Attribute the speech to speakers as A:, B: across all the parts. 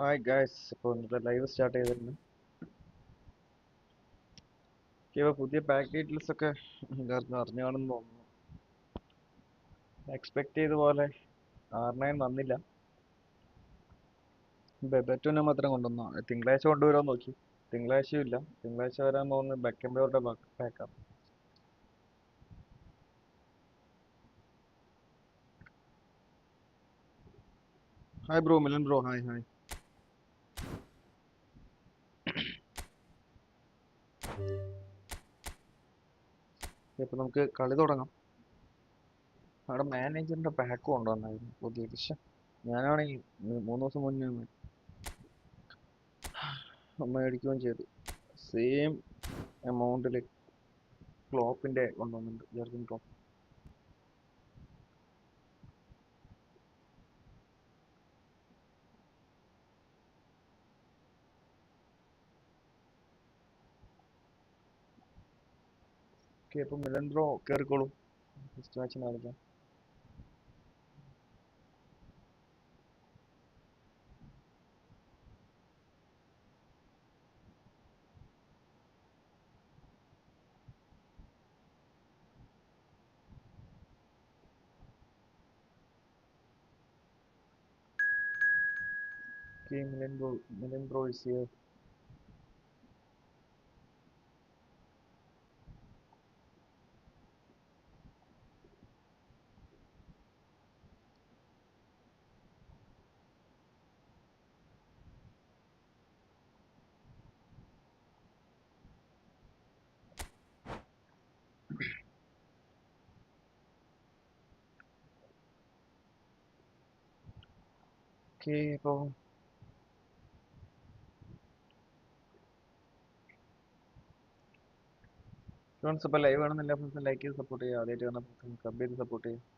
A: Hi guys, ഇപ്പോൾ ഇന്നത്തെ live start ചെയ്തിട്ടുണ്ട്. ഇപ്പോൾ പുതിയ പാക്ക് ഡീറ്റെയിൽസ് ഒക്കെ എല്ലാവർക്കും അറിഞ്ഞു കാണുമെന്ന് തോന്നുന്നു. എക്സ്പെക്ട് ചെയ്ത പോലെ R9 വന്നില്ല. ബെബറ്റുനെ മാത്രം കൊണ്ടുവന്നു. തിങ്കളാഴ്ച കൊണ്ടുവരുമോ നോക്കി. തിങ്കളാഴ്ചയും ഇല്ല. തിങ്കളാഴ്ച വരാൻ പോകുന്നത് ബെക്കംബെയറുടെ പാക്കാണ്. Hi bro, Milan bro, hi hi. ഇപ്പൊ നമുക്ക് കളി തുടങ്ങാം. അവിടെ മാനേജറിന്റെ പാക്ക് കൊണ്ടുവന്നായിരുന്നു പുതിയ വിഷയം. ഞാനാണെങ്കിൽ 3 ദിവസം മുന്നേ മേടിക്കുകയും ചെയ്തു. സെയിം എമൗണ്ടിൽ ക്ലോപ്പിന്റെ കൊണ്ടുവന്നിട്ടുണ്ട്, ജെർഗൻ ക്ലോപ്പ്. ഓക്കെ, ഇപ്പൊ മിലൻ ബ്രോ കയറിക്കോളൂ. ഫസ്റ്റ് മാച്ചിന് കളിക്കാം. Okay, Milan bro is here. Okay, ഇപ്പോൾ ഫ്രണ്ട്സ് ഇപ്പോൾ ലൈവ് ആണെന്ന് എല്ലാ ഫ്രണ്ട്സും ലൈക്ക് ചെയ്ത് സപ്പോർട്ട് ചെയ്യുക. ആദ്യമായിട്ട് കാണുന്ന ഫ്രണ്ട്സും സബ് ചെയ്ത് സപ്പോർട്ട് ചെയ്യുക.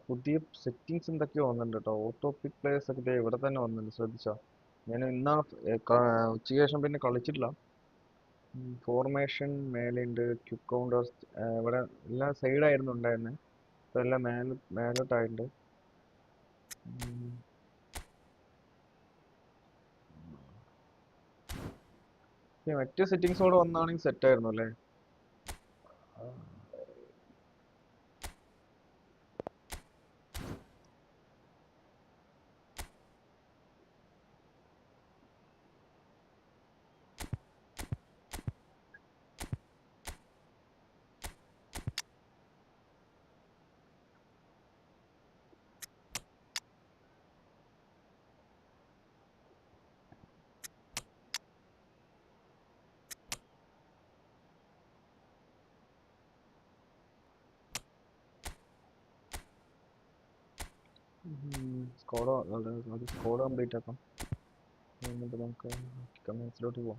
A: പുതിയ സെറ്റിങ്സ് എന്തൊക്കെയോ വന്നിട്ടുണ്ട് കേട്ടോ. ഓട്ടോ പിക് പ്ലേയേഴ്സ് ഒക്കെ ദേ ഇവിടെ തന്നെ വന്നിട്ടുണ്ട്, ശ്രദ്ധിച്ചോ? ഞാൻ ഇന്നാണ് ഉച്ചയ്ക്ക് ശേഷം പിന്നെ കളിച്ചിട്ടില്ല. ഫോർമേഷൻ മേലെയുണ്ട്, ക്യുക്ക് കൗണ്ടേഴ്സ് ഇവിടെ എല്ലാം സൈഡായിരുന്നു ഉണ്ടായിരുന്നത്. ഇപ്പോൾ എല്ലാം മേലോട്ടായിട്ടുണ്ട്. മറ്റു സെറ്റിങ്സ് കൂടെ വന്നാണെങ്കിൽ സെറ്റ് ആയിരുന്നു അല്ലേ? സ്കോഡ് കംപ്ലീറ്റ് ആക്കാം. എന്നിട്ട് നമുക്ക് കമൻസിലോട്ട് പോവാം.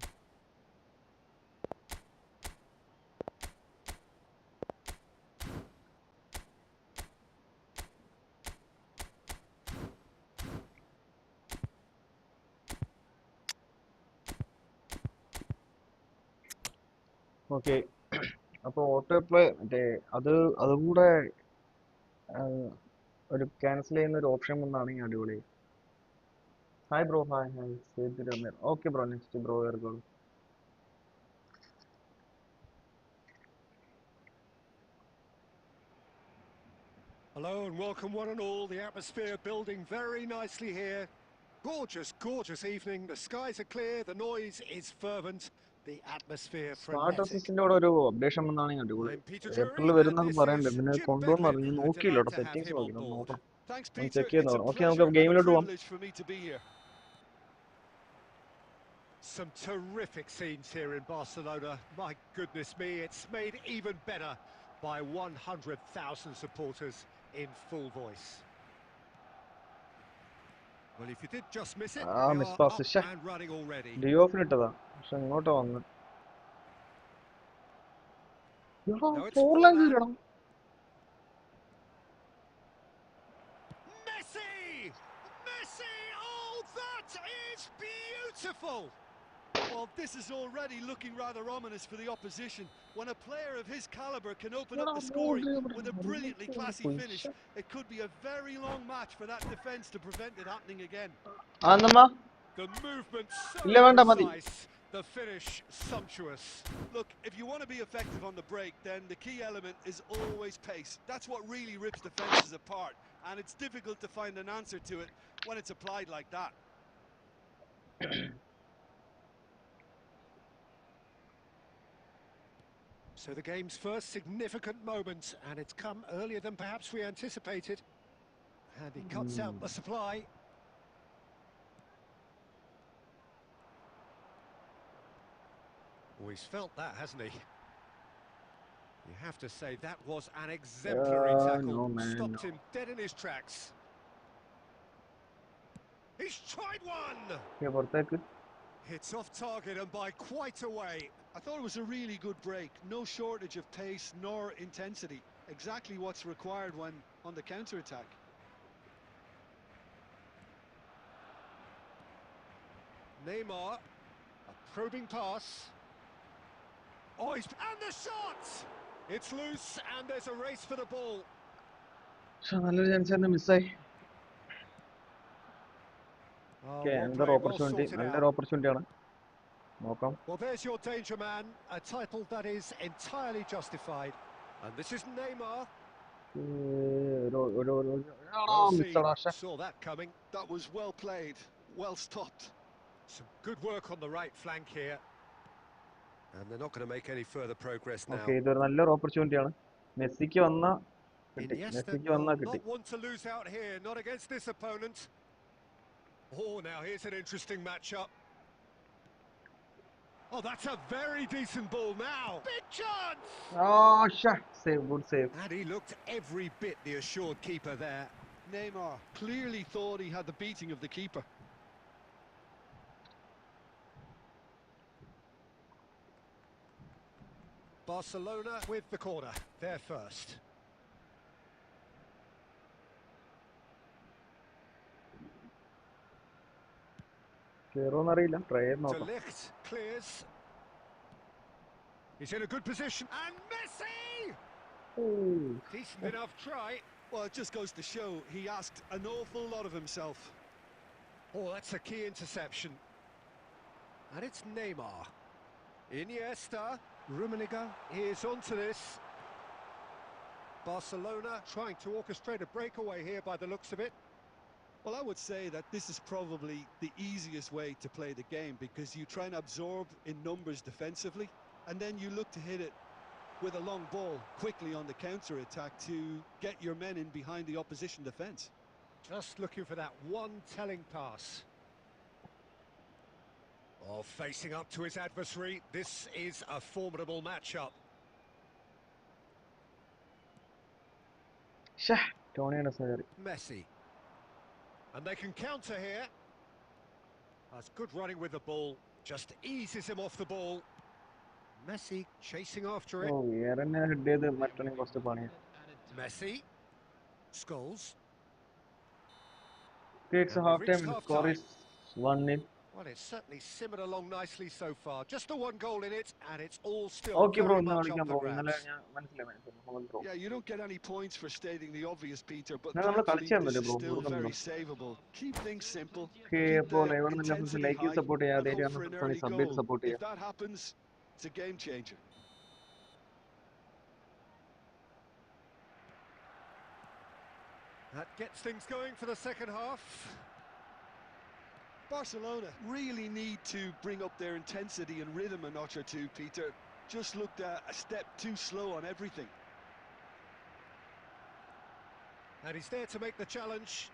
A: ഓക്കെ, അപ്പോൾ ഓട്ടോ പ്ലേ മറ്റേ അതുകൂടെ ഒരു ക്യാൻസൽ ചെയ്യുന്ന ഒരു ഓപ്ഷൻ വന്നാണെങ്കിൽ അടിപൊളി. Hi bro, hi hi. Save. Okay bro, next bro കയറിക്കോളൂ.
B: Hello and welcome one and all. The atmosphere building very nicely here. Gorgeous, gorgeous evening. The skies are clear, the noise is fervent, the atmosphere
A: smart
B: frenetic.
A: Assistant കൂടെ ഒരു updation വന്നാണെങ്കിൽ അടിപൊളി.
B: I'm Peter Drury
A: April
B: and
A: വരുന്നൊക്കെ
B: this
A: പറയുന്നുണ്ട്.
B: is
A: പിന്നെ
B: Jim
A: കൊണ്ടുവന്ന്
B: Beglin.
A: പറഞ്ഞു, നോക്കിയില്ല
B: Delighted
A: കേട്ടോ.
B: to have
A: settings
B: him on
A: നോക്കി,
B: board.
A: നോക്കണം.
B: Thanks
A: ഒന്ന്
B: Peter,
A: ചെക്ക് ചെയ്ത്
B: it's a
A: നോക്കണം. ഓക്കെ,
B: pleasure
A: നമുക്ക്
B: and a
A: ഗെയിമിലോട്ട് പോവാം.
B: privilege for me to be here. Some terrific scenes here in Barcelona. My goodness me, it's made even better by 100,000 supporters in full voice. Well, if you did just miss it, we
A: miss
B: are
A: pass.
B: up and running already.
A: ഡി ഓഫിന് ഇട്ടതാ, പക്ഷെ ഇങ്ങോട്ടാ വന്ന്.
B: No, it's
A: four
B: full
A: line
B: man.
A: കയറണം.
B: Messi! Messi! Oh, that is beautiful! Well, this is already looking rather ominous for the opposition. When a player of his calibre can open up the scoring with a brilliantly classy finish, it could be a very long match for that defence to prevent it happening again.
A: അതെന്നമ്മ
B: The movement so
A: ഇല്ല വേണ്ട മതി.
B: precise, the finish sumptuous. Look, if you want to be effective on the break, then the key element is always pace. That's what really rips defences apart, and it's difficult to find an answer to it when it's applied like that. So the game's first significant moment, and it's come earlier than perhaps we anticipated. And he cuts out the supply. Oh, he's felt that, hasn't he? You have to say that was an exemplary tackle.
A: No, man,
B: Stopped
A: no.
B: him dead in his tracks. He's tried one!
A: പുറത്തേക്ക്.
B: It's off target and by quite a way. I thought it was a really good break. No shortage of pace nor intensity. Exactly what's required when on the counter-attack. Neymar, a probing pass. Oh, and the shot! It's loose and there's a race for the ball.
A: പക്ഷെ നല്ലൊരു chance തന്നെ മിസ്സായി.
B: Well
A: opportunity,
B: sorted
A: നല്ലൊരു
B: out.
A: ഓപ്പർച്യൂണിറ്റിയാണ്. നോക്കാം.
B: Well, there's your danger man, a title that is entirely justified. And this is Neymar. Saw that coming. That was well played, well stopped. Some good work on the right flank here. And they're not going to make any further progress now.
A: Okay, ഇതൊരു നല്ലൊരു ഓപ്പർച്യൂണിറ്റിയാണ്. മെസ്സിക്ക് വന്ന കിട്ടി.
B: Not one to lose out here, not against this opponent. Oh, now here's an interesting matchup. Oh, that's a very decent ball now. Big chance!
A: Oh, save, good save.
B: And he looked every bit the assured keeper there. Neymar clearly thought he had the beating of the keeper. Barcelona with the corner, they're first.
A: കേറുമെന്നറിയില്ല, try ചെയ്ത് നോക്കാം.
B: De Ligt clears. He's in a good position, and Messi! Decent enough try. Well, it just goes to show he asked an awful lot of himself. Oh, that's a key interception. And it's Neymar. Iniesta, Rummenigge is onto this. Barcelona trying to orchestrate a breakaway here by the looks of it. Well, I would say that this is probably the easiest way to play the game, because you try and absorb in numbers defensively, and then you look to hit it with a long ball quickly on the counter-attack to get your men in behind the opposition defence. Just looking for that one telling pass. Oh, facing up to his adversary, this is a formidable matchup. Messi. And they can counter here. That's good running with the ball. Just eases him off the ball. Messi chasing after it. Messi. Scholes.
A: It's a half time. The score is 1-0.
B: Well, it's certainly simmered along nicely so far. Just the one goal in it, and it's all still
A: Okay, bro.
B: very much up for grabs.
A: Yeah,
B: you don't get any points for stating the obvious, Peter, but
A: No,
B: thankfully this is still very savable. Keep things simple.
A: Okay,
B: Keep
A: bro.
B: the intensity high, and hope for an early goal. If that happens, it's a game changer. That gets things going for the second half. Barcelona really need to bring up their intensity and rhythm a notch or two, Peter. Just looked a step too slow on everything. And he's there to make the challenge.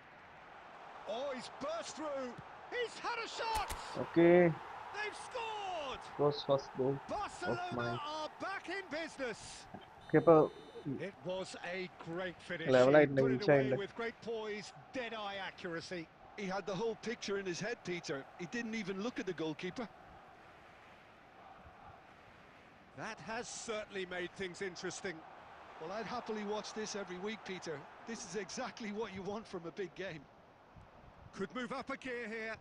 B: Oh, he's burst through. He's had a shot.
A: Okay.
B: They've scored.
A: First goal.
B: Barcelona are back in business.
A: Okay, but
B: it was a great finish.
A: He
B: put it away with great poise, dead-eye accuracy. He had the whole picture in his head, Peter. He didn't even look at the goalkeeper. That has certainly made things interesting. Well, I'd happily watch this every week, Peter. This is exactly what you want from a big game. Could move up a gear here.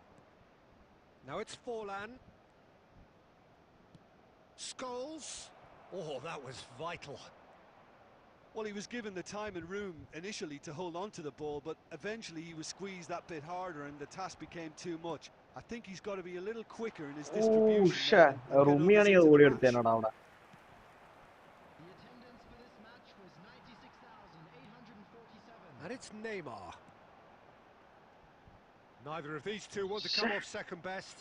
B: Now it's Forlan. Scholes. Oh, that was vital. Well, he was given the time and room initially to hold on to the ball, but eventually he was squeezed that bit harder and the task became too much. I think he's got to be a little quicker in his distribution now and get others
A: Rumiയാണ്
B: into
A: ഓടി
B: the match.
A: എടുത്തേനടാ അവിടെ.
C: The attendance for this match was 96,847.
B: And it's Neymar. Neither of these two want to come off second best.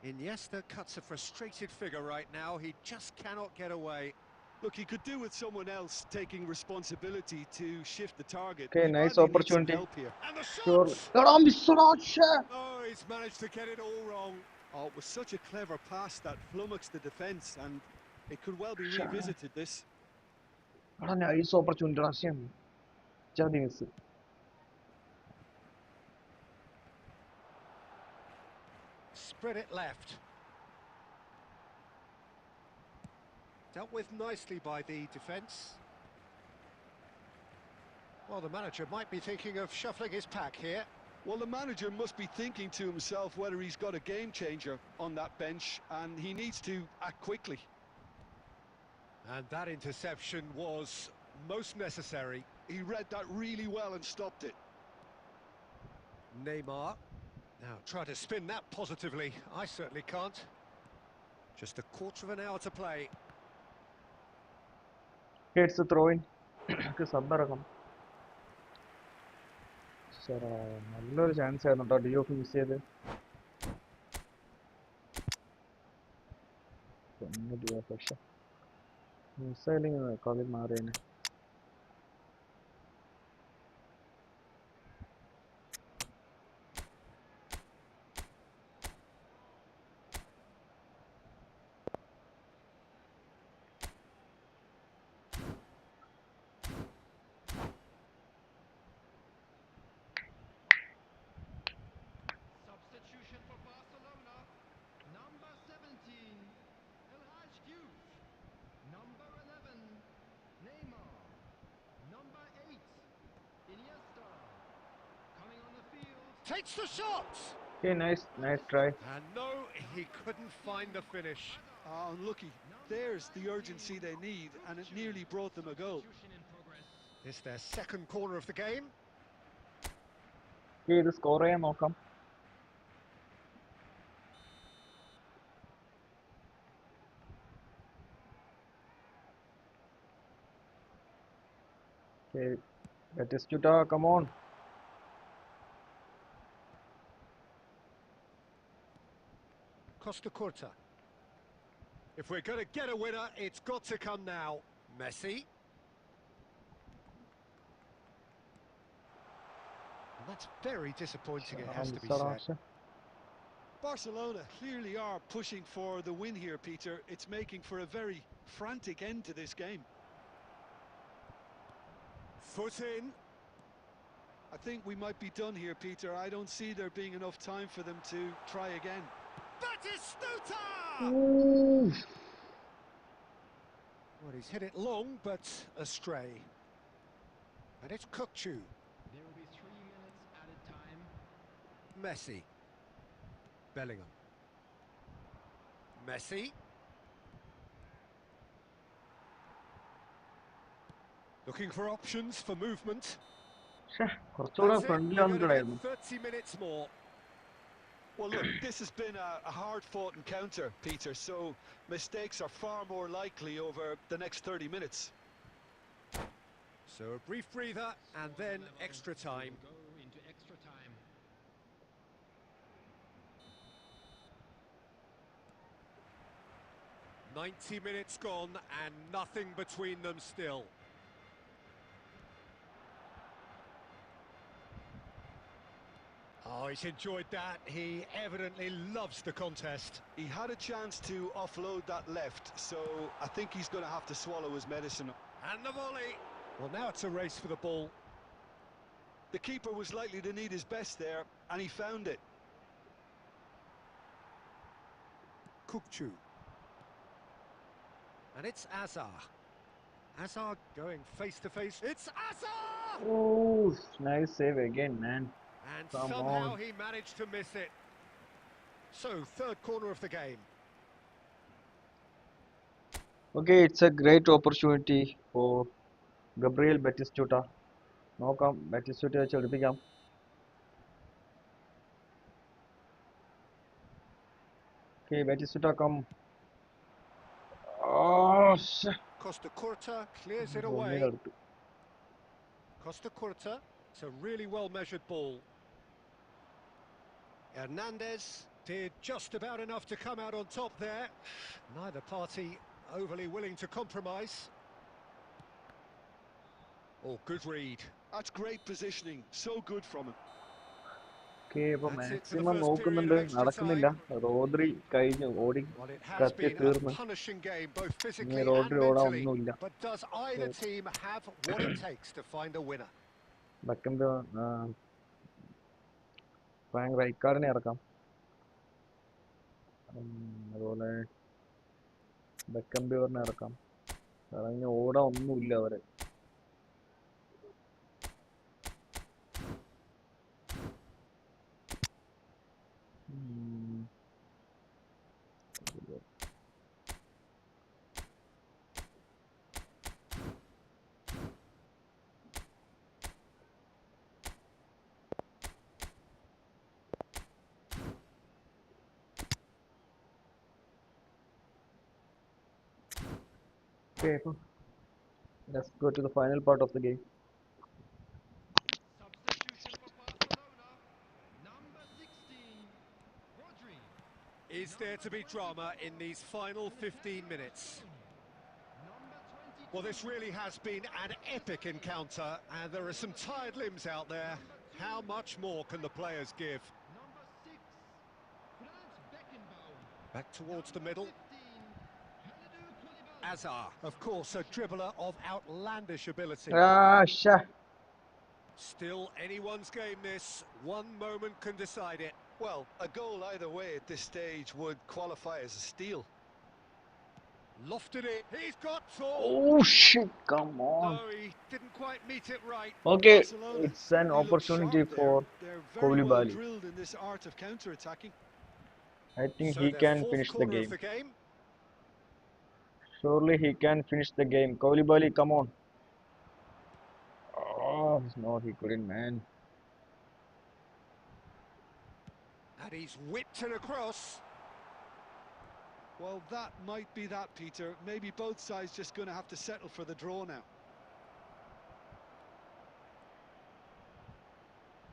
B: Iniesta cuts a frustrated figure right now. He just cannot get away. Look, he could do with someone else taking responsibility to shift the target.
A: Okay,
B: He
A: nice
B: badly needs some
A: opportunity.
B: help here. And the
A: Sure.
B: shots!
A: എടാ മിസ്സടാ ശ്ശേ.
B: Oh, he's managed to get it all wrong. Oh, it was such a clever pass that flummoxed the defence, and it could well be revisited, this.
A: എടാ nice opportunity ടാ ശ്ശേ. ചതി miss.
B: Spread it left. Dealt with nicely by the defence. Well, the manager might be thinking of shuffling his pack here. Well, the manager must be thinking to himself whether he's got a game changer on that bench, and he needs to act quickly. And that interception was most necessary. He read that really well and stopped it. Neymar. Now, try to spin that positively. I certainly can't. Just a quarter of an hour to play.
A: It's a throw-in. Sub ഇറങ്ങും. നല്ലൊരു chance ആയിരുന്നു കേട്ടോ D of miss ചെയ്ത്. D of പക്ഷെ മിസ്സായില്ലെങ്കിൽ കളി മാറിയേനെ.
C: Substitution for Barcelona. Number 17, El Hadji. Number 11, Neymar. Number 8, Iniesta. Coming on the field.
B: Takes the shot!
A: Okay, nice try.
B: And no, he couldn't find the finish. Oh, unlucky. There's the urgency they need, and it nearly brought them a goal. It's their second corner of the game.
A: Okay, ഇത് score ചെയ്യാൻ നോക്കാം. Okay, Batistuta, come on.
B: Costa Curta. If we're going to get a winner, it's got to come now. Messi. And that's very disappointing, it has to be said. Barcelona clearly are pushing for the win here, Peter. It's making for a very frantic end to this game. Foot in. I think we might be done here, Peter. I don't see there being enough time for them to try again. Batistuta! Well, he's hit it long, but astray. And it's Kukçu.
C: There will be 3 minutes added time.
B: Messi. Bellingham. Messi. Looking for options for movement.
A: കുറച്ചുകൂടെ
B: That's it.
A: ഫ്രണ്ടിൽ
B: We're gonna
A: വന്നിട്ടുണ്ടായിരുന്നു.
B: get 30 minutes more. Well, look, this has been a hard-fought encounter, Peter, so mistakes are far more likely over the next 30 minutes. So a brief breather and then extra time.
C: Go into extra time.
B: "90 minutes gone and nothing between them still." Oh, he's enjoyed that. He evidently loves the contest. He had a chance to offload that left, so I think he's going to have to swallow his medicine. And the volley. Well, now it's a race for the ball. The keeper was likely to need his best there, and he found it. Kukçu. And it's Azar. Azar going face to face. It's Azar!
A: Oh, nice save again, man.
B: And
A: Come
B: somehow
A: on.
B: he managed to miss it. So, third corner of the game.
A: Okay, it's a great opportunity for Gabriel Batistuta. നോക്കാം ബാറ്റിസ്റ്റുട്ട വെച്ച് എടുപ്പിക്കാം. Okay, Batistuta come. Oh, shit.
B: Costa Curta clears it
A: ഒന്നേ
B: away.
A: തടുത്തു.
B: Costa Curta, it's a really well measured ball. Hernandez did just about enough to come out on top there. Neither party overly willing to compromise. Oh, good read.
D: That's great positioning. So good from him.
A: Okay, അപ്പോൾ
B: That's it for the
A: maximum
B: first period
A: നോക്കുന്നുണ്ട്,
B: of extra
A: നടക്കുന്നില്ല.
B: time.
A: റോദ്രി കഴിഞ്ഞു, ഓടി
B: Well, it has
A: കത്തി
B: been a
A: തീർന്നു.
B: punishing game, both
A: ഇനി
B: physically and
A: റോദ്രി ഓടാൻ
B: mentally.
A: ഒന്നുമില്ല.
B: But does either team have what it takes to find a winner?
A: Bakambu Frank റൈക്കാർഡിനെ ഇറക്കാം. അതുപോലെ ബക്കംബിയറിനെ ഇറക്കാം. കാരണം ഇനി ഓടാൻ ഒന്നുമില്ല അവരെ. Okay, let's go to the final part of the game.
C: Substitution for Barcelona. Number 16, Rodri.
B: Is there to be drama in these final 15 minutes?
C: Number 22.
B: Well, this really has been an epic encounter, and there are some tired limbs out there. How much more can the players give?
C: Number 6, Franz Beckenbauer.
B: Back towards the middle.
C: 15, Kalidou Koulibaly.
B: Azar, of course, a dribbler of outlandish ability. Still anyone's game this. One moment can decide it.
D: Well, a goal either way at this stage would qualify as a steal.
B: Lofted it. He's got tall.
A: Oh shit, come on.
B: No, he didn't quite meet it right.
A: Okay,
D: Barcelona,
A: it's an
D: they look
A: opportunity
D: sharp
A: for
D: there. They're very well
A: Koulibaly.
D: drilled in this art of counter-attacking.
A: I think
B: So
A: he
B: their
A: can
B: fourth
A: finish the
B: corner
A: game.
B: of the game.
A: Surely he can finish the game. Koulibaly, come on. Oh no, he couldn't, man.
B: And he's whipped it across.
D: Well, that might be that, Peter. Maybe both sides just going to have to settle for the draw now.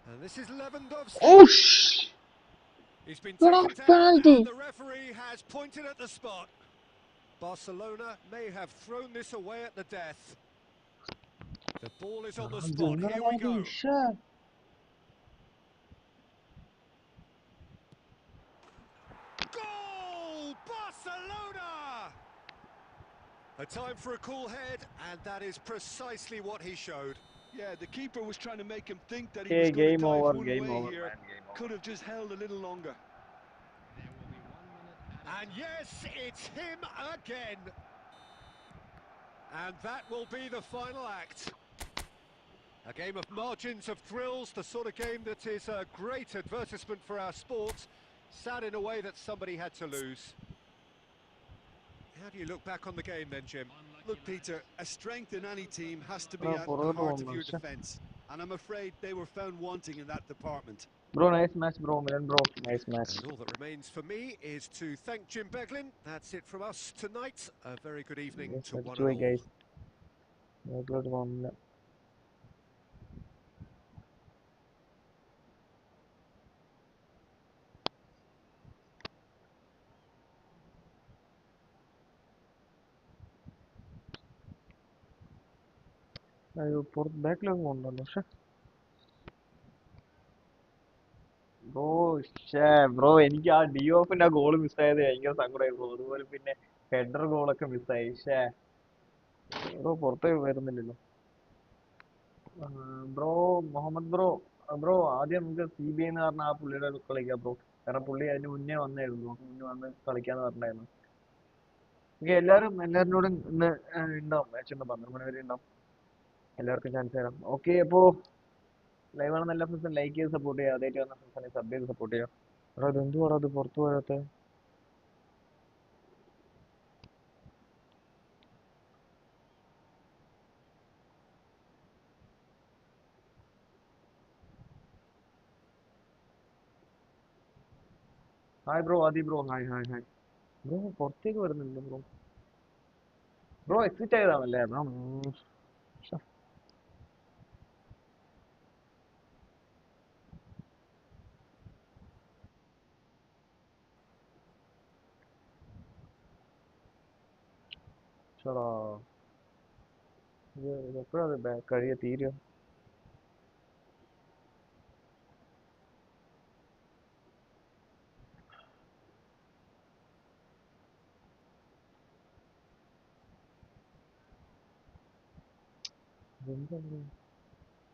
B: And this is Lewandowski.
A: Oh shh!
B: He's been
A: What a
B: taken down,
A: penalty.
B: and the referee has pointed at the spot. Barcelona may have thrown this away at the death. The ball is on the spot. Here we go.
A: Sure.
B: Goal! Barcelona! A time for a cool head, and that is precisely what he showed.
D: Yeah, the keeper was trying to make him think that he
A: Okay,
D: was going
A: game
D: to dive
A: over,
D: one
A: game
D: way
A: over,
D: here.
A: man, game over.
D: Could have just held a little longer.
C: There will be 1 minute
B: And yes, it's him again. And that will be the final act. A game of margins of thrills, the sort of game that is a great advertisement for our sport. Sad in a way that somebody had to lose. How do you look back on the game then, Jim?
D: Look, Peter, a strength in any team has to be
A: Ah,
D: at the
A: forward
D: heart
A: one,
D: of your
A: sir.
D: defence. And I'm afraid they were found wanting in that department.
A: Bro, nice match, bro. Milan, bro, nice match.
B: And all that remains for me is to thank Jim Beglin. That's it from us tonight. A very good evening
A: Yes,
B: to one
A: enjoy,
B: and all.
A: guys. Good one. അയ്യോ പുറത്ത് ബാക്കിലൊക്കെ കൊണ്ടുവന്നു പക്ഷെ bro എനിക്ക് ആ D ഓഫിന്റെ ആ goal മിസ്സായത് ഭയങ്കര സങ്കടമായി bro. അതുപോലെ പിന്നെ ഹെഡർ ഗോളൊക്കെ മിസ്സായി. ബ്രോ പുറത്തേക്ക് വരുന്നില്ലല്ലോ. ബ്രോ മുഹമ്മദ് ബ്രോ, ബ്രോ ആദ്യം നമുക്ക് CB എന്ന് പറഞ്ഞ ആ പുള്ളിയുടെ കളിക്കാം ബ്രോ. കാരണം പുള്ളി അതിന് മുന്നേ വന്നായിരുന്നു, മുന്നേ വന്ന് കളിക്കാന്ന് പറഞ്ഞായിരുന്നു. ഓക്കെ, എല്ലാവരോടും ഇന്ന് ഉണ്ടാവും, മാച്ച് ഉണ്ടാവും, 12 മണി വരെ ഉണ്ടാവും. എല്ലാവർക്കും ചാൻസ് തരാം. ഓക്കെ, അപ്പോൾ ലൈവ് ആണെന്ന് എല്ലാ ഫ്രണ്ട്സും ലൈക്ക് ചെയ്ത് സപ്പോർട്ട് ചെയ്യുക. ആദ്യമായിട്ട് വന്ന ഫ്രണ്ട്സിനെ സബ് ചെയ്ത് സപ്പോർട്ട് ചെയ്യുക. എടാ ഇത് എന്തുവാടാ അത് പുറത്തു പോകാത്ത? Hi bro, Adi bro, hi hi hi bro. പുറത്തേക്ക് വരുന്നുണ്ട് ബ്രോ. ബ്രോ എക്സിറ്റ് ആയതാണല്ലേ ബ്രോ? ശ്ശെ. ശ്ശെടാ. ഇത് എപ്പോഴാ കഴിയ തീരുക?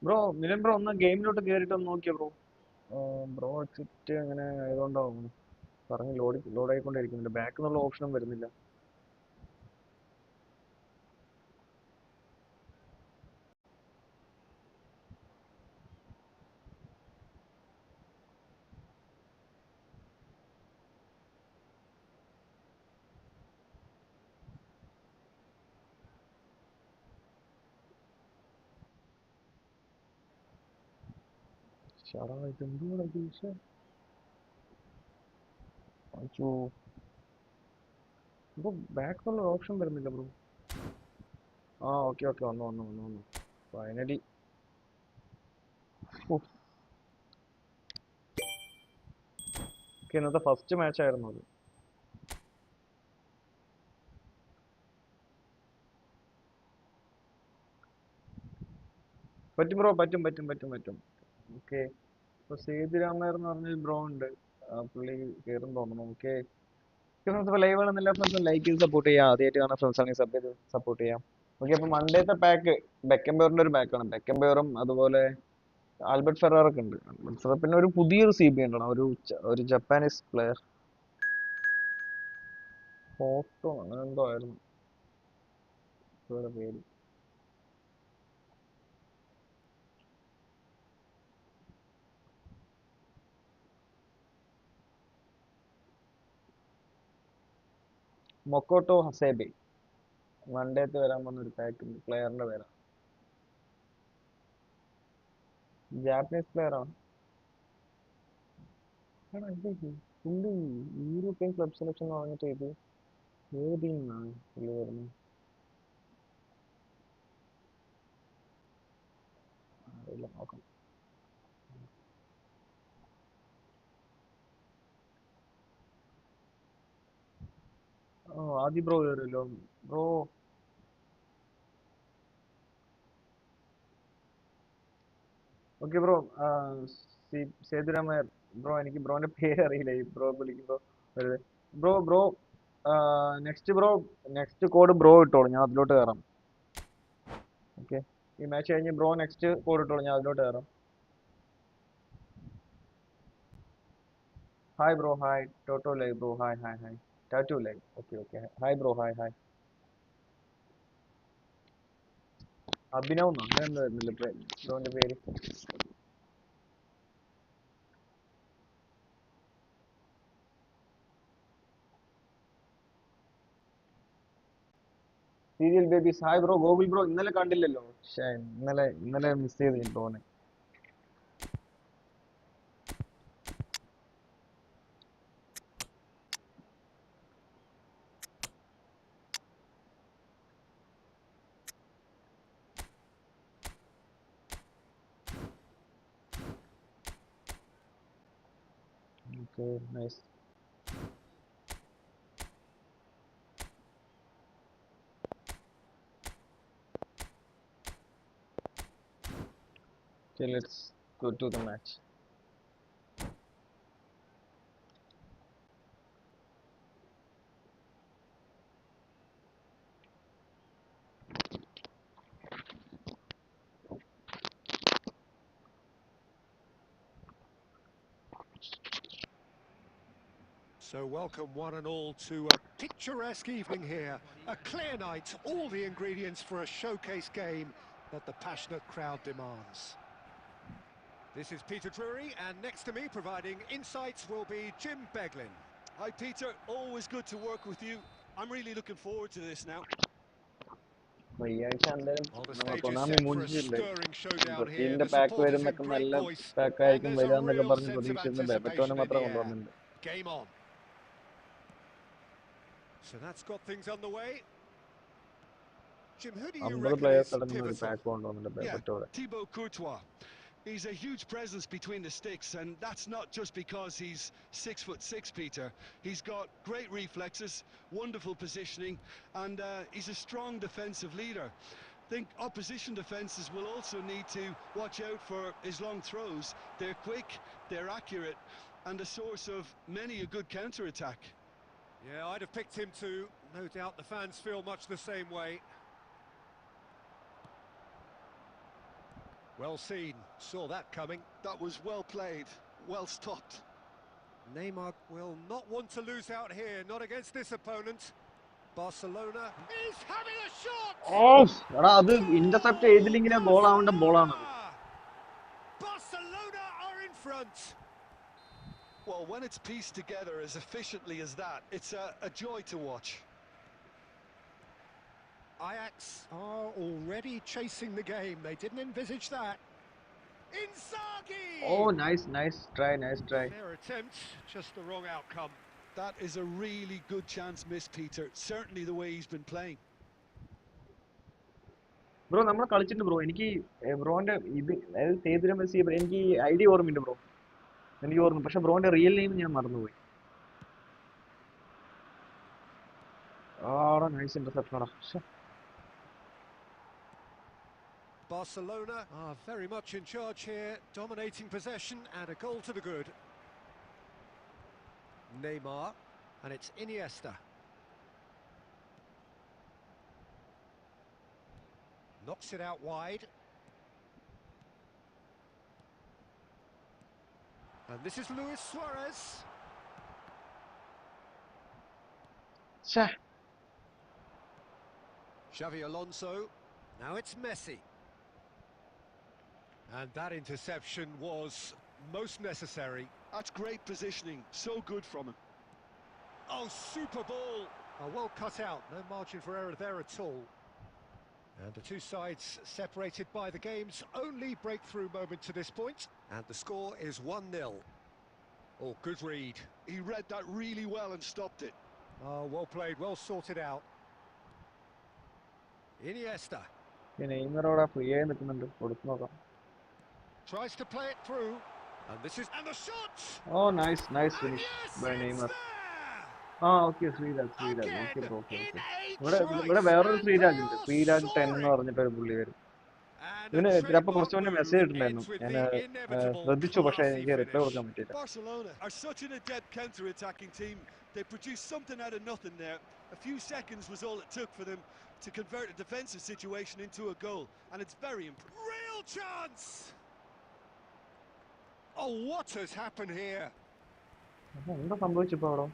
A: ബ്രോ മിലൻ ബ്രോ ഒന്ന് ഗെയിമിലോട്ട് കയറിയിട്ട് ഒന്ന് നോക്കിയോ ബ്രോ? ബ്രോ എക്സിറ്റ് അങ്ങനെ ആയതുകൊണ്ടാവും പറഞ്ഞ് ലോഡ് ആയിക്കൊണ്ടിരിക്കുന്നുണ്ട്. ബാക്ക് എന്നുള്ള ഓപ്ഷനും വരുന്നില്ല. ഷടാ ഇത് എന്തുവാ ഇത്? അയ്യോ ബ്രോ, ബാക്ക് എന്നുള്ള ഓപ്ഷൻ വരുന്നില്ല ബ്രോ. ആ ഓക്കെ ഓക്കെ, വന്നു ഫൈനലി. ഓക്കെ, ഇന്നത്തെ ഫസ്റ്റ് മാച്ച് ആയിരുന്നു അത്. പറ്റും ബ്രോ, പറ്റും. ഓക്കെ, ഇപ്പൊ സേതുരാമയ്യർ എന്ന് പറഞ്ഞൊരു ബ്രോ ഉണ്ട്. പുള്ളി കയറും തോന്നുന്നു. ഓക്കെ, ഫ്രണ്ട്സ് ഇപ്പോൾ ലൈവ് ആണെന്ന് എല്ലാ ഫ്രണ്ട്സും ലൈക്ക് ചെയ്ത് സപ്പോർട്ട് ചെയ്യാം. ആദ്യമായിട്ട് കാണുന്ന ഫ്രണ്ട്സ് ആണെങ്കിൽ സബ് ചെയ്ത് സപ്പോർട്ട് ചെയ്യാം. ഓക്കെ, അപ്പോൾ മൺഡേത്തെ പാക്ക് ബെക്കംബേറിന്റെ ഒരു പാക്കാണ്. ബെക്കംബേറും അതുപോലെ ആൽബർട്ട് ഫെറാറൊക്കെ ഉണ്ട്. ആൽബർട്ട് ഫെറാർ, പിന്നെ ഒരു പുതിയൊരു CB ഉണ്ടോ, ഒരു ജപ്പാനീസ് പ്ലെയർ. ഫോട്ടോ അങ്ങനെ എന്തോ ആയിരുന്നു ഇവരുടെ പേര്. മൊക്കോട്ടോ ഹസേബെ. മൺഡേത്ത് വരാൻ പോകുന്ന ഒരു പാക്ക് പ്ലെയറിന്റെ പേരാണ്. ജാപ്പനീസ് പ്ലെയർ ആണ്. എടാ ഇത് പുള്ളി യൂറോപ്യൻ ക്ലബ് സെലക്ഷൻ എന്ന് പറഞ്ഞിട്ട് ഇത് ഏത് ടീമിനാണ് പുള്ളി വരുന്നത്? അറിയില്ല, നോക്കാം. ആദ്യ ബ്രോ കയറിയല്ലോ bro. Okay bro, Sethuramayyar bro, എനിക്ക് ബ്രോന്റെ പേര് അറിയില്ല. ഈ ബ്രോ വിളിക്കുമ്പോ വെറുതെ bro next bro, next code bro ഇട്ടോളൂ, ഞാൻ അതിലോട്ട് കയറാം. ഓക്കെ, ഈ മാച്ച് കഴിഞ്ഞ് ബ്രോ നെക്സ്റ്റ് കോഡ് ഇട്ടോളൂ, ഞാൻ അതിലോട്ട് കയറാം. Hi bro, hi Toto live bro, hi tattoo live. Okay hi bro, hi. Abhinav എന്നോ അങ്ങനെ എന്താ വരുന്നില്ല ബ്രോന്റെ പേര്? Serial babies, hi bro. Gokul bro ഇന്നലെ കണ്ടില്ലല്ലോ. പക്ഷേ ഇന്നലെ മിസ് ചെയ്തു ബ്രോനെ. Okay, nice. Okay, let's go to the match.
B: So welcome one and all to a picturesque evening here. A clear night, all the ingredients for a showcase game that the passionate crowd demands. This is Peter Drury, and next to me providing insights will be Jim Beglin.
D: Hi, Peter. Always good to work with you. I'm really looking forward to this now.
A: ഈ ആഴ്ച എന്തായാലും
B: Well, the
A: നമ്മളെ
B: stage is
A: Konami
B: set for a
A: മുഞ്ചിട്ടുണ്ട്.
B: stirring showdown here.
A: ബ്രസീലിന്റെ
B: The
A: പാക്ക്
B: supporters in
A: വരുന്നൊക്കെ
B: great
A: നല്ല
B: voice, and
A: പാക്കായിരിക്കും
B: there's a
A: വരികയെന്നൊക്കെ
B: real
A: പറഞ്ഞ്
B: sense of
A: പ്രതീക്ഷിച്ചിരുന്ന
B: anticipation
A: ബെബറ്റോനെ
B: in
A: മാത്രം
B: the air.
A: കൊണ്ടുവന്നിട്ടുണ്ട്.
B: Game on. So that's got things underway. Jim, who do you
A: 50
B: reckon
A: players
B: is
A: അടങ്ങുന്ന ഒരു
B: pivotal?
A: പാക്ക് കൊണ്ടുവന്നിട്ടുണ്ട്
D: Yeah,
A: ബെബറ്റോടെ.
D: Thibaut Courtois. He's a huge presence between the sticks, and that's not just because he's 6'6", Peter. He's got great reflexes, wonderful positioning, and he's a strong defensive leader. I think opposition defences will also need to watch out for his long throws. They're quick, they're accurate, and a source of many a good counter-attack.
B: Yeah, I'd have picked him too. No doubt the fans feel much the same way. Well seen, saw that coming.
D: That was well played, well stopped.
B: Neymar will not want to lose out here, not against this opponent. Barcelona is having a shot!
A: എടാ അത് intercept ചെയ്തില്ലെങ്കിൽ goal ആവേണ്ട ബോളാണത്.
B: Barcelona are in front.
D: Well, when it's pieced together as efficiently as that, it's a joy to watch.
B: Ajax are already chasing the game. They didn't envisage that. Inzaghi!
A: Oh, nice try.
B: Their attempt, just the wrong outcome.
D: That is a really good chance missed, Peter. Certainly the way he's been playing.
A: Bro നമ്മൾ കളിച്ചിട്ടുണ്ട് bro. എനിക്ക് ബ്രോന്റെ ഇത് അതായത് സേതുര Messi എനിക്ക് idea ഓർമ്മയുണ്ട് bro. എനിക്ക് ഓർമ്മ, പക്ഷെ ബ്രോന്റെ റിയൽ നെയിം ഞാൻ മറന്നുപോയി. Nice interception.
B: Barcelona are very much in charge here, dominating possession and a goal to the good. Neymar, and it's Iniesta. Knocks it out wide. And this is Luis Suarez. Xavi Alonso. Now it's Messi. And that interception was most necessary.
D: That's great positioning, so good from him.
B: Oh, super ball! Oh, well cut out, no margin for error there at all. And the two sides separated by the game's only breakthrough moment to this point. And the score is 1-0. Oh, good read.
D: He read that really well and stopped it.
B: Oh, well played, well sorted out. Iniesta.
A: നെയ്മറോടെ free ആയി നിൽക്കുന്നുണ്ട്, കൊടുത്തു നോക്കാം.
B: Tries to play it through. And this is... And the shot!
A: Nice finish by Neymar. Okay, Sreeraj. Okay bro. ഇവിടെ വേറൊരു ശ്രീരാജ് ഉണ്ട്, ശ്രീരാജ് 10 എന്ന് പറഞ്ഞിട്ടൊരു പുള്ളി വരും. ഇവന് ചിലപ്പോൾ കുറച്ച് മുന്നേ മെസ്സേജ് ഇട്ടുണ്ടായിരുന്നു, ഞാൻ ശ്രദ്ധിച്ചു, പക്ഷേ എനിക്ക് റിപ്ലൈ കൊടുക്കാൻ പറ്റിയില്ല.
D: Barcelona are such an adept counter-attacking team. They produced something out of nothing there. A few seconds was all it took for them to convert a defensive situation into a goal, and it's very impressive.
B: Real chance! Oh, what has happened here?
A: എന്താ സംഭവിച്ചപ്പോ അവിടെ?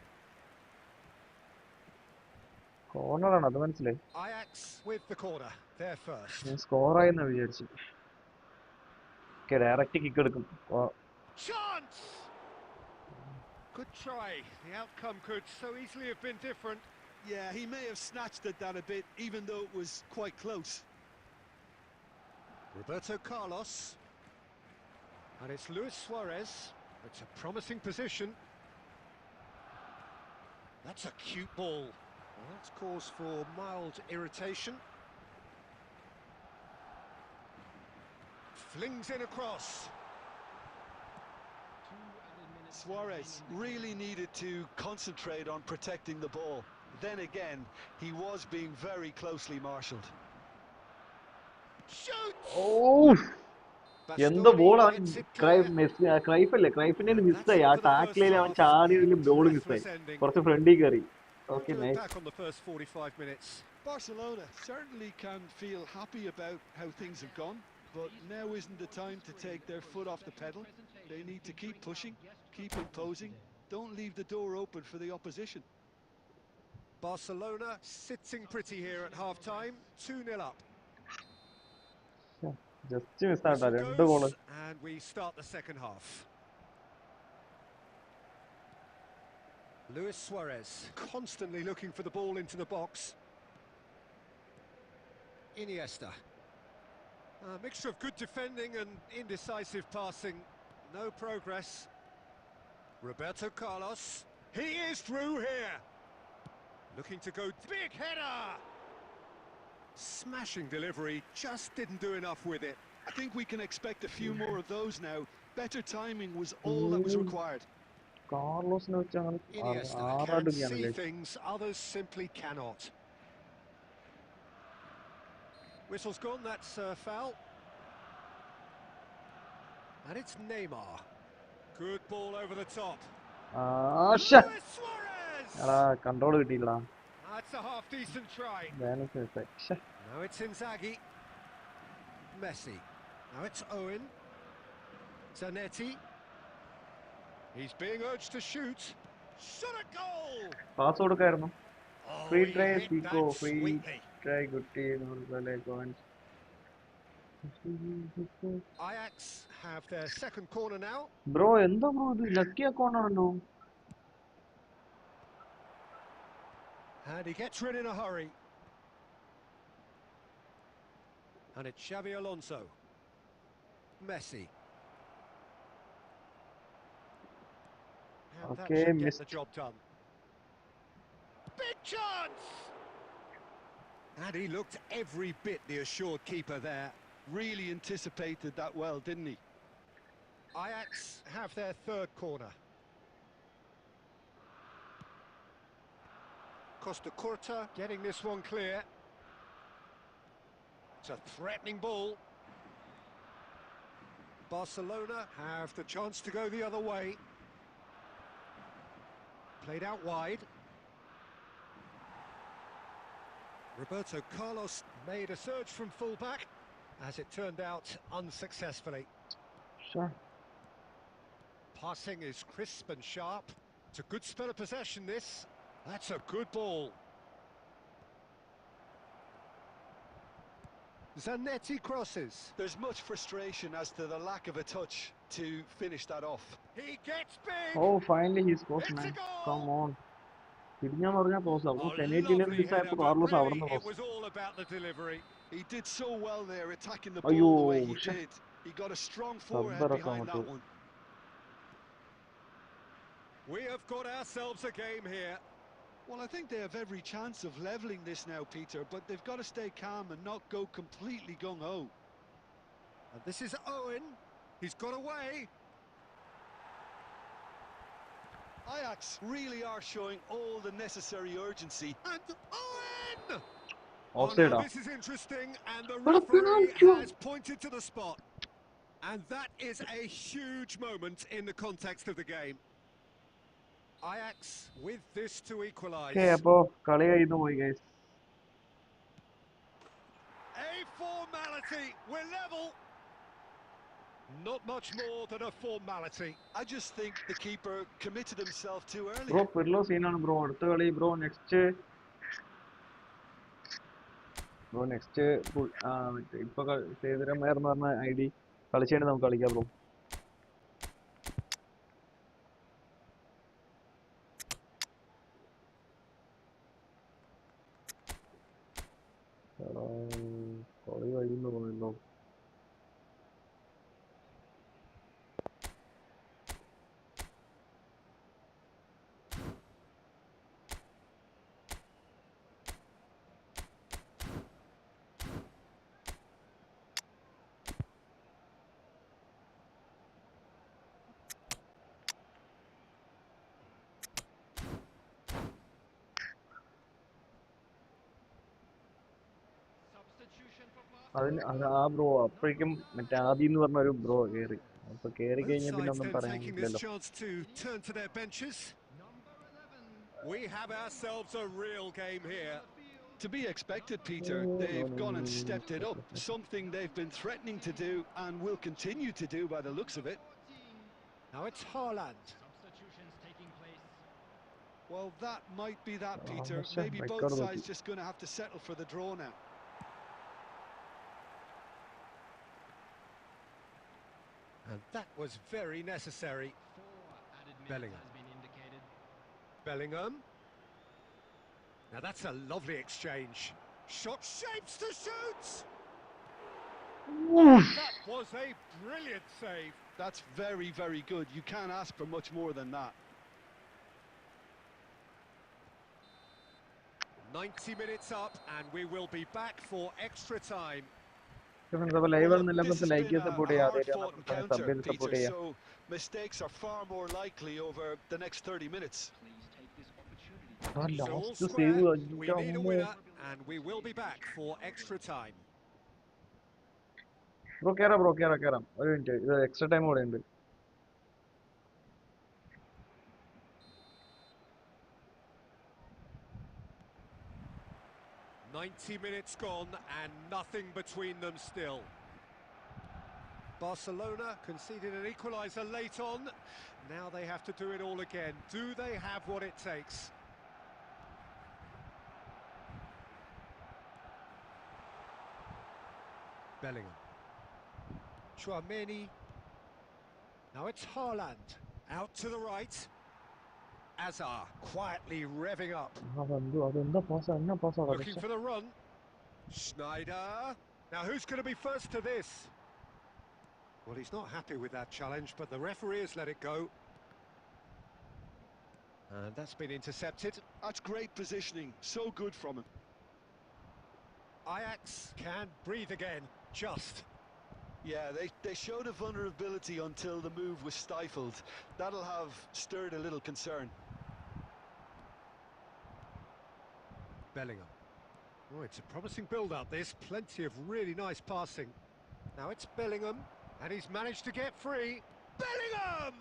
A: കോർണറാണ്, അത് മനസ്സിലായി.
B: Ajax with the corner, their first.
A: ഞാൻ സ്കോറായി എന്നാ വിചാരിച്ചു. Direct kick എടുക്കും.
B: Chance! Good try. The outcome could so easily have been different.
D: Yeah, he may have snatched at that a bit, even though it was quite close.
B: Roberto Carlos. And it's Luis Suarez. It's a promising position. That's a cute ball. Well, that's cause for mild irritation. Flings in across.
D: Suarez really needed to concentrate on protecting the ball. Then again, he was being very closely marshalled.
B: Shoot!
A: എന്താ ball അവൻ ക്രൈഫല്ലേ, ക്രൈഫിന്റെ മിസ്സായി. ആ ടാക്കിളിൽ അവൻ ചാടിയതിൽ ball മിസ്സായി, കുറച്ച് ഫ്രണ്ടിൽ കയറി. Okay, nice.
B: Back on the first 45 minutes.
D: Barcelona certainly can feel happy about how things have gone, but now isn't the time to take their foot off the pedal. They need to keep pushing, keep imposing, don't leave the door open for the opposition.
B: Barcelona sitting pretty here at half-time, 2-0 up.
A: Just മിസ്സാട്ടാ
B: Whistle
A: 2 goal.
B: goes, and we start the second half. Luis Suarez constantly looking for the ball into the box. Iniesta. A mixture of good defending and indecisive passing. No progress. Roberto Carlos. He is through here. Looking to go big header. Smashing delivery, just didn't do enough with it.
D: I think we can expect a few more of those now. Better timing was all that was required.
A: കാർലോസിനെ വെച്ച്
B: Iniesta can
A: ആറാടുകയാണ്
B: see
A: guys.
B: things others simply cannot. Whistle's gone, that's a foul. And it's Neymar. Good ball over the top.
A: ശ്ശെ.
B: Luis Suarez!
A: എടാ control കിട്ടിയില്ലടാ.
B: That's a half-decent try.
A: Balance മിസ്സായി. ശ്ശെ.
B: Now it's Inzaghi. Messi. Now it's Owen. Zanetti. He's being urged to shoot. Shot a goal!
A: Pass കൊടുക്കായിരുന്നു.
B: Oh,
A: free
B: he
A: try
B: hit
A: പീക്കോ
B: that
A: free
B: sweetly.
A: Try കുട്ടി normal coins.
B: Ajax have their second corner now.
A: Bro എന്താ bro ഇത് lucky account ആണല്ലോ.
B: And he gets rid in a hurry. And it's Xavi Alonso. Messi. And that
A: Okay,
B: should get
A: missed.
B: the job done. Big chance! And he looked every bit the assured keeper there.
D: Really anticipated that well, didn't he?
B: Ajax have their third corner. Costa Curta getting this one clear. It's a threatening ball. Barcelona have the chance to go the other way. Played out wide. Roberto Carlos made a surge from full-back, as it turned out unsuccessfully.
A: Sure.
B: Passing is crisp and sharp. It's a good spell of possession, this. That's a good ball. Zanetti crosses.
D: There's much frustration as to the lack of a touch to finish that off.
B: He gets big.
A: Oh, finally he scores,
B: It's
A: man.
B: a goal.
A: Come on. തിരിഞ്ഞാ പറഞ്ഞാ close ആവും.
B: Oh,
A: പെനൽറ്റിയിൽ
B: lovely
A: മിസ്സായപ്പോ
B: header, but
A: Carlos അവിടെ
B: really
A: നിന്ന്
B: it was all about the delivery.
D: He did so well there, attacking the
A: Ayyo,
D: ball the way he
A: shit.
D: did. He got a strong forehand
A: സബ്ബറൊക്കെ
D: behind that
A: അങ്ങോട്ട്.
D: one.
B: We have got ourselves a game here.
D: Well, I think they have every chance of levelling this now, Peter, but they've got to stay calm and not go completely gung-ho.
B: And this is Owen. He's got away.
D: Ajax really are showing all the necessary urgency.
B: And Owen!
A: Offside
B: no,
A: ah.
B: this is interesting, and the
A: What a
B: referee
A: penalty!
B: has pointed to the spot. And that is a huge moment in the context of the game. Ajax with this to equalise.
A: Okay, അപ്പോ കളി കഴിഞ്ഞു പോയി guys.
B: A formality. We're level. Not much more than a formality.
D: I just think the keeper committed himself too early.
A: Bro Pirlo സീനാണ് bro. അടുത്ത കളി bro next ഇപ്പൊ സേതുരാമയ്യർ എന്ന് പറഞ്ഞ ID കളിച്ചാണ് നമുക്ക് കളിക്കാം ബ്രോ. കളി കഴിയുന്നു തോന്നുന്നു. അതിന് ആ ബ്രോ അപ്പോഴേക്കും മറ്റേ ആദ്യം എന്ന് പറഞ്ഞ ഒരു ബ്രോ കേറി. അപ്പൊ കേറി
B: Both
A: കഴിഞ്ഞാൽ പിന്നെ
B: sides
A: ഒന്നും
B: then
A: പറയാൻ
B: taking this
A: പറ്റില്ലല്ലോ.
B: chance to turn to their benches. We have ourselves a real game here.
D: To be expected, Peter. They've gone and stepped it up, something they've been threatening to do and will continue to do by the looks of it.
B: Now it's Haaland. Well, that might be that,
A: Ah,
B: Peter.
A: പക്ഷേ
B: Maybe both
A: record പറ്റി.
B: sides just going to have to settle for the draw now.
E: And that was very necessary.
C: 4 added minutes
E: Bellingham.
C: has been indicated.
E: Bellingham. Now that's a lovely exchange. Shot shapes to shoot! That was a brilliant save.
B: That's very, very good. You can't ask for much more than that.
E: 90 minutes up and we will be back for extra time.
A: Friends അപ്പോൾ live
B: Well, look,
A: ആണെന്നില്ല
B: this
A: friends
B: has
A: like
B: been
A: ചെയ്ത് support ചെയ്യുക.
B: a
A: ആദ്യമായിട്ട്
B: hard-fought
A: sub
B: encounter,
A: ചെയ്ത് support
B: Peter,
A: ചെയ്യുക.
B: so mistakes are far more likely over the next 30 minutes.
C: Please take this opportunity.
A: ആ
E: So all
A: last
E: square.
A: Save
E: We need a winner and we will be back for extra time.
A: Bro കയറാം ഒരു minute, ഇത് extra time കൂടെ ഉണ്ട്.
E: "90 minutes gone and nothing between them still." Barcelona conceded an equaliser late on. Now they have to do it all again. Do they have what it takes? Bellingham. Chouameni. Now it's Haaland. Out to the right. Azar quietly revving up.
A: അതെന്താ പാസ്സാ
E: Looking for the run. Schneider. Now who's going to be first to this? Well, he's not happy with that challenge, but the referee has let it go. And that's been intercepted.
B: That's great positioning. So good from him.
E: Ajax can breathe again. Just.
B: Yeah, they showed a vulnerability until the move was stifled. That'll have stirred a little concern.
E: Bellingham. Oh, it's a promising build-up, this. Plenty of really nice passing. Now it's Bellingham, and he's managed to get free. Bellingham!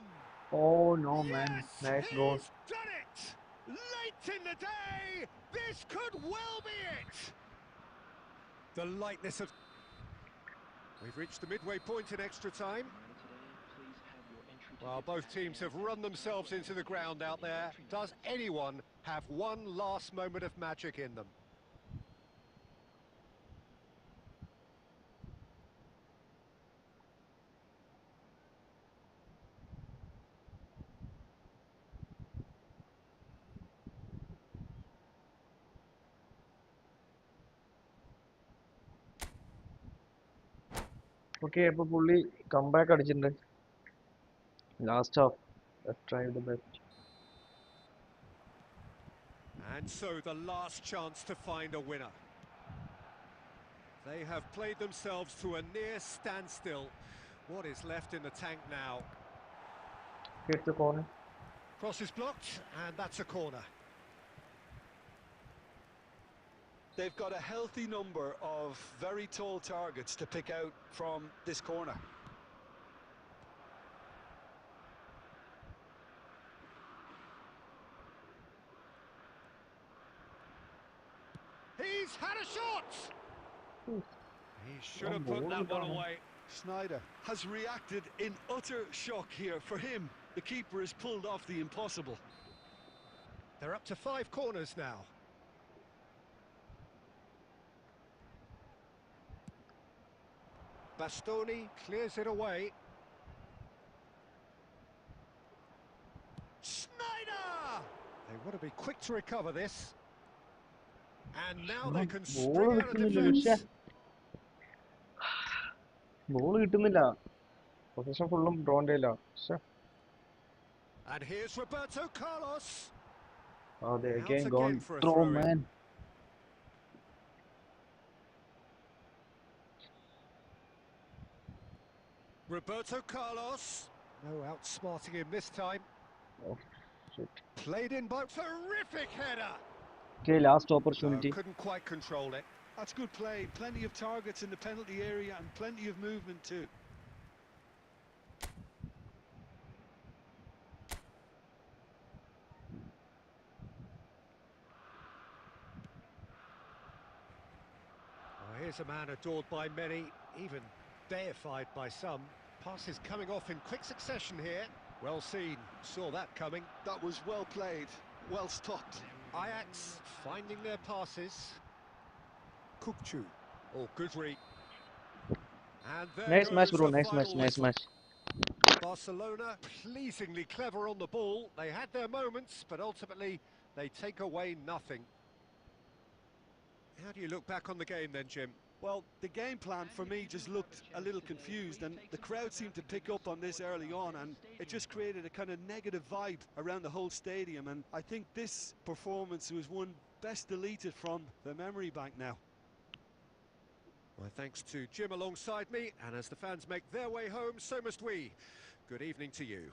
A: Oh no man,
E: Yes,
A: nice goal.
E: he's done it! Late in the day, this could well be it! The lightness of... We've reached the midway point in extra time. Well, both teams have run themselves into the ground out there. Does anyone have one last moment of magic in them?
A: Okay, അപ്പൊ പുള്ളി comeback അടിച്ചിട്ടുണ്ട്. Last half. Let's try the best.
E: And so the last chance to find a winner. They have played themselves to a near standstill. What is left in the tank now?
A: Hit the corner.
E: Cross is blocked, and that's a corner.
B: They've got a healthy number of very tall targets to pick out from this corner.
E: He's had a shot! He should have put that one away.
B: Schneider has reacted in utter shock here. For him, the keeper has pulled off the impossible.
E: They're up to 5 corners now. Bastoni clears it away. Schneider! They want to be quick to recover this. And now they can spring out of defence.
A: Ball കിട്ടുന്നില്ല. Position ഫുള്ളും ഡ്രോന്റെ ഇല്ല.
E: And here's Roberto Carlos.
A: Oh, they
E: Out
A: again
E: again
A: gone
E: for a
A: throw,
E: throw-in.
A: man.
E: Roberto Carlos. No outsmarting him this time.
A: Oh, shit.
E: Played in by terrific header.
A: Okay, last opportunity.
E: Couldn't quite control it.
B: That's good play. Plenty of targets in the penalty area and plenty of movement too.
E: Here's a man adored by many, even deified by some. Passes coming off in quick succession here. Well seen, saw that coming.
B: That was well played. well stopped.
E: Ajax finding their passes. Kukcu. Oh, good read. And there
A: Nice match,
E: goes
A: bro.
E: the
A: Nice match.
E: final
A: Nice
E: whistle.
A: match.
E: Barcelona pleasingly clever on the ball. They had their moments, but ultimately they take away nothing. How do you look back on the game then, Jim?
B: Well, the game plan for me just looked a little confused, and the crowd seemed to pick up on this early on, and it just created a kind of negative vibe around the whole stadium. And I think this performance was one best deleted from the memory bank now.
E: My thanks to Jim alongside me, and as the fans make their way home, so must we. Good evening to you.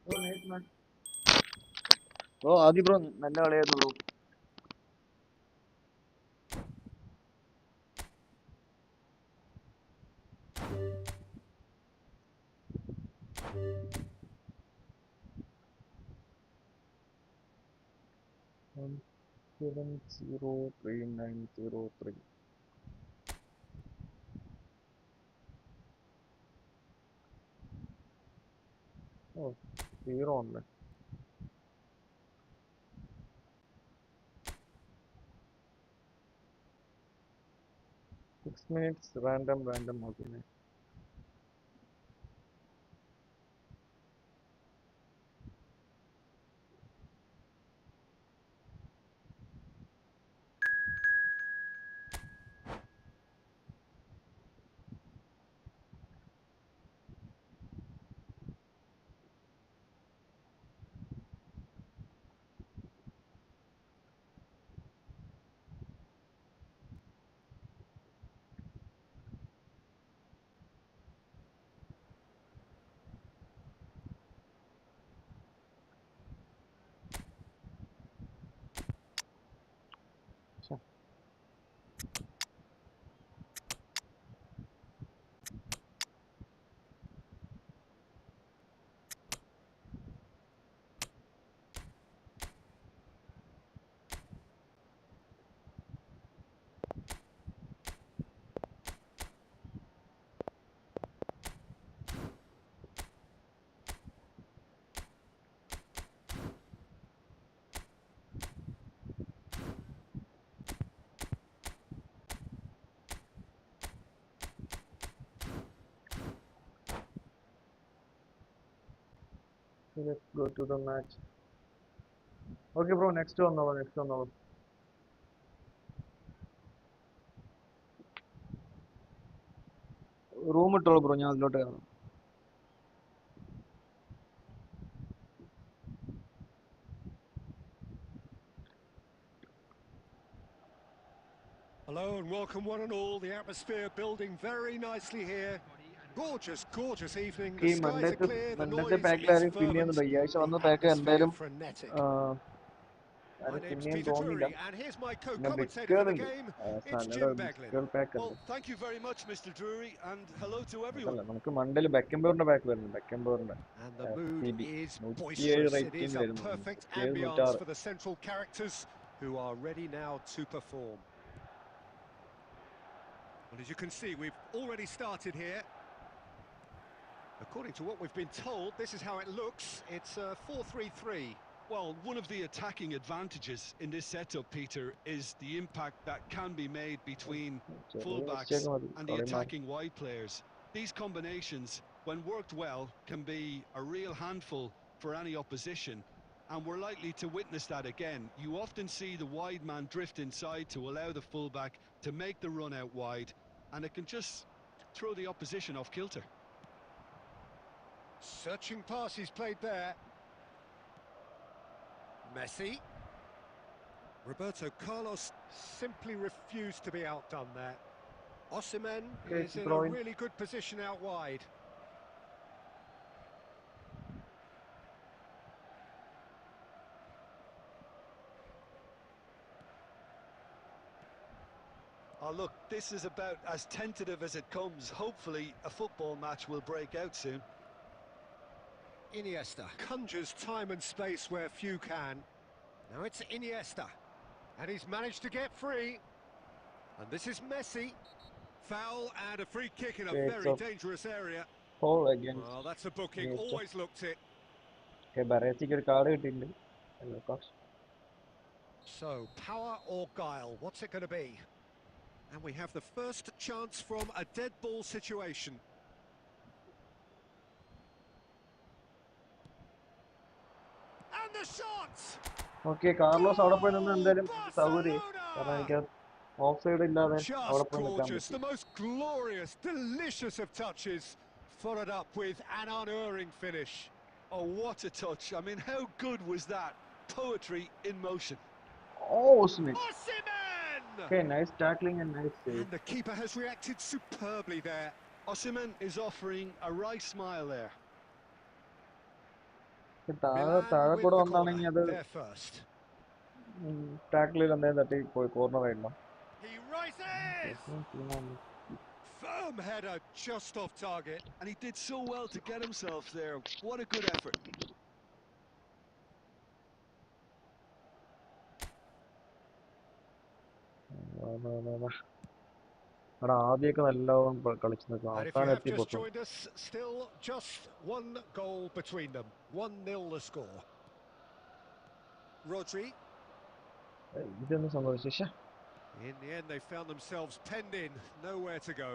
A: Oh, nice match. Oh, Adi bro, നല്ല കളിയായിരുന്നു bro. One 703 903. Oh, 0 on that. 6 minutes random. Okay. Sure. So let's go to the match. Okay, bro. Next one. Room ഇട്ടോളൂ bro ഞാൻ അതിലോട്ട് കയറാം.
E: Hello and welcome one and all. The atmosphere building very nicely here. Gorgeous, gorgeous evening.
A: ഈ
E: The skies are clear, the
A: മണ്ടത്തെ
E: noise
A: പാക്കിൽ
E: is
A: ആരെയും fill
E: fervent,
A: ചെയ്യുന്നുണ്ടോ? ഈ ആഴ്ച
E: the
A: വന്ന പാക്ക്
E: atmosphere
A: എന്തായാലും
E: frenetic. My
A: ആരും
E: name's
A: പിന്നെയും
E: Peter
A: തോന്നില്ല.
E: Drury, and here's my
A: പിന്നെ
E: co-commentator for the
A: ബിക്കറുണ്ട്,
E: game. It's
A: സാലയുടെ
E: Jim Beglin.
A: ബിക്കർ പാക്ക്
B: Well,
A: ഉണ്ട്.
B: thank you very much, Mr. Drury, and hello to everyone.
A: അതല്ല, നമുക്ക് മണ്ടയിൽ ബെക്കംബോറിന്റെ പാക്ക് വരുന്നു. ബെക്കംബോറിന്റെ
E: And the mood
A: CB
E: is
A: 107
E: boisterous. It is
A: rating
E: a
A: വരുന്നു.
E: perfect
A: 107
E: ambience
A: 106.
E: for the central characters who are ready now to perform. Well, as you can see, we've already started here. According to what we've been told, this is how it looks. It's a 4-3-3.
B: Well, one of the attacking advantages in this setup, Peter, is the impact that can be made between
A: ചെറിയ
B: fullbacks
A: mistake മതി,
B: and the
A: കളി മാറും.
B: attacking wide players. These combinations, when worked well, can be a real handful for any opposition, and we're likely to witness that again. You often see the wide man drift inside to allow the fullback to make the run out wide, and it can just throw the opposition off kilter.
E: Searching pass, he's played there. Messi. Roberto Carlos simply refused to be outdone there. Osimhen
A: Okay,
E: is in a
A: throwing.
E: really good position out wide.
D: Oh, look, this is about as tentative as it comes. Hopefully, a football match will break out soon.
E: Iniesta conjures time and space where few can. Now it's Iniesta. And he's managed to get free. And this is Messi. Foul and a free kick in a
A: Okay, it's
E: very
A: a
E: dangerous area.
A: foul against
E: Well, that's a booking.
A: Iniesta.
E: Always looked it.
A: Okay, Baresic ഒരു card കിട്ടിയിട്ടുണ്ട്.
E: So, power or guile? What's it going to be? And we have the first chance from a dead ball situation. And the shot!
A: Okay, Carlos അവിടെ പോയി നിന്ന് എന്തായാലും സൗകര്യം.
E: Barcelona!
A: കാരണം എനിക്ക് of side ഇല്ലാതെ അവിടെ
E: Just
A: പോയി നിൽക്കാൻ
E: gorgeous,
A: പറ്റി.
E: the most glorious, delicious of touches, followed up with an unerring finish.
D: Oh, what a touch. I mean, how good was that? Poetry in motion.
A: Oh, Smith.
E: Osimhen!
A: Okay, nice tackling and nice save.
E: And the keeper has reacted superbly there.
D: Osimhen is offering a wry smile there.
A: താഴെ
E: Milan
A: താഴെ
E: with
A: കൂടെ
E: the
A: വന്നാണെങ്കിൽ
E: corner,
A: അത്
E: there first.
A: ടാക്കിളിൽ എന്തായാലും തട്ടി പോയി corner ആയിരുന്നു.
E: He rises! Firm header just off target.
D: And he did so well to get himself there. What a good effort.
A: അവിടെ ആദ്യമൊക്കെ നല്ലോണം കളിച്ചു നിൽക്കും,
E: And if you
A: അവസാനം
E: have
A: എത്തി
E: just
A: പൊട്ടും.
E: joined us, still just one goal between them. 1-0 the score. Rodri.
A: ഇതൊന്നും സംഭവിച്ചു.
E: In the end, they found themselves penned in, nowhere to go.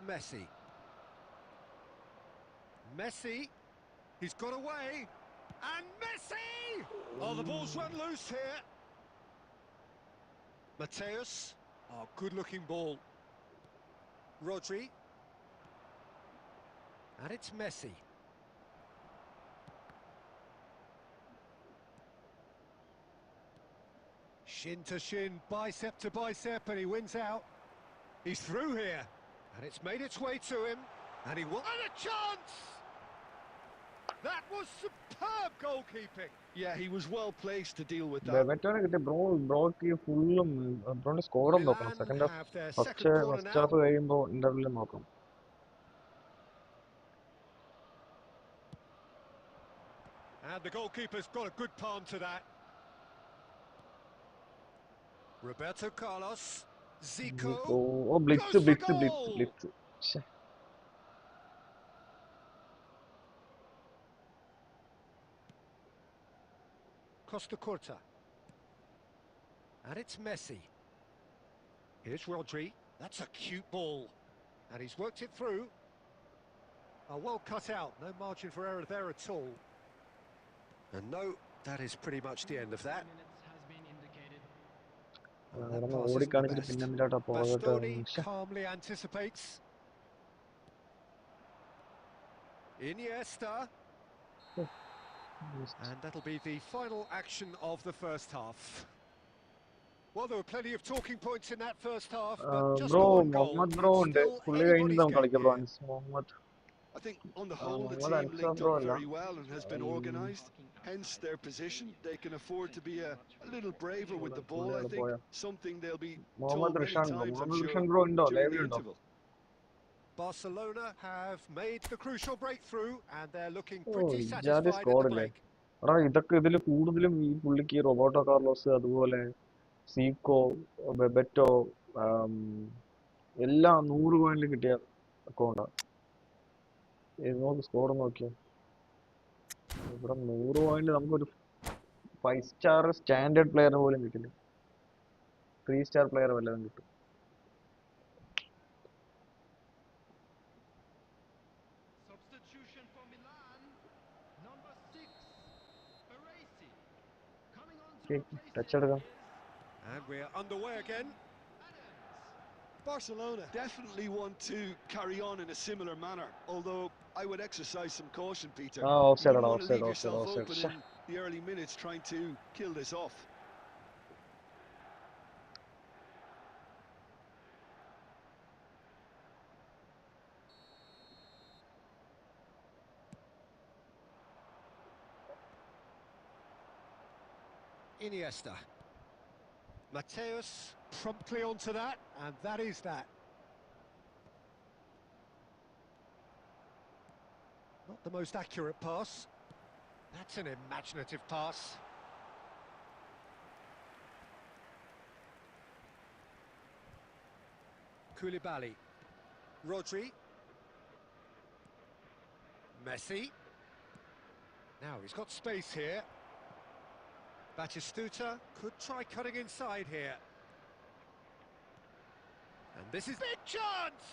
E: Messi. Messi. He's got away. And Messi! Oh, the ball's run loose here. Mateus. Oh, good-looking ball. Rodri. And it's Messi. Shin to shin, bicep to bicep, and he wins out. He's through here, and it's made its way to him, and he won. And a chance! That was superb goalkeeping.
D: Yeah, he was well placed to deal with that.
A: ബെബറ്റോനെ കിട്ടിയ ബ്രോക്ക് ഫുള്ളും ബ്രോന്റെ സ്കോറും നോക്കണം.
E: Milan
A: second half
E: have their
A: first
E: second corner
A: first
E: now.
A: Half കഴിയുമ്പോൾ ഇന്റർവെല്ലിൽ നോക്കണം.
E: And the goalkeeper's got a good palm to that. Roberto Carlos. Zico.
A: Oh blitz
E: Goes for
A: blitz
E: goal!
A: Blitz blitz.
E: Costa Curta. And it's Messi. Here's Rodri. That's a cute ball. And he's worked it through. Oh, well cut out. No margin for error there at all. And no, that is pretty much the end of that.
C: Minutes has been indicated.
E: And that
A: അവിടെ
E: pass isn't the
A: ഓടിക്കാണിച്ചിട്ട്
E: best.
A: പിന്നെ എന്തിനാട്ടാ പുറകോട്ട്
E: Bastoni calmly anticipates. Iniesta. And that'll be the final action of the first half. Well, there were plenty of talking points in that first half, but just
A: bro
E: the one goal.
A: Muhammad bro ഉണ്ട്.
E: Still
A: പുള്ളി കഴിഞ്ഞിട്ട്
E: anybody's
A: നമുക്ക്
E: game
A: കളിക്കാം ബ്രോ.
E: here.
A: അൻസ് Muhammad
D: I think on the whole, the
A: Muhammad
D: team
A: Ansar
D: linked
A: bro
D: up
A: അല്ല.
D: very well and has been organised. Hence their position. They can afford to be a little braver with the ball, I think. Something they'll be told
A: Muhammad
D: many
A: Rishan bro.
D: times, I'm
A: Muhammad
D: sure,
A: Rishan bro ഉണ്ടോ?
D: during the
A: ലൈവിലുണ്ടോ?
D: interval.
E: Barcelona have made the crucial breakthrough, and they're looking
A: oh
E: pretty
A: ഇജാതി
E: satisfied at the
A: സ്കോഡില്ലേ.
E: break.
A: എടാ ഇതൊക്കെ ഇതിൽ കൂടുതലും ഈ പുള്ളിക്ക് റോബോട്ടോ കാർലോസ്, അതുപോലെ സീക്കോ, ബെബറ്റോ, എല്ലാം 100 പോയിന്റിൽ കിട്ടിയ അക്കൗണ്ടാ. നോക്ക് സ്കോർ നോക്കിയോ. ഇവിടെ 100 പോയിന്റ് നമുക്കൊരു 5 സ്റ്റാർ സ്റ്റാൻഡേർഡ് പ്ലെയർ പോലും കിട്ടില്ല. 3 സ്റ്റാർ പ്ലെയർ വല്ലതും കിട്ടും.
C: Substitution for Milan. Number 6, Baresi. Coming on to replace
A: touch
C: him
A: എടുക്കാം.
C: is
E: And we're underway again.
C: Adams.
D: Barcelona definitely want to carry on in a similar manner, although I would exercise some caution, Peter.
A: ആ
D: You
A: offside
D: wouldn't want to
A: offside
D: leave
A: offside
D: yourself
A: offside
D: open in the early minutes trying to kill this off.
E: Iniesta. Mateus promptly onto that, and that is that. Not the most accurate pass. That's an imaginative pass. Koulibaly. Rodri. Messi. Now he's got space here. Batistuta could try cutting inside here. And this is big chance!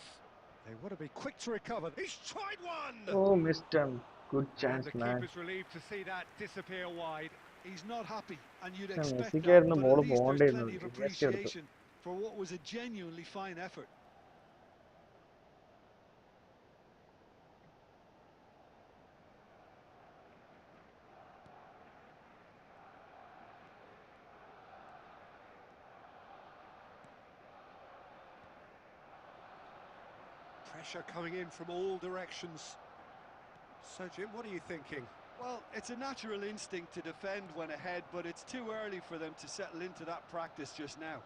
E: They want to be quick to recover. He's tried one!
A: Oh missed him. Good
E: And
A: chance,
E: the
A: man.
E: keeper's relieved to see that disappear wide.
D: He's not happy, and you'd
A: പക്ഷെ
D: expect that,
A: മെസ്സിക്കായിരുന്നു
D: but
A: ball
D: at least there's
A: പോകേണ്ടിയിരുന്നത്.
D: plenty of
A: Messi എടുത്തു.
D: appreciation for what was a genuinely fine effort.
E: Pressure coming in from all directions. So, Jim, what are you thinking?
D: Well, it's a natural instinct to defend when ahead, but it's too early for them to settle into that practice just now.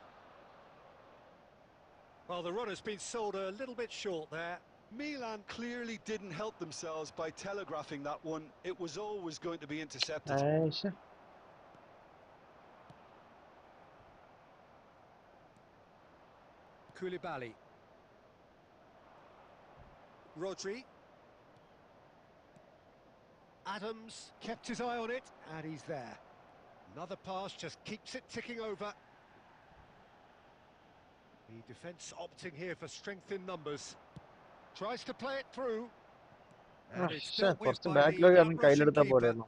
E: Well, the run has been sold a little bit short there.
D: Milan clearly didn't help themselves by telegraphing that one. It was always going to be intercepted.
A: Ayesha.
E: Koulibaly. Rodri. Adams kept his eye on it, and he's there. Another pass just keeps it ticking over. The defence opting here for strength in numbers. Tries to play it through. And it's
A: പക്ഷെ
E: dealt with
A: കുറച്ച്
E: by
A: ബാക്കിലൊക്കെ
E: the
A: അവൻ
E: Russian
A: കയ്യിലെടുത്താൽ
E: keeper.
A: പോരായിരുന്നു.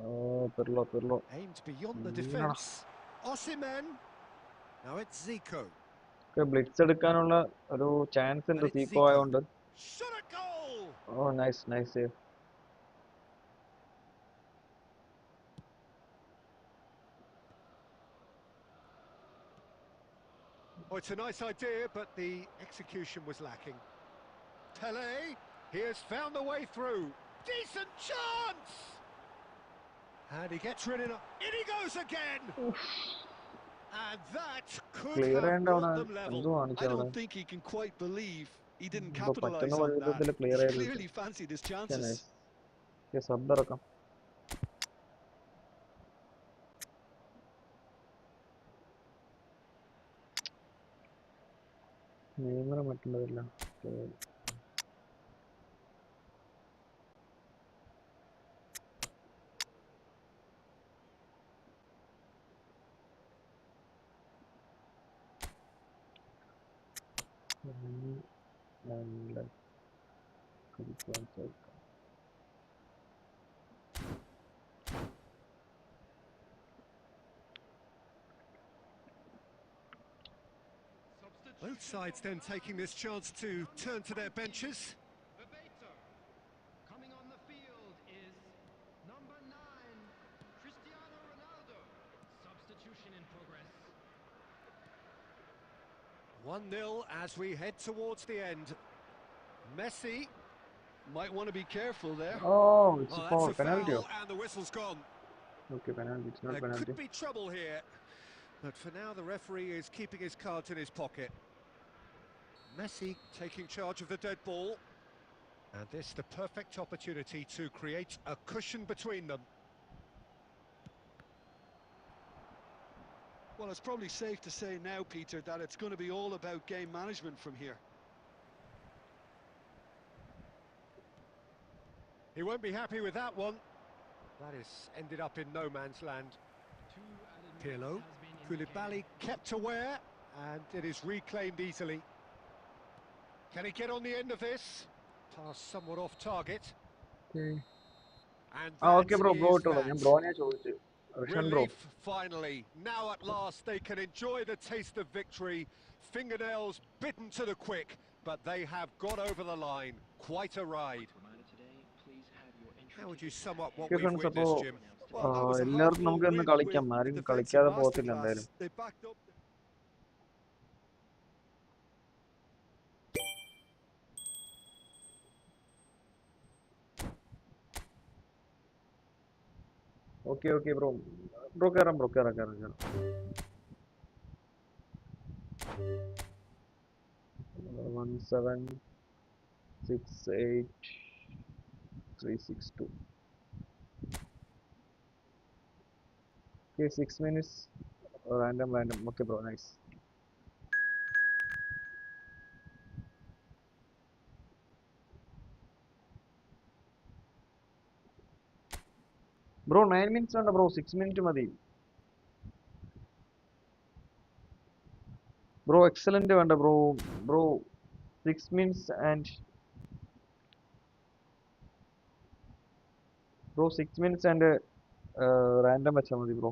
A: ഓ Pirlo Pirlo.
E: Aimed beyond the
A: Nina.
E: defence. Osimhen. Now it's Zico.
A: Blitz എടുക്കാനുള്ള ഒരു chance ഉണ്ട്
E: And it's
A: Zico
E: Zico.
A: ആയതുകൊണ്ട്.
E: Shot a goal!
A: ഓ nice nice save.
E: Oh, it's a nice idea, but the execution was lacking. Pele, he has found the way through. Decent chance! And he gets rid of it. In he goes again! And that could
A: Clear
E: have
A: hand
E: brought
A: അവിടെ
E: them level.
A: എന്തോ കാണിച്ചു
D: I
A: അവിടെ.
D: don't think he can quite believe he didn't
A: എന്തോ
D: capitalise
A: പറ്റുന്ന
D: on that.
A: വിധത്തിൽ clear
D: He
A: ചെയ്ത്
D: clearly fancied his chances.
A: Nice. Sub ഇറക്കാം. Neymar മറ്റുള്ളതില്ല.
E: Both sides then taking this chance to turn to their benches.
C: Bebeto. Coming on the field is number 9, Cristiano Ronaldo. Substitution in progress.
E: 1-0 as we head towards the end. Messi.
D: Might want to be careful there.
A: Oh, it's
E: Well,
A: a
E: that's
A: foul.
E: a
A: Penalty.
E: foul, and the whistle's gone.
A: Okay, penalty. It's not
E: There
A: penalty.
E: could be trouble here, but for now the referee is keeping his cards in his pocket. Messi taking charge of the dead ball, and this the perfect opportunity to create a cushion between them.
D: Well, it's probably safe to say now, Peter, that it's going to be all about game management from here.
E: He won't be happy with that one. That is ended up in no man's land. Pirlo, Koulibaly kept aware, and it is reclaimed easily. Can he get on the end of this? Pass somewhat off target.
A: Okay.
E: And
A: Okay,
E: that
A: bro.
E: is
A: Bro,
E: that.
A: ഞാൻ ബ്രോനെ ചോദിച്ചു. Roshan bro.
E: Relief finally. Now at last they can enjoy the taste of victory. Fingernails bitten to the quick. but they have got over the line. Quite a ride. How would you sum up what
A: Okay,
E: we've
A: friends,
E: witnessed,
A: അപ്പോൾ
E: Jim?
B: Well, that was a
A: എല്ലാവർക്കും
B: hard-fought
A: നമുക്ക് ഇന്ന്
B: win with
A: കളിക്കാം.
B: a
A: ആരും
B: defensive
A: കളിക്കാതെ പോകത്തില്ല
B: masterclass.
A: എന്തായാലും.
B: They backed up.
A: Okay bro. Bro കയറാം. 1768362. Okay, 6 minutes. Random. Okay, bro, nice. Bro, 9 minutes വേണ്ട ബ്രോ, 6 minutes മതി. ബ്രോ എക്സലന്റ് വേണ്ട bro 6 minutes and bro 6 minutes and random വെച്ചാൽ മതി ബ്രോ.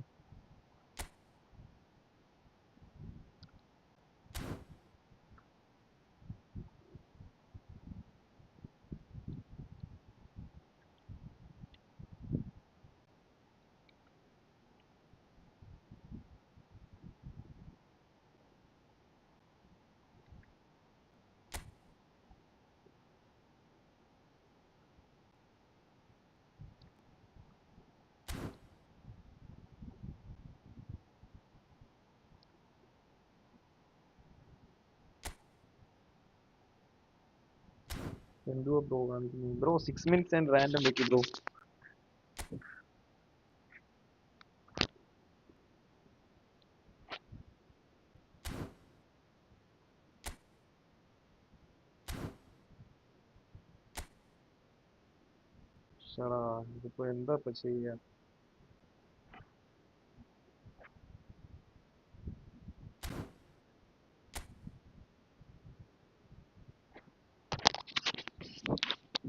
A: എന്തുവാ ബ്രോ കാണിക്കുന്നത്? ബ്രോ 6 minutes and റാൻഡം വെക്കി bro. ഇതിപ്പോ എന്താ ഇപ്പൊ ചെയ്യാ?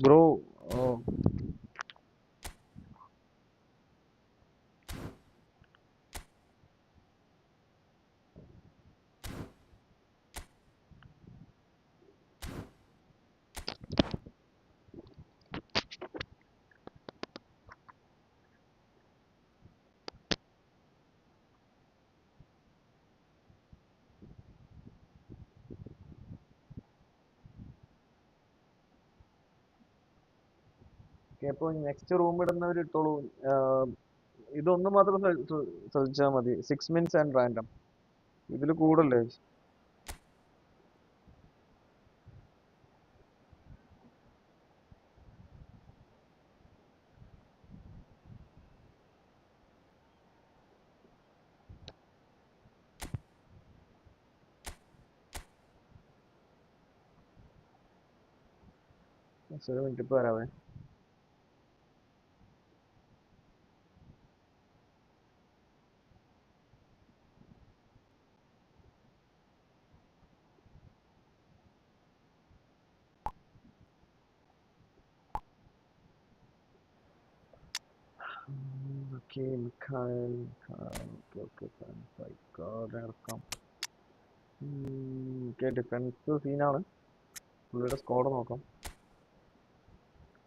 A: ബ്രോ അപ്പോൾ നെക്സ്റ്റ് റൂം ഇടുന്നവർ ഇട്ടോളൂ. ഇതൊന്നും മാത്രം ശ്രദ്ധിച്ചാൽ മതി. 6 minutes and റാൻഡം. ഇതിൽ കൂടല്ലേ? ഒരു മിനിറ്റ് ഇപ്പോൾ വരാവേ. ഓക്കെ മിഖായൽ. ഓക്കെ ഇറക്കാം. ഓക്കെ, ഡിഫൻസ് സീനാണ്. പുള്ളിയുടെ സ്കോഡ് നോക്കാം.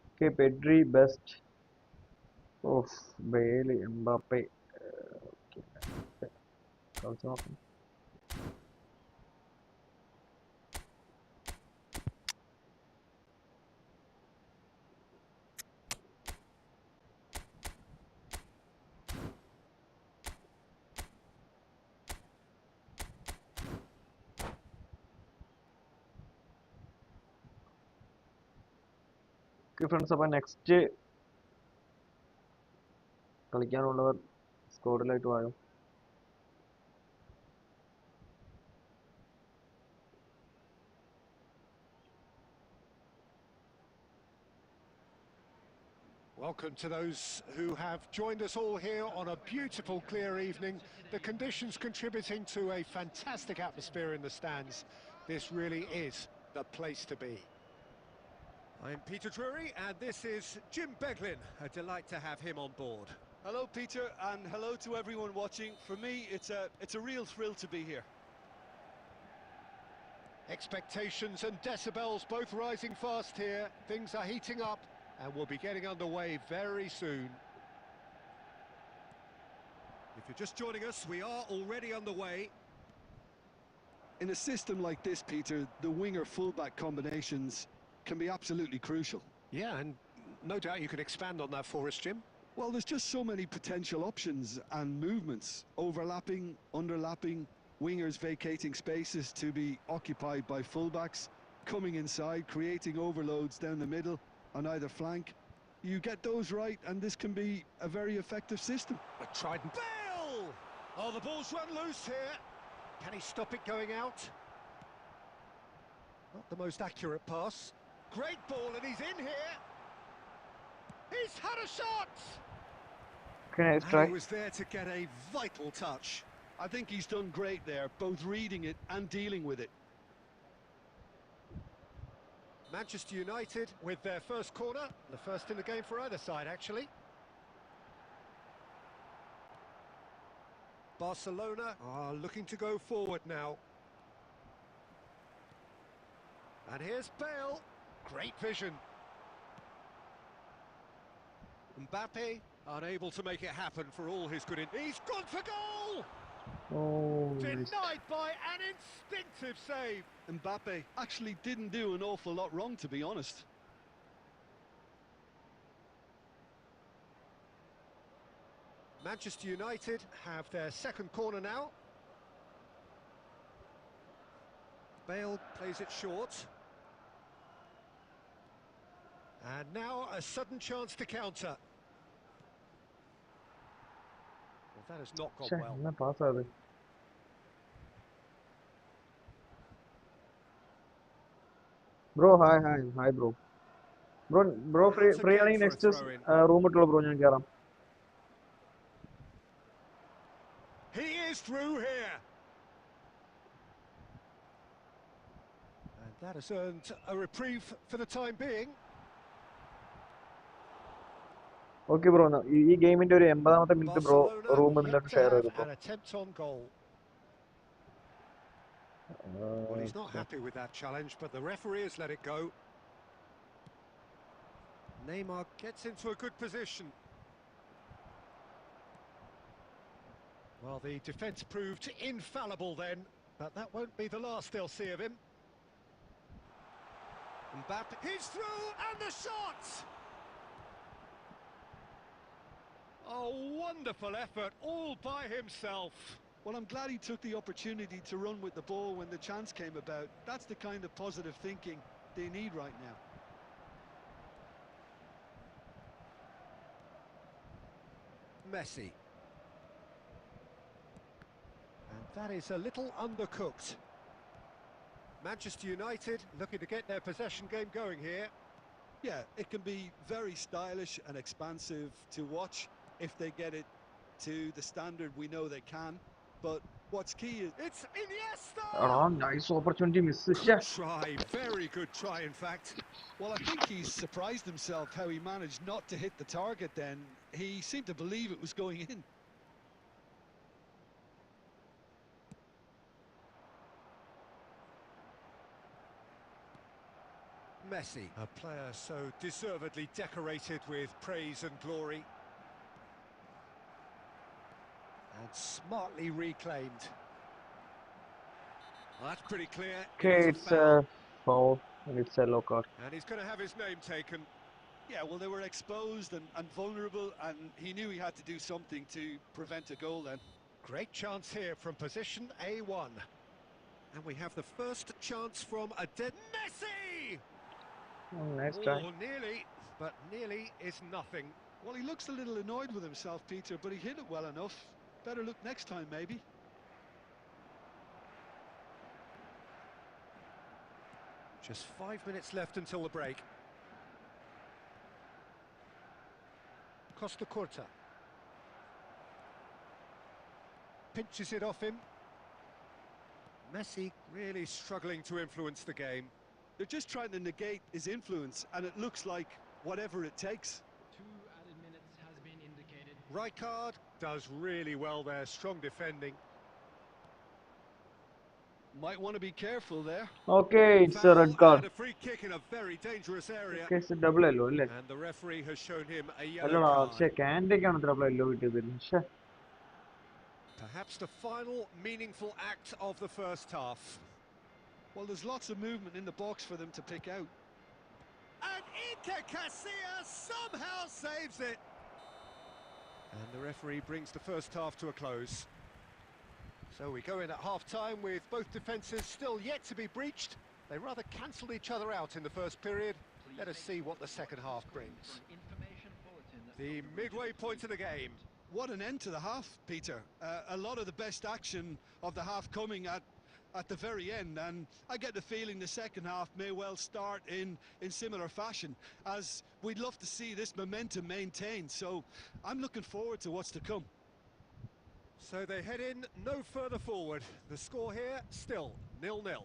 A: Okay, Pedri best. Of, ബേലി, Mbappe. കളിച്ച് നോക്കാം. ഫ്രണ്ട്സ്, അപ്പോൾ നെക്സ്റ്റ് കളിക്കാനുള്ളവർ സ്കോഡിലായിട്ട് വായോ.
E: Welcome to those who have joined us all here on a beautiful, clear evening. The conditions contributing to a fantastic atmosphere in the stands. This really is the place to be. I'm Peter Drury, and this is Jim Beglin. A delight to have him on board.
B: Hello, Peter, and hello to everyone watching. For me, it's a real thrill to be here.
E: Expectations and decibels both rising fast here. Things are heating up and we'll be getting underway very soon. If you're just joining us, we are already underway.
D: In a system like this, Peter, the winger-fullback combinations can be absolutely crucial.
E: Yeah, and no doubt you could expand on that for us, Jim.
D: Well, there's just so many potential options and movements. Overlapping, underlapping, wingers vacating spaces to be occupied by fullbacks, coming inside, creating overloads down the middle on either flank. You get those right, and this can be a very effective system.
E: A trident. Bale! Oh, the ball's run loose here. Can he stop it going out? Not the most accurate pass. Great ball, and he's in here. He's had a shot!
A: Okay, nice
E: And
A: try.
E: he was there to get a vital touch.
D: I think he's done great there, both reading it and dealing with it.
E: Manchester United with their first corner, the first in the game for either side, actually. Barcelona are looking to go forward now. And here's Bale. Great vision. Mbappe unable to make it happen for all his good. He's gone for goal!
A: Oh, nice.
E: Denied by an instinctive save.
D: Mbappe actually didn't do an awful lot wrong, to be honest.
E: Manchester United have their second corner now. Bale plays it short. And now a sudden chance to counter. Well, that has not gone
A: Chey,
E: well.
A: என்ன pass ஆகுது? Bro, hi bro. Bro,
E: Out
A: free
E: again
A: ആണെങ്കിൽ
E: for a
A: next
E: throw-in.
A: room ഇട്ടുള്ള bro ഞാൻ കേറാം.
E: He is through here. And that has earned a reprieve for the time being.
A: Okay bro, ഈ ഗെയിമിന്റെ ഒരു 80ാമത്തെ minute bro
E: Barcelona
A: room
E: yet
A: നിന്നിട്ട്
E: to
A: share
E: have
A: ചെയ്തു bro.
E: an attempt on goal. Well, he's not happy with that challenge, but the referee has let it go. Neymar gets into a good position. Well, the defence proved infallible then, but that won't be the last they'll see of him. Mbappe, he's through, and the shot! A wonderful effort, all by himself.
D: Well, I'm glad he took the opportunity to run with the ball when the chance came about. That's the kind of positive thinking they need right now.
E: Messi. And that is a little undercooked. Manchester United looking to get their possession game going here.
D: Yeah, it can be very stylish and expansive to watch if they get it to the standard we know they can. But what's key is...
E: It's Iniesta!
A: Nice opportunity miss.
E: Good try, very good try in fact.
D: Well, I think he's surprised himself how he managed not to hit the target then. He seemed to believe it was going in.
E: Messi, a player so deservedly decorated with praise and glory. And smartly reclaimed. Well, that's pretty clear.
A: Okay,
E: It is
A: it's
E: a foul.
A: a foul and it's a yellow card.
E: And he's going to have his name taken.
D: Yeah, well, they were exposed and vulnerable, and he knew he had to do something to prevent a goal then.
E: Great chance here from position A1. And we have the first chance from a dead Messi!
A: Oh, nice try.
E: Oh, nearly, but nearly is nothing.
D: Well, he looks a little annoyed with himself, Peter, but he hit it well enough. Better look next time, maybe.
E: Just 5 minutes left until the break. Costa Curta. Pinches it off him. Messi really struggling to influence the game.
D: They're just trying to negate his influence, and it looks like whatever it takes.
C: 2 added minutes has been indicated.
E: Rijkaard does really well there, strong defending.
D: Might want to be careful there.
A: Okay, it's a
E: Foul
A: red card.
E: and a free kick in a very dangerous area.
A: Okay, it's a double yellow, അല്ലേ?
E: And the referee has shown him a yellow
A: അല്ലടാ,
E: card.
A: പക്ഷേ കാൻഡയ്ക്കാണ് double yellow കിട്ടിയത്. ശ്ശെ.
E: Perhaps the final meaningful act of the first half.
D: Well, there's lots of movement in the box for them to pick out.
E: And Iker Casillas somehow saves it. And the referee brings the first half to a close. So we go in at half-time with both defences still yet to be breached. They rather cancelled each other out in the first period. Let us see what the second half brings. The midway point of the game.
D: What an end to the half, Peter. A lot of the best action of the half coming at the very end, and I get the feeling the second half may well start in similar fashion, as we'd love to see this momentum maintained. So I'm looking forward to what's to come.
E: So they head in no further forward. The score here still 0-0.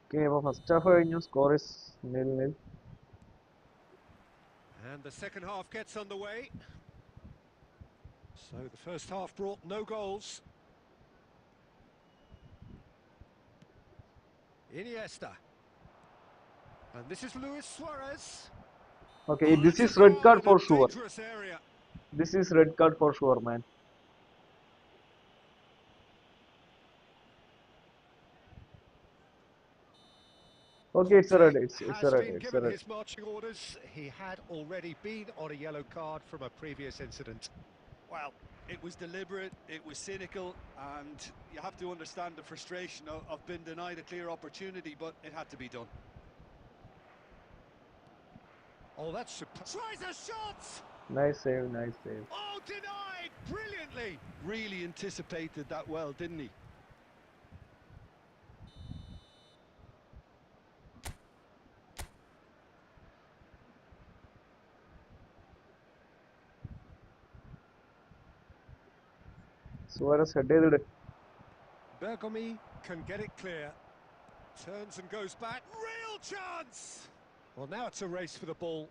A: Okay, അപ്പോൾ first half കഴിഞ്ഞു. Score is 0-0.
E: And the second half gets underway. So the first half brought no goals. Iniesta. And this is Luis Suarez.
A: Okay,
E: Oh,
A: this
E: that's
A: is
E: a
A: red
E: goal
A: card
E: in
A: for
E: a
A: sure.
E: dangerous area.
A: This is red card for sure, man. Okay, it's a red. It's a
E: Has
A: red.
E: been
A: It's a
E: given
A: red.
E: his marching orders. He had already been on a yellow card from a previous incident.
D: Well, it was deliberate, it was cynical, and you have to understand the frustration of being denied a clear opportunity, but it had to be done.
E: Oh, that's tries a shot.
A: Nice save. Nice save.
E: Oh, denied brilliantly.
D: Really anticipated that well, didn't he?
A: Suarez head ചെയ്തിട്.
E: Bergomi can get it clear. Turns and goes back. Real chance! Well, now it's a race for the ball.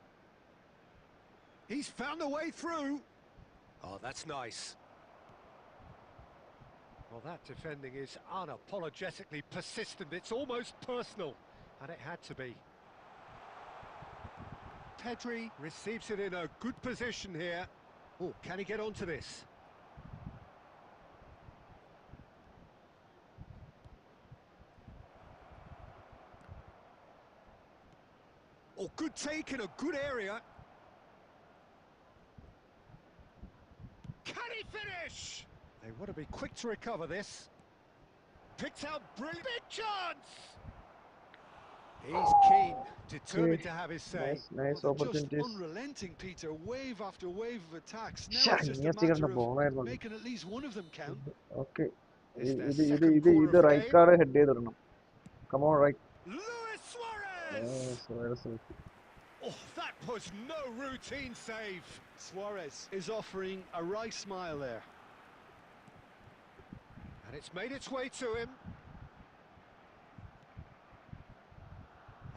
E: He's found a way through. Oh, that's nice. Well, that defending is unapologetically persistent. It's almost personal. And it had to be. Pedri receives it in a good position here. Oh, can he get onto this? Oh, good take in a good area. Can he finish? They want to be quick to recover this. Picked out brilliant. Big chance! He's keen, determined to have his say.
A: Nice, nice
D: Well, they're just
A: opportunities.
D: unrelenting, Peter. Wave after wave of attacks. Now
A: ശ്ശെ,
D: it's just a
A: ഇനിയത്തി
D: matter
A: കിടന്ന
D: of
A: ബോളായിരുന്നു.
D: making at least one of them count.
A: Okay.
E: It's their
A: ഇത്
E: second corner of the
A: right
E: game.
A: Card head ചെയ്തിടണം. Come on, right.
E: Luis Suarez!
A: Suarez.
E: Oh, that was no routine save.
D: Suarez is offering a wry smile there.
E: And it's made its way to him.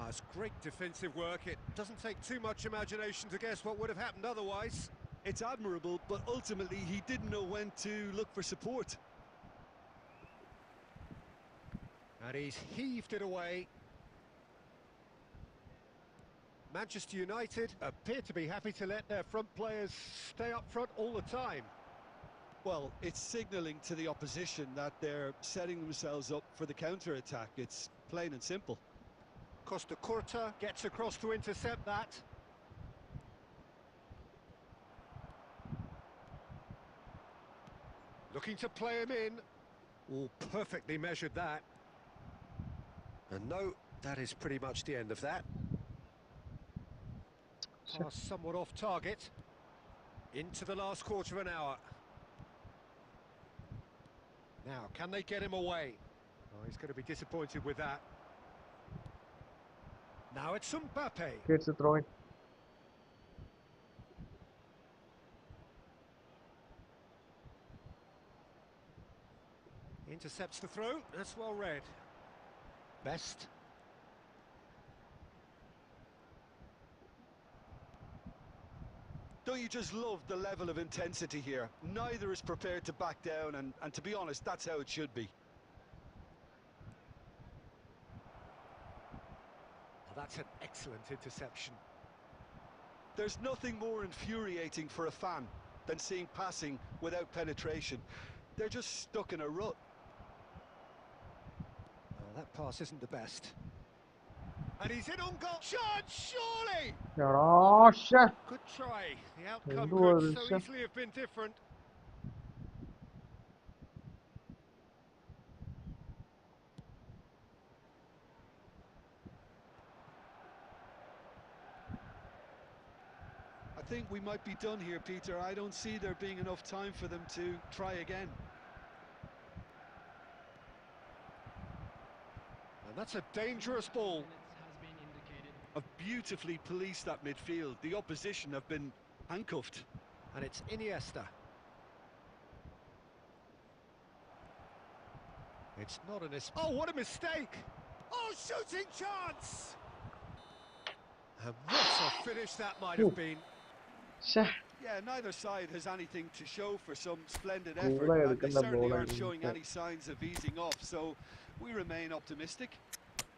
E: It's great defensive work. It doesn't take too much imagination to guess what would have happened otherwise.
D: It's admirable, but ultimately he didn't know when to look for support.
E: And he's heaved it away. Manchester United appear to be happy to let their front players stay up front all the time.
D: Well, it's signalling to the opposition that they're setting themselves up for the counter-attack. It's plain and simple.
E: Costa Curta gets across to intercept that. Looking to play him in. Oh, perfectly measured that. And no, that is pretty much the end of that. Pass somewhat off target. Into the last quarter of an hour. Now, can they get him away? Oh, he's going to be disappointed with that. Now it's Mbappe.
A: Okay, it's a throw in.
E: Intercepts the throw. That's well read. Best.
D: Don't you just love the level of intensity here? Neither is prepared to back down, and to be honest, that's how it should be.
E: Oh, that's an excellent interception.
D: There's nothing more infuriating for a fan than seeing passing without penetration. They're just stuck in a rut.
E: Oh, that pass isn't the best. And he's in on goal. Shot, surely!
A: എടാ ശ്ശെ.
E: Good try. The outcome
A: എന്തുവാ
E: could
A: ഇത്?
E: so
A: ശ്ശെ.
E: easily have been different.
D: I think we might be done here, Peter. I don't see there being enough time for them to try again.
E: And that's a dangerous ball.
C: Minutes has been indicated.
D: Have beautifully policed that midfield. The opposition have been handcuffed.
E: And it's Iniesta. It's not an... Oh, what a mistake! Oh, shooting chance! And what a finish that might have been.
A: ശ്ശെ.
D: Yeah, neither side has anything to show for some splendid
A: Cool
D: effort, and they
A: എടുക്കുന്ന
D: certainly
A: ball
D: aren't
A: ആയിരുന്നു.
D: showing any signs of easing off, so we remain optimistic.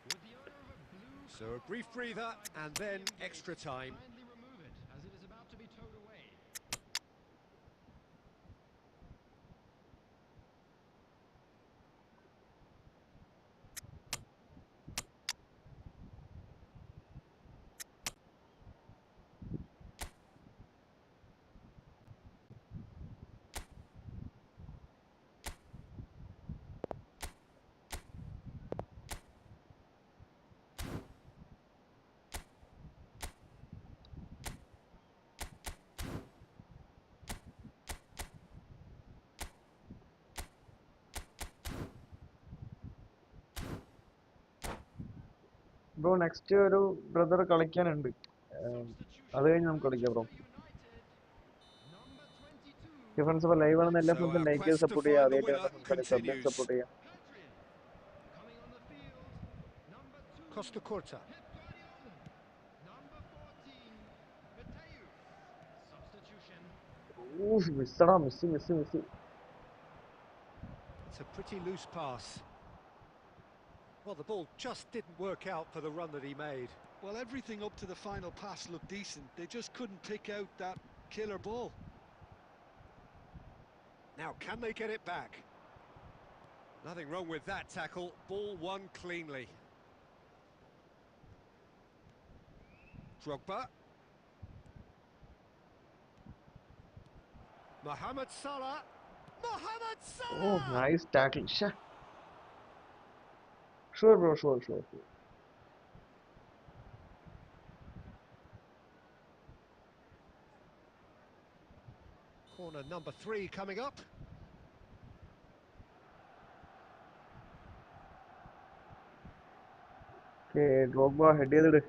C: With the owner of a blue
E: So a brief breather and then extra time.
C: kindly remove it as it is about to be towed away.
A: Bro next ഒരു brother കളിക്കാനുണ്ട്. അത് കഴിഞ്ഞ് നമുക്ക് കളിക്കാം bro. Friends അപ്പോൾ live ആണെന്ന് എല്ലാ
E: So
A: ഫ്രണ്ട്സും
E: our
A: like ചെയ്ത്
E: quest to
A: സപ്പോർട്ട് ചെയ്യുക.
E: find the
A: ആദ്യമായിട്ട്
E: winner
A: friends subscribe
E: continues.
A: Support ചെയ്യുക.
C: Coming on the field, number 2.
E: Costa Curta.
C: Pep Guardiola. Number 14, Mateus. Substitution.
A: ഊഫ് മിസ്സടാ miss.
E: It's a pretty loose pass. Well, the ball just didn't work out for the run that he made.
D: Well, everything up to the final pass looked decent. They just couldn't pick out that killer ball.
E: Now, can they get it back? Nothing wrong with that tackle. Ball won cleanly. Drogba. Mohamed Salah. Mohamed Salah!
A: ഓ nice tackle. ശ്ശെ. Sure bro sure.
E: Corner number 3 coming up.
A: Okay Drogba head ചെയ്തിട്.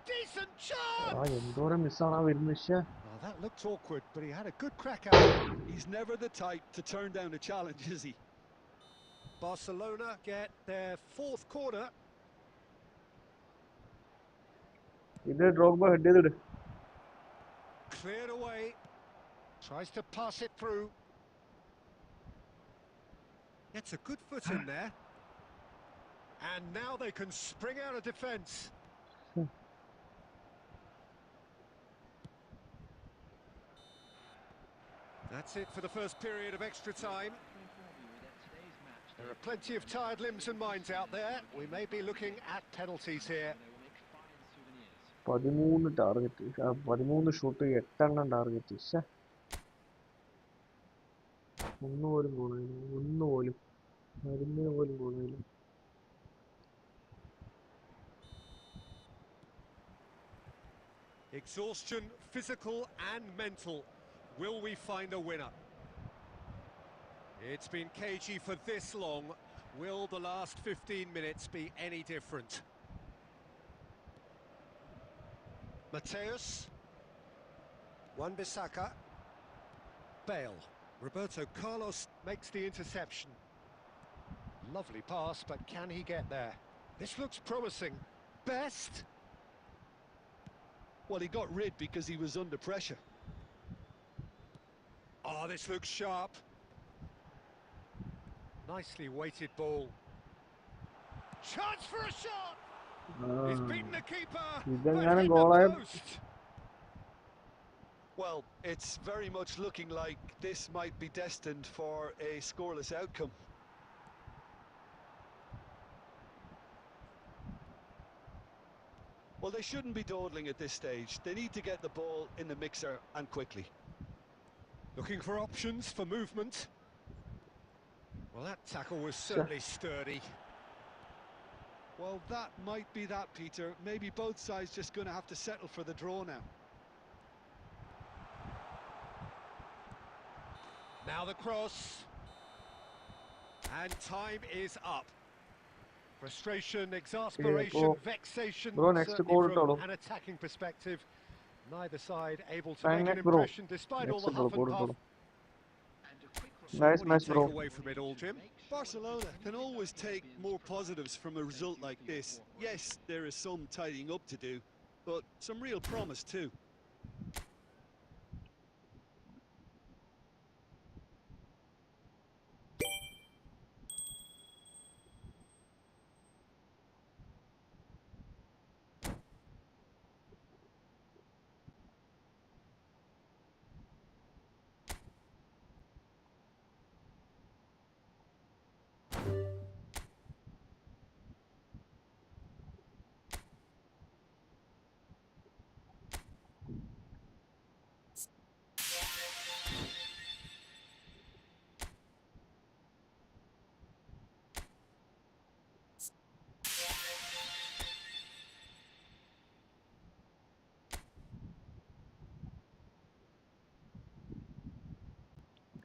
E: Decent chance!
A: ആ എന്തോരം മിസ്സാണ് ആ വരുന്നത്. ശ്ശെ.
E: Oh, that looked awkward, but he had a good crack at it.
D: He's never the type to turn down a challenge, is he?
E: Barcelona get their 4th corner.
A: ഇത് Drogba head ചെയ്തിട്.
E: Cleared away. Tries to pass it through. Gets a good foot in there. And now they can spring out of defence. That's it for the first period of extra time. There are plenty of tired limbs and minds out there. We may be looking at penalties here.
A: 13 target. 13 shoot 8 target. ശ്ശെ. ഒന്നുപോലും പോണില്ല.
E: Exhaustion, physical and mental. Will we find a winner? It's been cagey for this long. Will the last 15 minutes be any different? Mateus. Wan-Bissaka. Bale. Roberto Carlos makes the interception. Lovely pass, but can he get there? This looks promising. Best.
B: Well, he got rid because he was under pressure.
E: Oh, this looks sharp. Nicely weighted ball. Chance for a shot! He's beaten the keeper, but
A: ഇതെങ്ങാനും
E: hit the
A: ഗോളായ
E: post.
B: Well, it's very much looking like this might be destined for a scoreless outcome. Well, they shouldn't be dawdling at this stage. They need to get the ball in the mixer and quickly.
E: Looking for options for movement. Well, that tackle was certainly sturdy.
B: Well, that might be that, Peter. Maybe both sides just going to have to settle for the draw now.
E: Now the cross. And time is up. Frustration, exasperation, vexation,
A: bro, next
E: certainly
A: goal
E: from
A: ഇട്ടോളൂ.
E: an attacking perspective. Neither side able to
A: Thank
E: make an
A: next, bro.
E: impression despite all
A: Next
E: the
A: goal,
E: huff and
A: goal
E: puff.
A: ഇട്ടോളൂ.
C: And a quick
E: So
A: Nice
E: what do you
A: match, bro.
E: take away from it all, Jim?
B: Barcelona can always take more positives from a result like this. Yes, there is some tidying up to do, but some real promise too.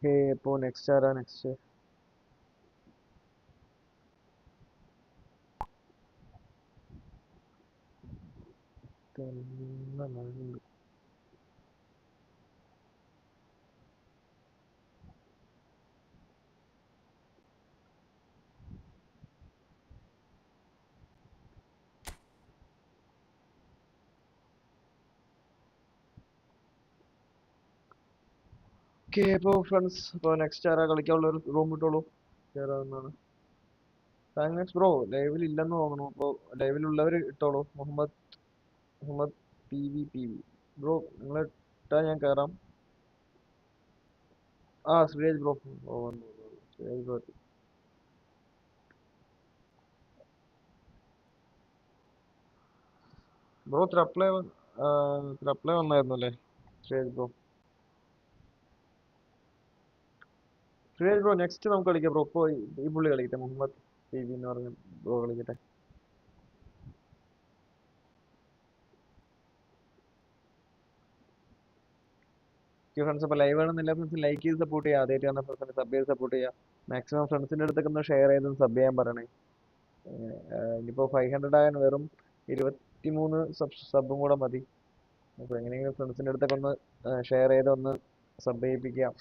A: Okay, ഇപ്പോൾ next ആരാ? Next okay. ഇപ്പോൾ friends, ഇപ്പോൾ next ആരാ കളിക്കാനുള്ള ഒരു room ഇട്ടോളൂ. കയറാവുന്നതാണ്. Thanks bro. ലൈവിൽ ഇല്ലെന്ന് തോന്നുന്നു. അപ്പോൾ ലൈവിലുള്ളവർ ഇട്ടോളൂ. മുഹമ്മദ് പി വി ബ്രോ, നിങ്ങൾ ഇട്ടാൽ ഞാൻ കയറാം. ആ, ശ്രീരാജ് ബ്രോ. ഓ, വന്നു. ശ്രീരാജ് ബ്രോ എത്തി. ബ്രോ ത്രപ്ലേ വന്നായിരുന്നു അല്ലേ? Sreeraj bro. Sreeraj bro, next നമുക്ക് കളിക്കാം ബ്രോ. ഇപ്പോൾ ഈ പുള്ളി കളിക്കട്ടെ, മുഹമ്മദ് പി വി എന്ന് പറഞ്ഞ ബ്രോ കളിക്കട്ടെ. ഫ്രണ്ട്സ്, അപ്പോൾ ലൈവ് ആണെന്നില്ല ഫ്രണ്ട്സ്, ലൈക്ക് ചെയ്ത് സപ്പോർട്ട് ചെയ്യുക. ആദ്യമായിട്ട് കാണുന്ന ഫ്രണ്ട്സിനെ സബ് ചെയ്ത് സപ്പോർട്ട് ചെയ്യുക. മാക്സിമം ഫ്രണ്ട്സിൻ്റെ അടുത്തൊക്കെ ഒന്ന് ഷെയർ ചെയ്ത് സബ് ചെയ്യാൻ പറയണേ. ഇനിയിപ്പോൾ 500 ആകാൻ വെറും 23 സബും കൂടെ മതി. അപ്പോൾ എങ്ങനെയെങ്കിലും ഫ്രണ്ട്സിൻ്റെ അടുത്തൊക്കെ ഒന്ന് ഷെയർ ചെയ്ത് ഒന്ന് സബ് ചെയ്യിപ്പിക്കുക.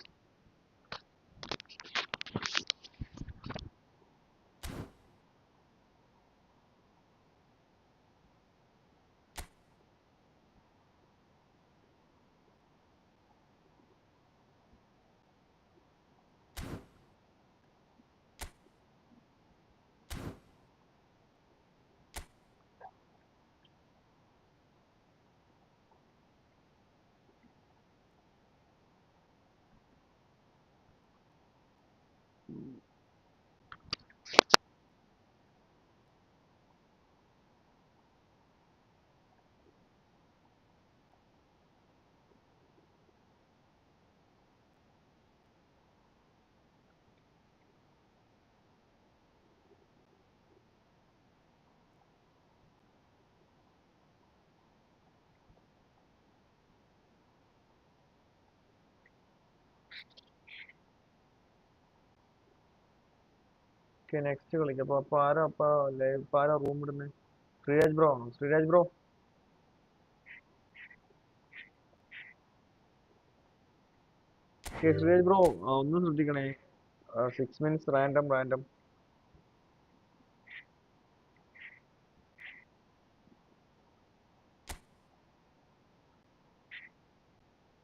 A: ഓക്കെ, നെക്സ്റ്റ് കളിക്കാം. അപ്പോൾ ആരാ ലൈവ്, ഇപ്പോൾ ആരാ റൂം ഇടുന്നത്? ശ്രീരാജ് ബ്രോ ആണോ? Sreeraj bro, okay Sreeraj bro ഒന്ന് ശ്രദ്ധിക്കണേ. 6 minutes റാൻഡം.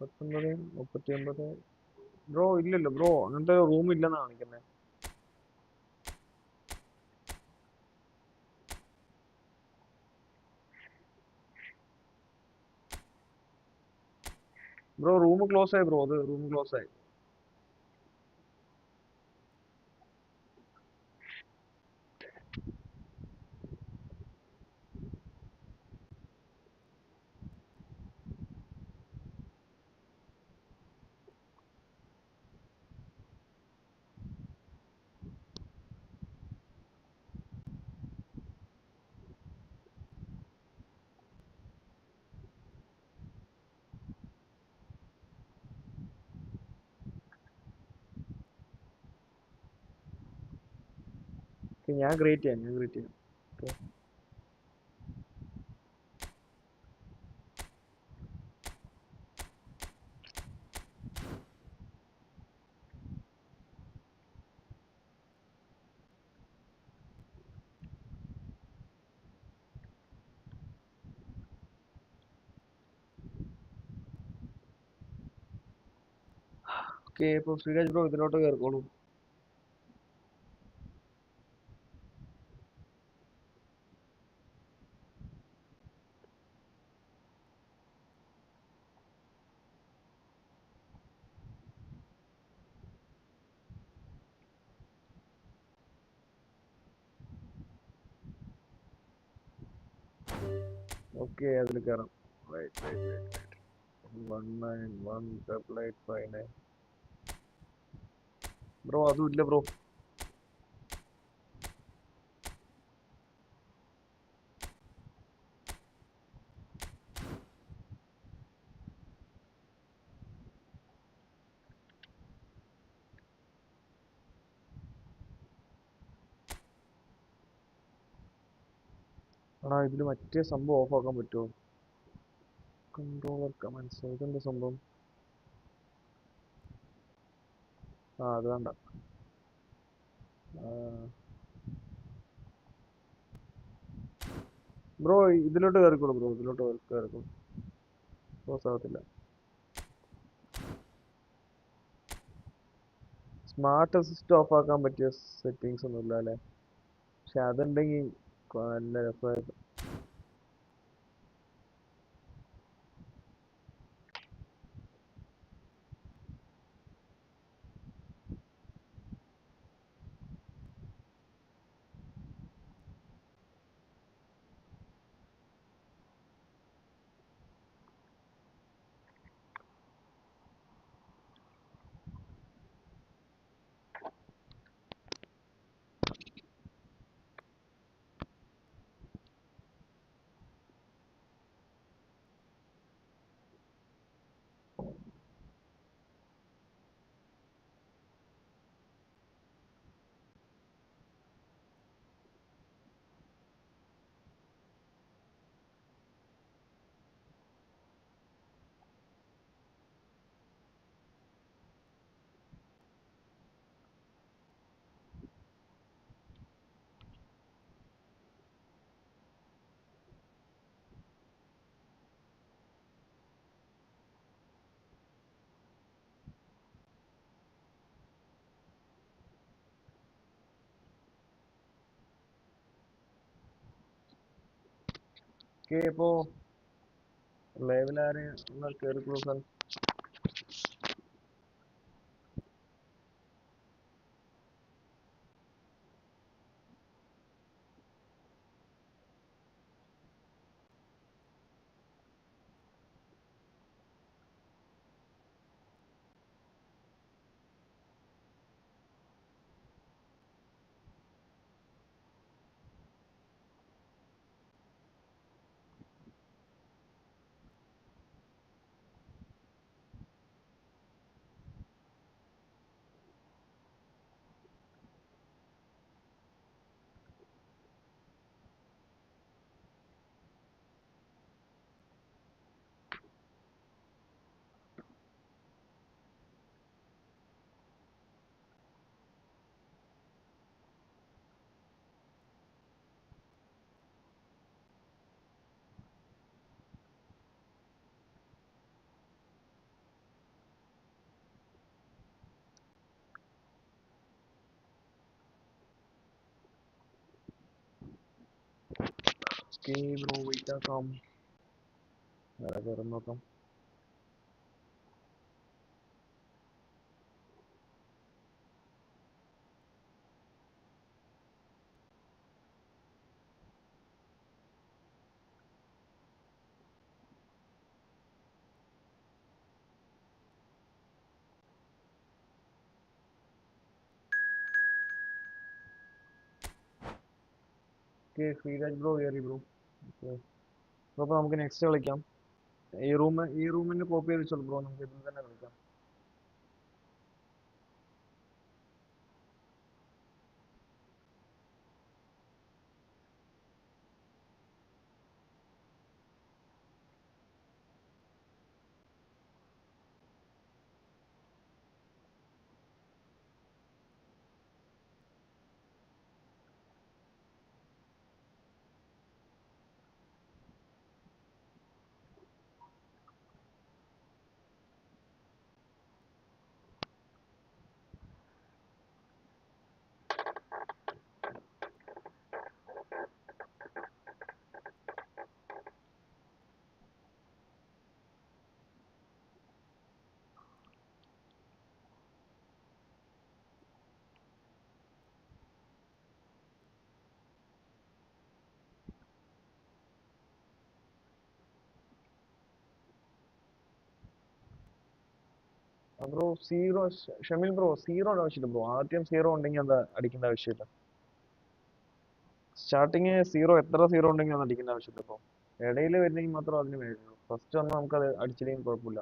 A: പത്തൊമ്പത് 39. ബ്രോ ഇല്ലല്ലോ ബ്രോ, അങ്ങനത്തെ റൂം ഇല്ലെന്നാ കാണിക്കുന്നത്. ബ്രോ റൂം ക്ലോസ് ആയി ബ്രോ, അത് റൂം ക്ലോസ് ആയി. Okay, ഞാൻ ക്രിയേറ്റ് ചെയ്യാം. ഓക്കെ ഓക്കെ, ഇപ്പോൾ ശ്രീരാജ് ബ്രോ ഇതിലോട്ട് കയറിക്കോളൂ. ഓക്കെ, അതിൽ കയറാം. വെയിറ്റ്. 1918859. ബ്രോ അതും ഇല്ല ബ്രോ. ആടാ ഇതിൽ മറ്റേ സംഭവം ഓഫ് ആക്കാൻ പറ്റുമോ? കൺട്രോളർ കമൻസ്, ഇതെന്താ സംഭവം? അത് വേണ്ട. ബ്രോ ഇതിലോട്ട് കയറിക്കോളൂ ബ്രോ, ഇതിലോട്ട് കയറിക്കോളൂ. ക്ലോസ് ആകത്തില്ല. സ്മാർട്ട് അസിസ്റ്റ് ഓഫ് ആക്കാൻ പറ്റിയ സെറ്റിങ്സ് ഒന്നും ഇല്ല അല്ലേ? പക്ഷെ അതുണ്ടെങ്കിൽ നല്ല രസമായിരുന്നു. ഓക്കെ, ഇപ്പോൾ ലൈവിലാരെ ഒന്ന് കയറിക്കോളൂ സാർ. ഓക്കെ ബ്രോ വെയിറ്റ് ആക്കാം. വേറെ കയറി നോക്കാം. ഓക്കെ ശ്രീരാജ് ബ്രോ കയറി ബ്രോ. ഓക്കെ അപ്പോൾ നമുക്ക് നെക്സ്റ്റ് കളിക്കാം. ഈ റൂമിന് കോപ്പി ചെയ്ത് വെച്ചോളൂ ബ്രോ, നമുക്ക് ഇതിൽ തന്നെ കളിക്കാം. ബ്രോ സീറോ, ഷമിൽ ബ്രോ സീറോ ആവശ്യമില്ല ബ്രോ. ആദ്യം സീറോ ഉണ്ടെങ്കിൽ അത് അടിക്കേണ്ട ആവശ്യമില്ല. സ്റ്റാർട്ടിങ് സീറോ, എത്ര സീറോ ഉണ്ടെങ്കിൽ അത് അടിക്കേണ്ട ആവശ്യമില്ല ബ്രോ. ഇടയിൽ വരുന്നെങ്കിൽ മാത്രം അതിന് വേണ്ടു. ഫസ്റ്റ് വന്നാൽ നമുക്കത് അടിച്ചില്ലെങ്കിൽ കുഴപ്പമില്ല.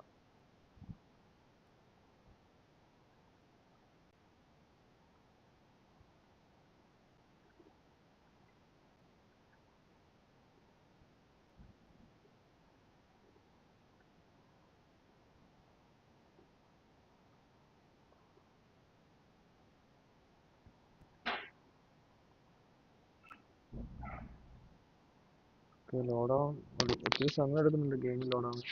A: ലോഡാവും, ഒത്തിരി സമയം എടുക്കുന്നുണ്ട് ഗെയിമിൽ ലോഡാവും.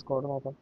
A: സ്കോഡ് നോക്കാം.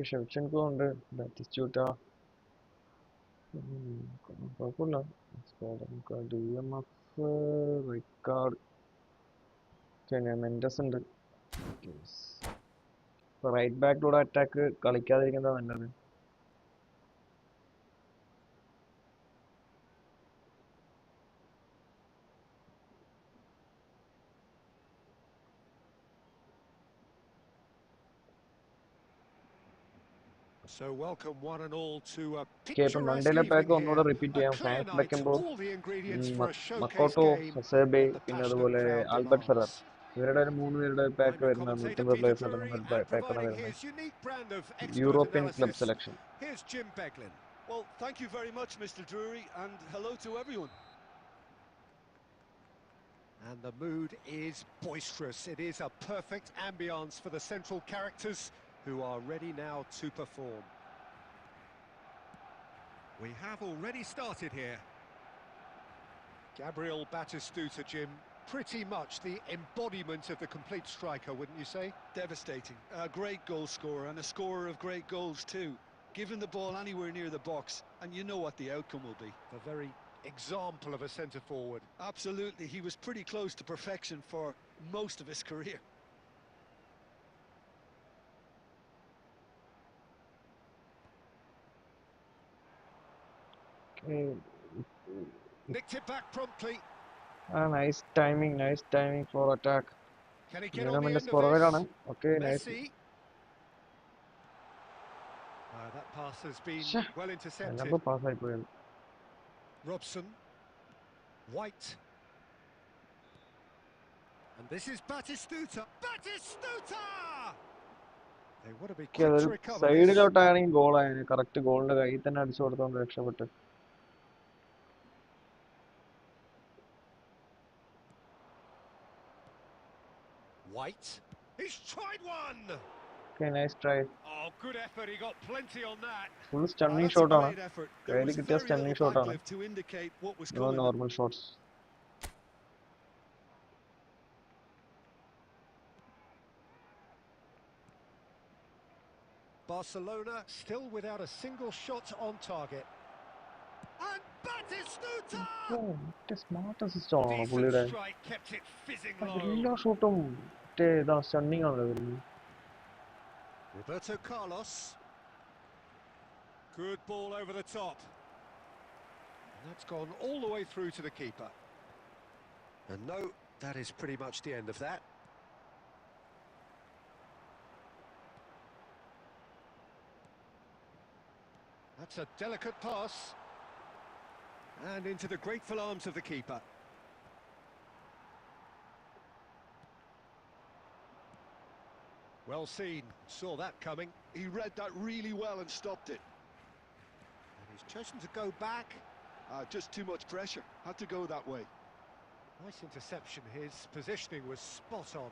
A: ഷെവ്ചെങ്കോ ഉണ്ട്, ബാറ്റിസ്റ്റൂട്ട, കുഴപ്പമില്ല. നമുക്ക് DMF, റിക്കാർഡ്, മെൻഡസ് ഉണ്ട്. റൈറ്റ് ബാക്കിലൂടെ അറ്റാക്ക് കളിക്കാതിരിക്കുന്നതാണ് നല്ലത്.
E: So welcome one and all to a
A: Okay, ഇപ്പം
E: picturesque
A: മണ്ടേലെ പാക്ക്
E: evening
A: ഒന്നുകൂടെ
E: here.
A: റിപ്പീറ്റ്
E: A
A: ചെയ്യാം.
E: clear
A: Frank
E: night,
A: Beckenbauer,
E: all the ingredients for a showcase
A: മക്കോട്ടോ,
E: game
A: സസേബെ,
E: that the
A: പിന്നെ
E: passionate
A: അതുപോലെ
E: crowd
A: Albert Ferrer.
E: demands.
A: ഇവരുടെ ഒരു 3 പേരുടെ pack
E: I'm your
A: വരുന്നത്
E: commentator
A: 150
E: Peter
A: players
E: Drury,
A: അടങ്ങുന്ന
E: and
A: ഒരു പാക്കാണ്
E: providing
A: വരുന്നത്.
E: his unique brand of expert
A: European club
E: analysis,
A: selection.
E: here's Jim Beglin.
D: Well, thank you very much, Mr. Drury, and hello to everyone.
E: And the mood is boisterous. It is a perfect ambience for the central characters who are ready now to perform. We have already started here. Gabriel Batistuta, Jim, pretty much the embodiment of the complete striker, wouldn't you say?
D: Devastating. A great goal scorer and a scorer of great goals too. Given the ball anywhere near the box, and you know what the outcome will be.
E: The very example of a centre-forward.
D: Absolutely, he was pretty close to perfection for most of his career.
E: Nicked it back promptly.
A: Nice timing for attack.
E: Can he get on the
A: Mendes
E: end of
A: പുറകിലാണ്.
E: this?
A: Okay, nice.
E: Messi. That pass has been
A: ശ്ശെ,
E: well intercepted.
A: എന്നപ്പോ പാസ്സായി പോയത്.
E: Robson. White. And this is Batistuta. Batistuta! They want to be
A: Okay,
E: quick to
A: അതൊരു
E: recover this.
A: സൈഡിലോട്ടാണെങ്കിൽ ഗോളായത്. Correct ഗോളിന്റെ കയ്യിൽ തന്നെ അടിച്ചു കൊടുത്തോണ്ട് രക്ഷപ്പെട്ട്.
E: White. He's tried one!
A: Okay, nice try.
E: Oh, good effort. He got plenty on that.
A: Full stunning
D: That's a
A: shot ആണ്.
D: great effort. There
A: കയ്യിൽ
D: was
A: കിട്ടിയ
D: very
A: stunning
D: little
A: shot ആണ്.
D: backlift to indicate what was
A: No
D: coming.
A: normal shots.
E: Barcelona still without a single shot on target. And Batistuta!
A: Oh, മറ്റേ smart assist ആണോ
E: Decent
A: പുള്ളിയുടെ?
E: strike, kept it fizzing
A: എല്ലാ
E: low.
A: ഷോട്ടും മറ്റേ ഇതാ stunning ആണല്ലോ വരുന്നത്.
E: Roberto Carlos. Good ball over the top. And that's gone all the way through to the keeper. And no, that is pretty much the end of that. That's a delicate pass. And into the grateful arms of the keeper. Well seen, saw that coming.
D: He read that really well and stopped it.
E: And he's chosen to go back.
D: Just too much pressure. Had to go that way.
E: Nice interception, his positioning was spot on.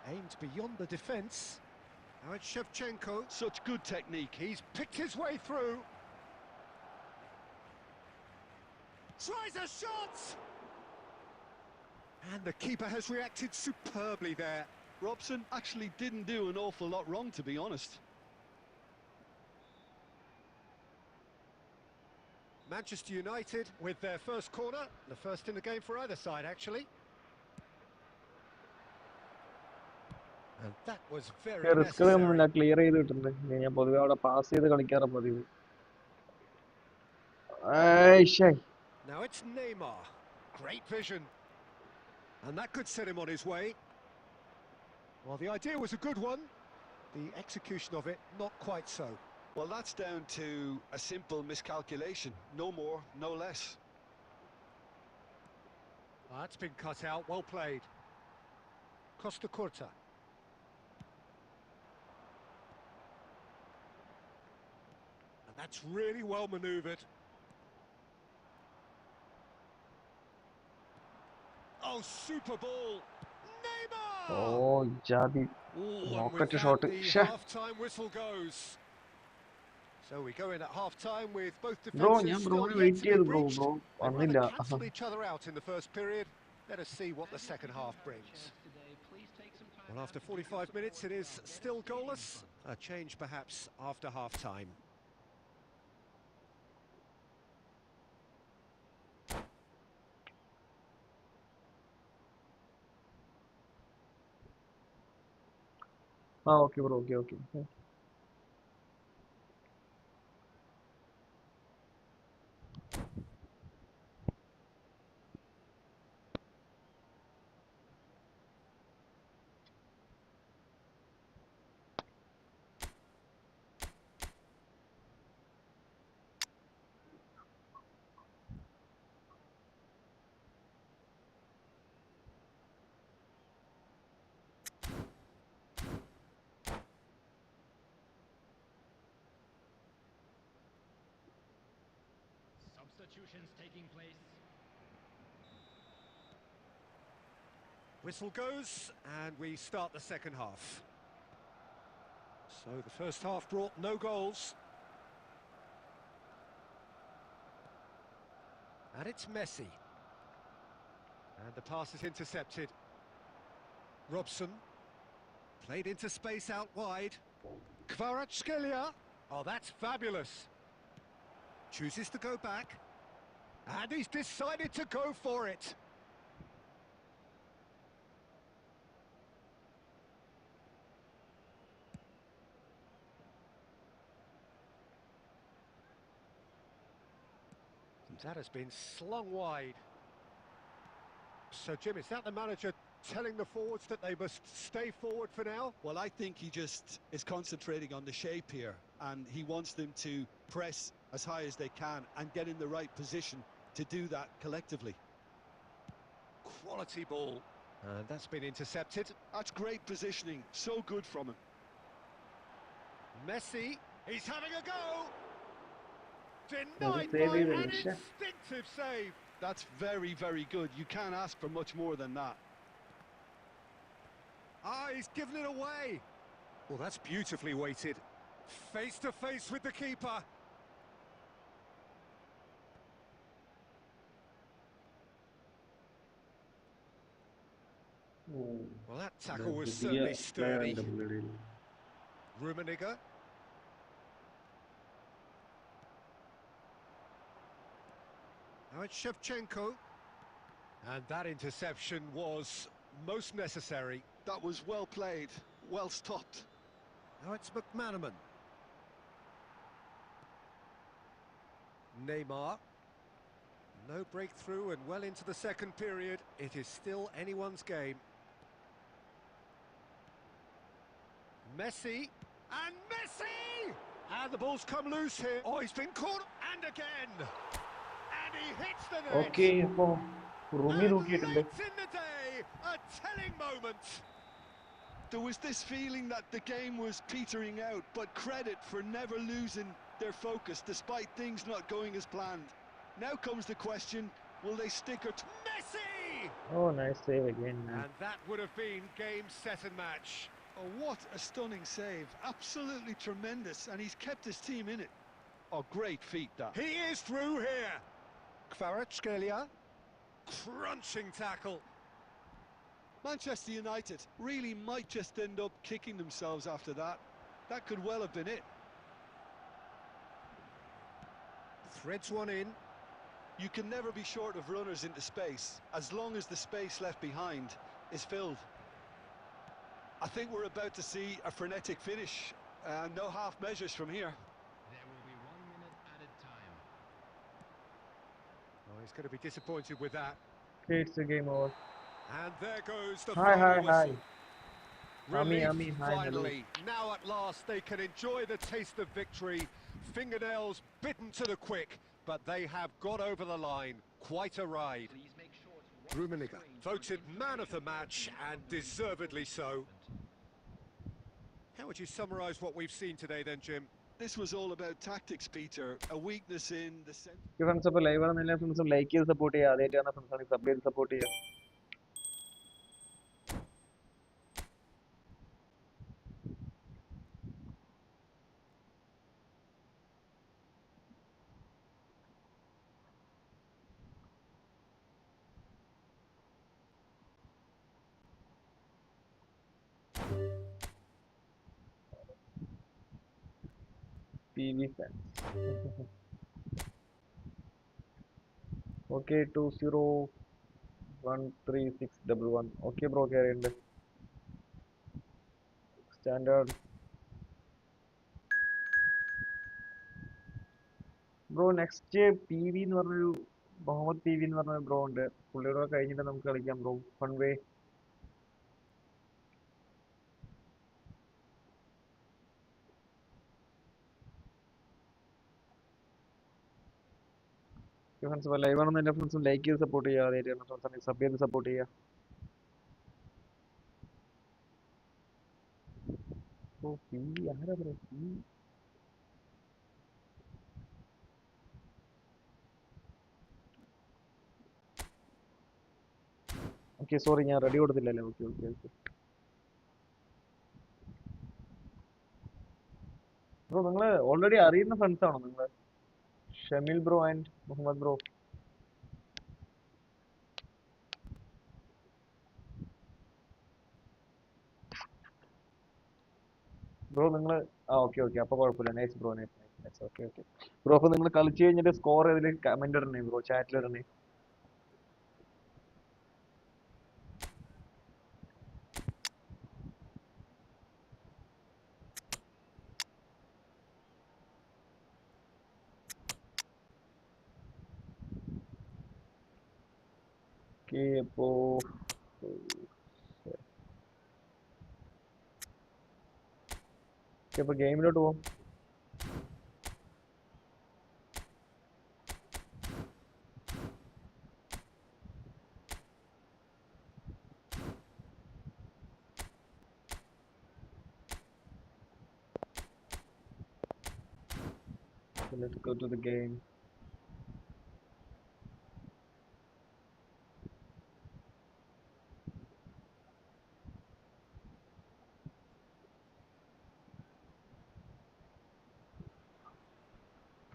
E: Aimed beyond the defence. Now it's Shevchenko.
D: Such good technique.
E: He's picked his way through. Tries a shot! And the keeper has reacted superbly there.
D: Robson actually didn't do an awful lot wrong, to be honest.
E: Manchester United with their first corner, the first in the game for either side actually. And that was very
A: റിസ്കുകളൊന്നും
E: necessary.
A: ഇല്ല, clear ചെയ്ത് കിട്ടുന്നത്. ഞാൻ പൊതുവെ അവിടെ pass ചെയ്ത് കളിക്കാറ് പതിവ്.
E: Now it's Neymar. Great vision. And that could set him on his way. Well, the idea was a good one. The execution of it, not quite so.
D: Well, that's down to a simple miscalculation. No more, no less.
E: That's been cut out. Well played. Costa Curta. And that's really well manoeuvred. Oh, super ball. Neymar!
A: Oh, ജാതി
E: And
A: rocket
E: with that,
A: shot.
E: the
A: Sheh.
E: half-time whistle goes. So we go in at half-time with both
A: Bro,
E: defences
A: ഞാൻ
E: still
A: ബ്രോനെ
E: yet
A: wait
E: to be
A: ചെയ്തു bro.
E: breached.
A: Bro
E: They've
A: വന്നില്ല.
E: rather cancelled each other out in the first period. Let us see what the second half brings. Well, after 45 minutes, it is still goalless. A change, perhaps, after half-time.
A: Okay bro, okay.
C: substitutions taking place.
E: Whistle goes, and we start the second half. So the first half brought no goals. And it's Messi. And the pass is intercepted. Robson. Played into space out wide. Kvaratskhelia. Oh, that's fabulous. Chooses to go back. And he's decided to go for it. That has been slung wide. So, Jim, is that the manager telling the forwards that they must stay forward for now?
B: Well, I think he just is concentrating on the shape here, and he wants them to press as high as they can and get in the right position to do that collectively.
E: Quality ball. And that's been intercepted.
B: That's great positioning, so good from him.
E: Messi, he's having a go!
A: That's
E: Denied
A: a
E: by
A: save,
E: an
A: Alicia.
E: instinctive save.
B: That's very, very good. You can't ask for much more than that.
E: Ah, he's given it away. Well, that's beautifully weighted. Face to face with the keeper.
A: Oh,
E: Well, that
A: the
E: tackle was
A: പുതിയ
E: certainly
A: player
E: sturdy.
A: ഉണ്ട് പുള്ളിയുടെ.
E: Rummenigge. Now it's Shevchenko. And that interception was most necessary.
B: That was well played, well stopped.
E: Now it's McManaman. Neymar. No breakthrough and well into the second period. It is still anyone's game. Messi. And Messi! And the ball's come loose here. Oh, he's been caught. And again. And he hits the net.
A: Okay, അപ്പോൾ റൂമി
E: And
A: നോക്കിയിട്ടുണ്ട്.
E: late in the day, a telling moment.
B: There was this feeling that the game was petering out, but credit for never losing their focus despite things not going as planned. Now comes the question, will they stick or...
E: Messi!
A: Oh, nice save again, man.
E: And that would have been game, set and match.
B: Oh, what a stunning save. Absolutely tremendous, and he's kept his team in it. Oh, great feat, that.
E: He is through here. Kvaratskhelia. Crunching tackle.
B: Manchester United really might just end up kicking themselves after that. That could well have been it.
E: Threads one in.
B: You can never be short of runners into space, as long as the space left behind is filled. I think we're about to see a frenetic finish. No half measures from here.
C: There will be 1 minute added time.
E: Oh, he's going to be disappointed with that.
A: Okay, it's a game over.
E: And there goes the
A: Hi,
E: final
A: hi, hi.
E: whistle.
A: Ami,
E: Relief,
A: Ami, hi, hello.
E: finally. Now at last they can enjoy the taste of victory. Fingernails bitten to the quick, but they have got over the line. Quite a ride.
C: Please make sure to watch
E: Rummenigge
C: the screen for
E: voted
C: the
E: man of the
C: information
E: match,
C: on
E: and
C: the
E: deservedly so.
C: movement.
E: How would you summarise what we've seen today then, Jim?
B: This was all about tactics, Peter. A weakness in the centre.
A: Friends അപ്പോൾ live ആണെന്നില്ല friends like ചെയ്ത് support ചെയ്യുക. ആദ്യമായിട്ടാണ് friends ആണെങ്കിൽ sub ചെയ്ത് support ചെയ്യുക. PV fans. Okay, 20136111. Okay, bro, കയറിയുണ്ട്. Standard bro. Next P V എന്ന് പറഞ്ഞൊരു മുഹമ്മദ് പി വി എന്ന് പറഞ്ഞൊരു ബ്രോ ഉണ്ട്. പുള്ളിയുടെ കഴിഞ്ഞിട്ട് നമുക്ക് കളിക്കാം ബ്രോ. ഫൺ വേ. ഫ്രണ്ട്സ് അപ്പോൾ ലൈവ് ആണെന്ന് എല്ലാ ഫ്രണ്ട്സും ലൈക്ക് ചെയ്ത് സപ്പോർട്ട് ചെയ്യുക. ആദ്യമായിട്ടാണ് ഫ്രണ്ട്സ് ആണെങ്കിൽ സബ് ചെയ്ത് സപ്പോർട്ട് ചെയ്യുക. ഓ പി വി ആരാ ബ്രോ? പി ഓക്കെ സോറി ഞാൻ റെഡി കൊടുത്തില്ലല്ലേ. ഓക്കെ ഓക്കെ ഓക്കെ ബ്രോ നിങ്ങൾ ഓൾറെഡി അറിയുന്ന ഫ്രണ്ട്സ് ആണോ നിങ്ങൾ? Shameel bro and Muhammad bro. Bro നിങ്ങൾ ഓക്കെ ഓക്കെ അപ്പോൾ കുഴപ്പമില്ല. Nice bro, nice nice nice. Okay okay bro. അപ്പോൾ നിങ്ങൾ കളിച്ച് കഴിഞ്ഞിട്ട് സ്കോർ ഇതിൽ കമന്റ് ഇടണേ ബ്രോ, ചാറ്റിൽ ഇടണേ. ഓക്കെ അപ്പോൾ അപ്പോൾ ഗെയിമിലോട്ട് പോകാം. So let's go to the game.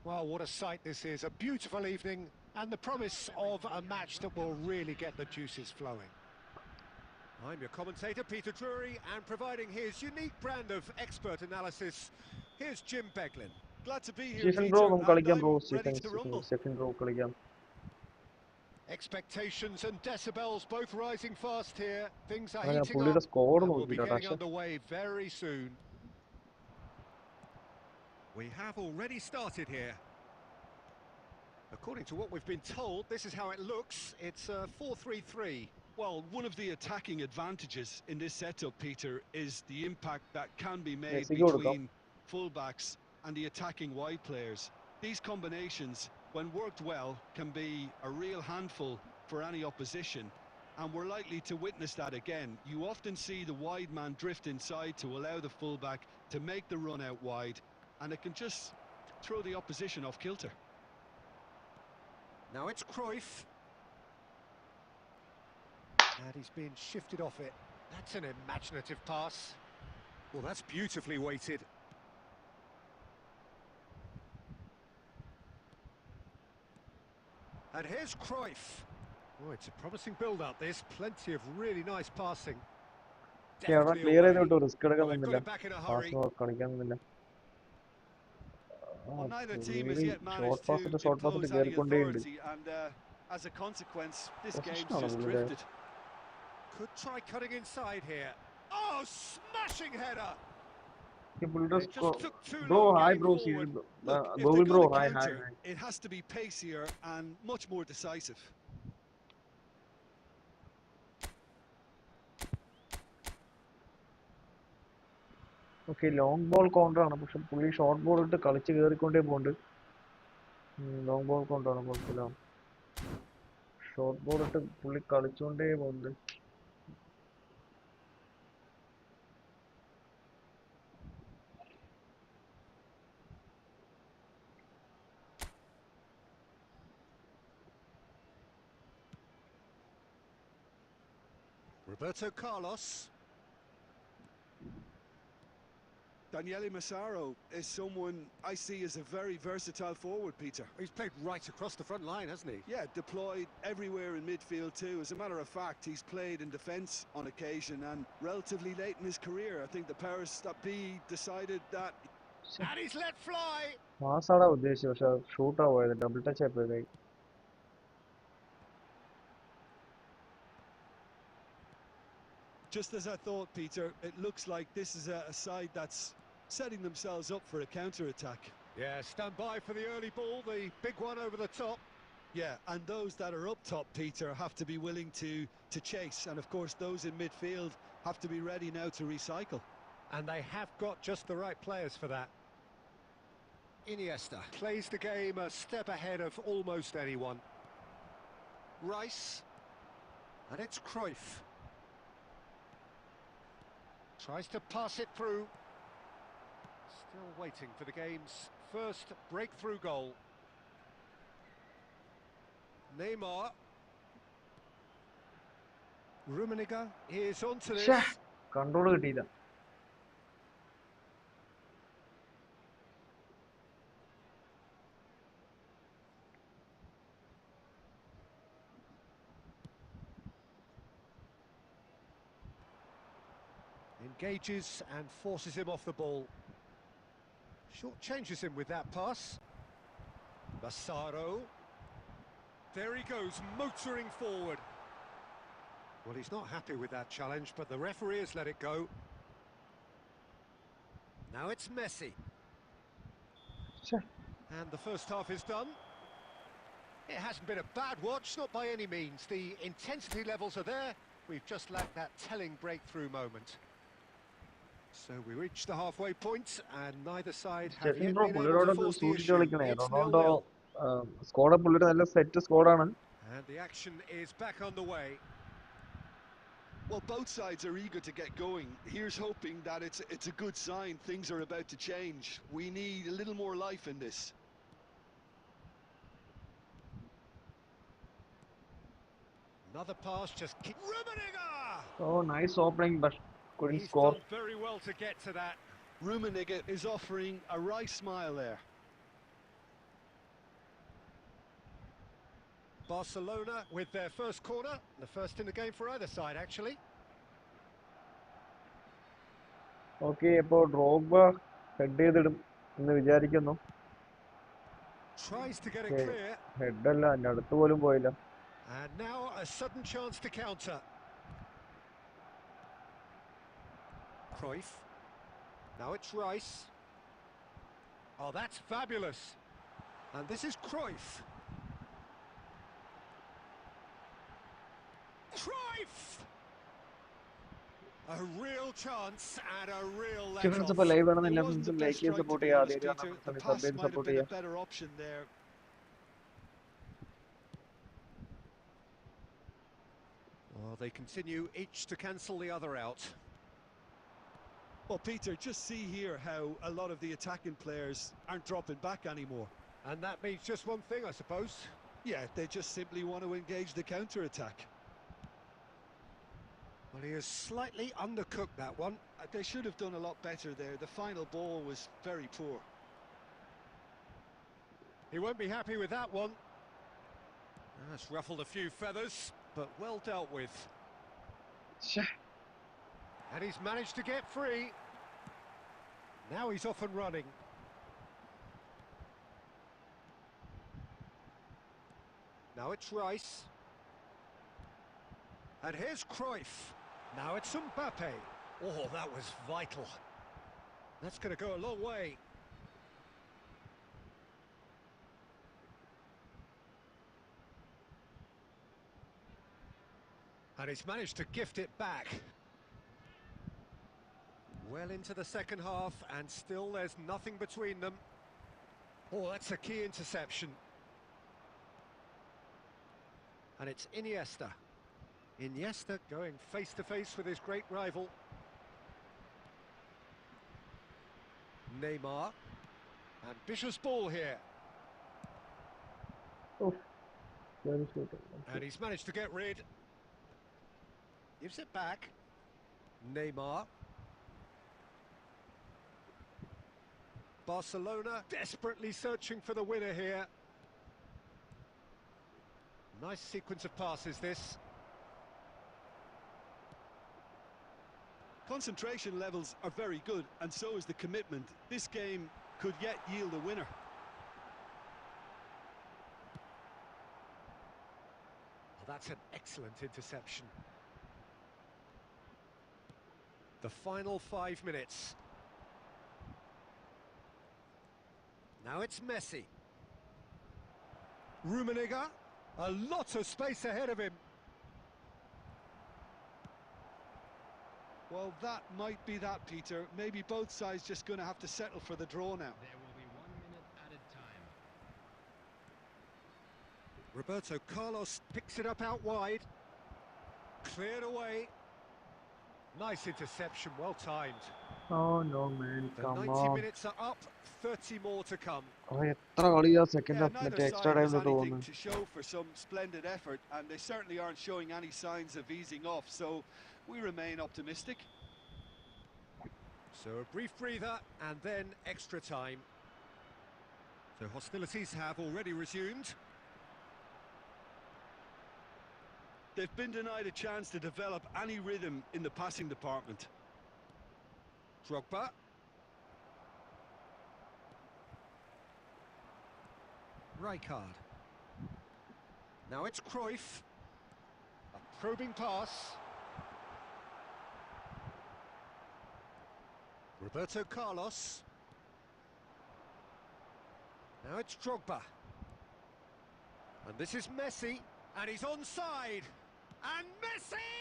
E: Well, what a sight this is. A beautiful evening and the promise of a match that will really get the juices flowing. I'm your commentator, Peter Drury, and providing his unique brand of expert analysis, here's Jim Beglin.
B: Glad to be here,
A: Stephen bro
B: Peter,
A: നമുക്ക് കളിക്കാം
B: and
A: bro.
B: I'm ready to rumble.
A: Stephen bro കളിക്കാം.
E: Expectations and decibels both rising fast here. Things are
A: അങ്ങനെ
E: heating
A: പുള്ളിയുടെ
E: up
A: score
E: and we'll be
A: നോക്കിയില്ല
E: getting
A: പക്ഷെ.
E: underway very soon. We have already started here. According to what we've been told, this is how it looks. It's a 4-3-3.
D: Well, one of the attacking advantages in this setup, Peter, is the impact that can be made
A: മെസ്സിക്ക് കൊടുക്കാം.
D: between fullbacks and the attacking wide players. These combinations, when worked well, can be a real handful for any opposition, and we're likely to witness that again. You often see the wide man drift inside to allow the fullback to make the run out wide, and it can just throw the opposition off kilter.
E: Now it's Cruyff. And he's being shifted off it. That's an imaginative pass. Well, that's beautifully weighted. And here's Cruyff. Oh, it's a promising build-up, this. Plenty of really nice passing.
A: അവിടെ
E: Definitely
A: clear ചെയ്ത്
E: away.
A: വിട്ടു. Risk എടുക്കാൻ
E: Well, they've got
A: നിന്നില്ല.
E: it back in a
A: pass
E: hurry.
A: കളിക്കാൻ നിന്നില്ല.
B: Well, neither team has
A: പുള്ളി
B: yet
A: short
B: managed
A: pass
B: to
A: ഇട്ട് short pass ഇട്ട്
B: impose any
A: കയറിക്കൊണ്ടേയുണ്ട്.
B: authority, and as a consequence, this game's
A: പൊസിഷനാണ്
B: just
A: പുള്ളിയുടെ.
B: drifted.
E: Could try cutting inside here. Oh, smashing header!
A: പുള്ളിയുടെ
E: It just took too
A: bro
E: long
A: hi
E: getting
A: bro.
E: forward.
B: Look, if
A: Gokul
B: they're
A: bro
B: going to
A: hi hi
B: counter,
A: hi.
B: it has to be pacier and much more decisive.
A: Okay long ball counter ആണ്, പക്ഷെ പുള്ളി short ball ഇട്ട് കളിച്ച് കയറിക്കൊണ്ടേ പോകുന്നുണ്ട്. Long ball counter ആണ്, കുഴപ്പമില്ല. Short ball ഇട്ട് പുള്ളി കളിച്ചുകൊണ്ടേ പോകുന്നുണ്ട്.
E: Roberto Carlos.
B: Daniele Massaro is someone I see as a very versatile forward, Peter.
E: He's played right across the front line, hasn't he?
B: Yeah, deployed everywhere in midfield too. As a matter of fact, he's played in defence on occasion, and relatively late in his career, I think the powers that be decided that.
E: And he's let fly.
A: പാസ്സാടാ ഉദ്ദേശിച്ചത്, പക്ഷെ ഷൂട്ടാ പോയത്. Double touch ആയിപ്പോയി.
B: Just as I thought, Peter, it looks like this is a side that's setting themselves up for a counter-attack.
E: Yeah, stand by for the early ball, the big one over the top.
B: Yeah, and those that are up top, Peter, have to be willing to chase. And of course, those in midfield have to be ready now to recycle.
E: And they have got just the right players for that. Iniesta plays the game a step ahead of almost anyone. Rice. And it's Cruyff. Tries to pass it through. Still waiting for the game's first breakthrough goal. Neymar. Rummenigge is onto
A: ഛേ,
E: this.
A: Control കിട്ടിയില്ല.
E: Engages and forces him off the ball. Short changes him with that pass. Massaro. There he goes, motoring forward. Well, he's not happy with that challenge, but the referee has let it go. Now it's Messi.
A: ഛേ,
E: And the first half is done. It hasn't been a bad watch, not by any means. The intensity levels are there. We've just lacked that telling breakthrough moment. So we reach the halfway point, and neither side have
A: Stephin
E: yet
A: bro
E: been able to
A: പുള്ളിയോടൊക്കെ
E: force the
A: സൂക്ഷിച്ച്
E: issue.
A: കളിക്കണേ.
E: It's
A: Ronaldo
E: 0-0.
A: Squad പുള്ളിയുടെ നല്ല set സ്കോഡാണ്.
E: And the action is back on the way.
D: Well, both sides are eager to get going. Here's hoping that it's a good sign. Things are about to change. We need a little more life in this.
E: Another pass, just keep... Rummenigge!
A: Oh, nice opening, but couldn't
E: He's
A: score.
E: done very well to get to that.
D: Rummenigge is offering a right smile there.
E: Barcelona with their first corner, the first in the game for either side, actually.
A: Okay, അപ്പോൾ Drogba head ചെയ്തിടും എന്ന് വിചാരിക്കുന്നു.
E: Tries to get it clear.
A: ഹെഡല്ല, എൻ്റെ അടുത്ത് പോലും പോയില്ല.
E: And now a sudden chance to counter. Cruyff. Now it's Rice. Oh, that's fabulous. And this is Cruyff. Cruyff! A real chance and a real let-off.
A: ഇപ്പോൾ live ആണെന്ന്
D: It
A: എല്ലാ
D: wasn't the
A: ഫ്രണ്ട്സും
D: best
A: like ചെയ്ത്
D: strike, to
A: support
D: be
A: ചെയ്യുക.
D: honest,
A: ആദ്യമായിട്ട്
D: Peter. The
A: sub
D: pass
A: ചെയ്ത്
D: might have
A: support
D: been a
A: ചെയ്യുക.
D: better option there.
E: Oh, they continue each to cancel the other out.
B: Well, Peter, just see here how a lot of the attacking players aren't dropping back anymore.
E: And that means just one thing, I suppose.
B: Yeah, they just simply want to engage the counter-attack.
E: Well, he has slightly undercooked that one.
B: They should have done a lot better there. The final ball was very poor.
E: He won't be happy with that one. That's ruffled a few feathers, but well dealt with.
A: ഛേ,
E: And he's managed to get free. Now he's off and running. Now it's Rice. And here's Cruyff. Now it's Mbappe. Oh, that was vital. That's going to go a long way. And he's managed to gift it back. Well into the second half, and still there's nothing between them. Oh, that's a key interception. And it's Iniesta. Iniesta going face-to-face with his great rival. Neymar. Ambitious ball here.
A: very sweet.
E: And he's managed to get rid. Gives it back. Neymar. Barcelona desperately searching for the winner here. Nice sequence of passes, this.
B: Concentration levels are very good, and so is the commitment. This game could yet yield a winner.
E: Well, that's an excellent interception. The final 5 minutes. Now it's Messi. Rummenigge. A lot of space ahead of him.
B: Well, that might be that, Peter. Maybe both sides just going to have to settle for the draw now.
C: There will be 1 minute added time.
E: Roberto Carlos picks it up out wide. Cleared away. Nice interception, well timed.
A: Oh no, man,
E: The
A: come
E: 90
A: on.
E: minutes are up, 30 more to come.
A: Oh, എത്ര കളിയാ second
B: Yeah,
A: half
B: neither
A: മറ്റേ extra
B: side has
A: ടൈമിലോട്ട്
B: anything
A: പോകുന്നത്.
B: to show for some splendid effort, and they certainly aren't showing any signs of easing off, so we remain optimistic.
E: So a brief breather and then extra time. So hostilities have already resumed.
B: They've been denied a chance to develop any rhythm in the passing department.
E: Drogba. Rijkaard. Now it's Cruyff. A probing pass. Roberto Carlos. Now it's Drogba. And this is Messi. And he's onside. And Messi!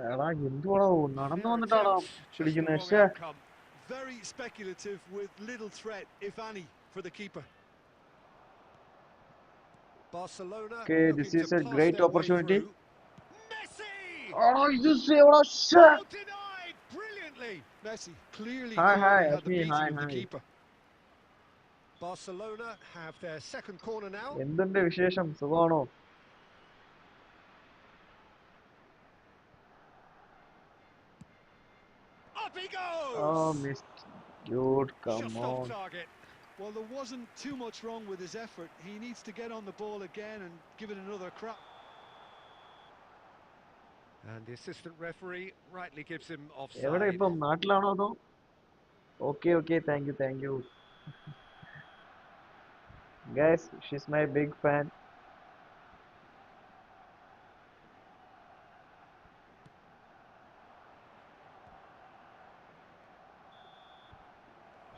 A: എടാ എന്തുവാടോ നടന്നു
E: Fair
A: വന്നിട്ടാടാ
E: attempt, just the
A: പിടിക്കുന്നത്.
E: wrong
A: പക്ഷേ
E: outcome.
B: Very speculative with little threat, if any, for the keeper.
E: Barcelona
A: Okay, this
E: looking to
A: is a
E: pass
A: great
E: their way
A: opportunity.
E: through. Messi!
A: Oh, you save a shot.
E: Oh, denied brilliantly.
B: Messi clearly
A: Hi,
B: thought he had the
A: Ashmi,
B: beating
A: hi,
B: of the
A: hi.
B: keeper.
E: Barcelona have their second corner now.
A: എന്തുണ്ട് വിശേഷം, സുഖമാണോ?
E: Up he goes!
A: Oh, missed. Dude, come
E: Just off
A: on.
E: target.
B: Well, there wasn't too much wrong with his effort. He needs to get on the ball again and give it another crack.
E: And the assistant referee rightly gives him
A: എവിടെ
E: offside.
A: ഇപ്പം, നാട്ടിലാണോ അതോ? Okay, thank you. Guys, she's my big fan.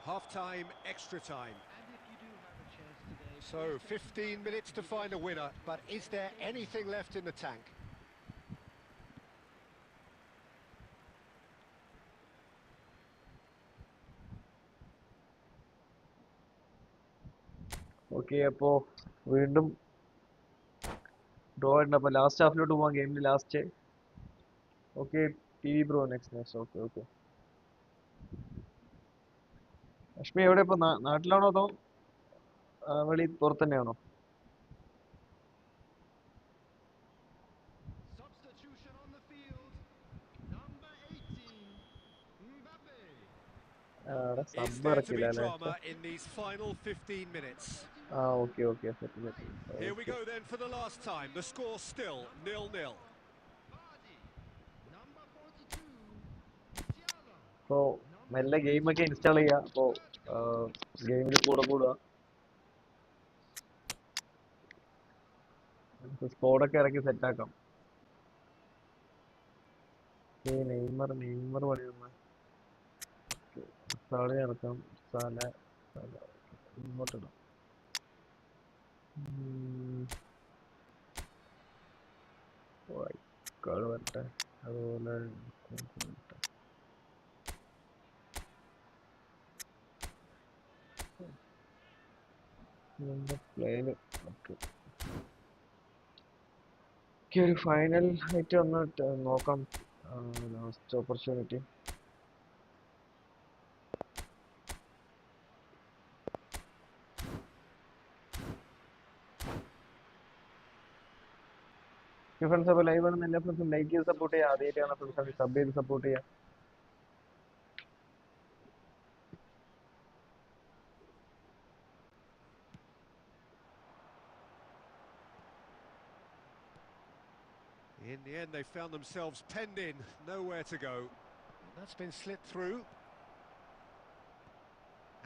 E: Half-time, extra time.
C: And if you do have a chance today,
E: So 15 minutes to find a winner, but is there anything left in the tank?
A: Okay, അപ്പോ വീണ്ടും draw ഉണ്ട്. അപ്പൊ last ഹാഫിലോട്ട് പോവാം, ഗെയിമിന്റെ last. Okay, TV bro, next. Okay. Ashmi എവിടെ ഇപ്പൊ, നാട്ടിലാണോ അതോ വെളി പുറത്ത് തന്നെയാണോ?
C: substitution on the field. Number 18, Mbappe.
E: Is
A: sub
E: there to
A: ഇറക്കില്ല
E: be
A: അല്ലേ?
E: drama in these final 15 minutes?
A: ആ, okay, set.
E: Here we go then for the last time. The score still 0-0.
C: Vardy. Number 42, Thiago.
A: അപ്പോ മെല്ലെ ഗെയിമൊക്കെ install ചെയ്യുക. അപ്പോ ഗെയിമിൽ കൂടുക. സ്കോഡൊക്കെ ഇറക്കി സെറ്റാക്കാം. നെയ്മർ പണിയുന്ന സാളി ഇറക്കാം. സാല ഇങ്ങോട്ടിടാം. വായിക്കാട് വരട്ടെ, അതുപോലെ പ്ലേയില്. ഓക്കെ, ഒരു ഫൈനൽ ആയിട്ട് ഒന്ന് നോക്കാം. Last opportunity. ഫ്രണ്ട്സ്, അപ്പോൾ ലൈവ് ആണെന്ന് എല്ലാ ഫ്രണ്ട്സും ലൈക്ക് ചെയ്ത് സപ്പോർട്ട് ചെയ്യുക. ആദ്യമായിട്ടാണ് ഫ്രണ്ട്സ് സബ് ചെയ്ത് സപ്പോർട്ട് ചെയ്യുക.
E: In the end, they found themselves penned in, nowhere to go. That's been slit through.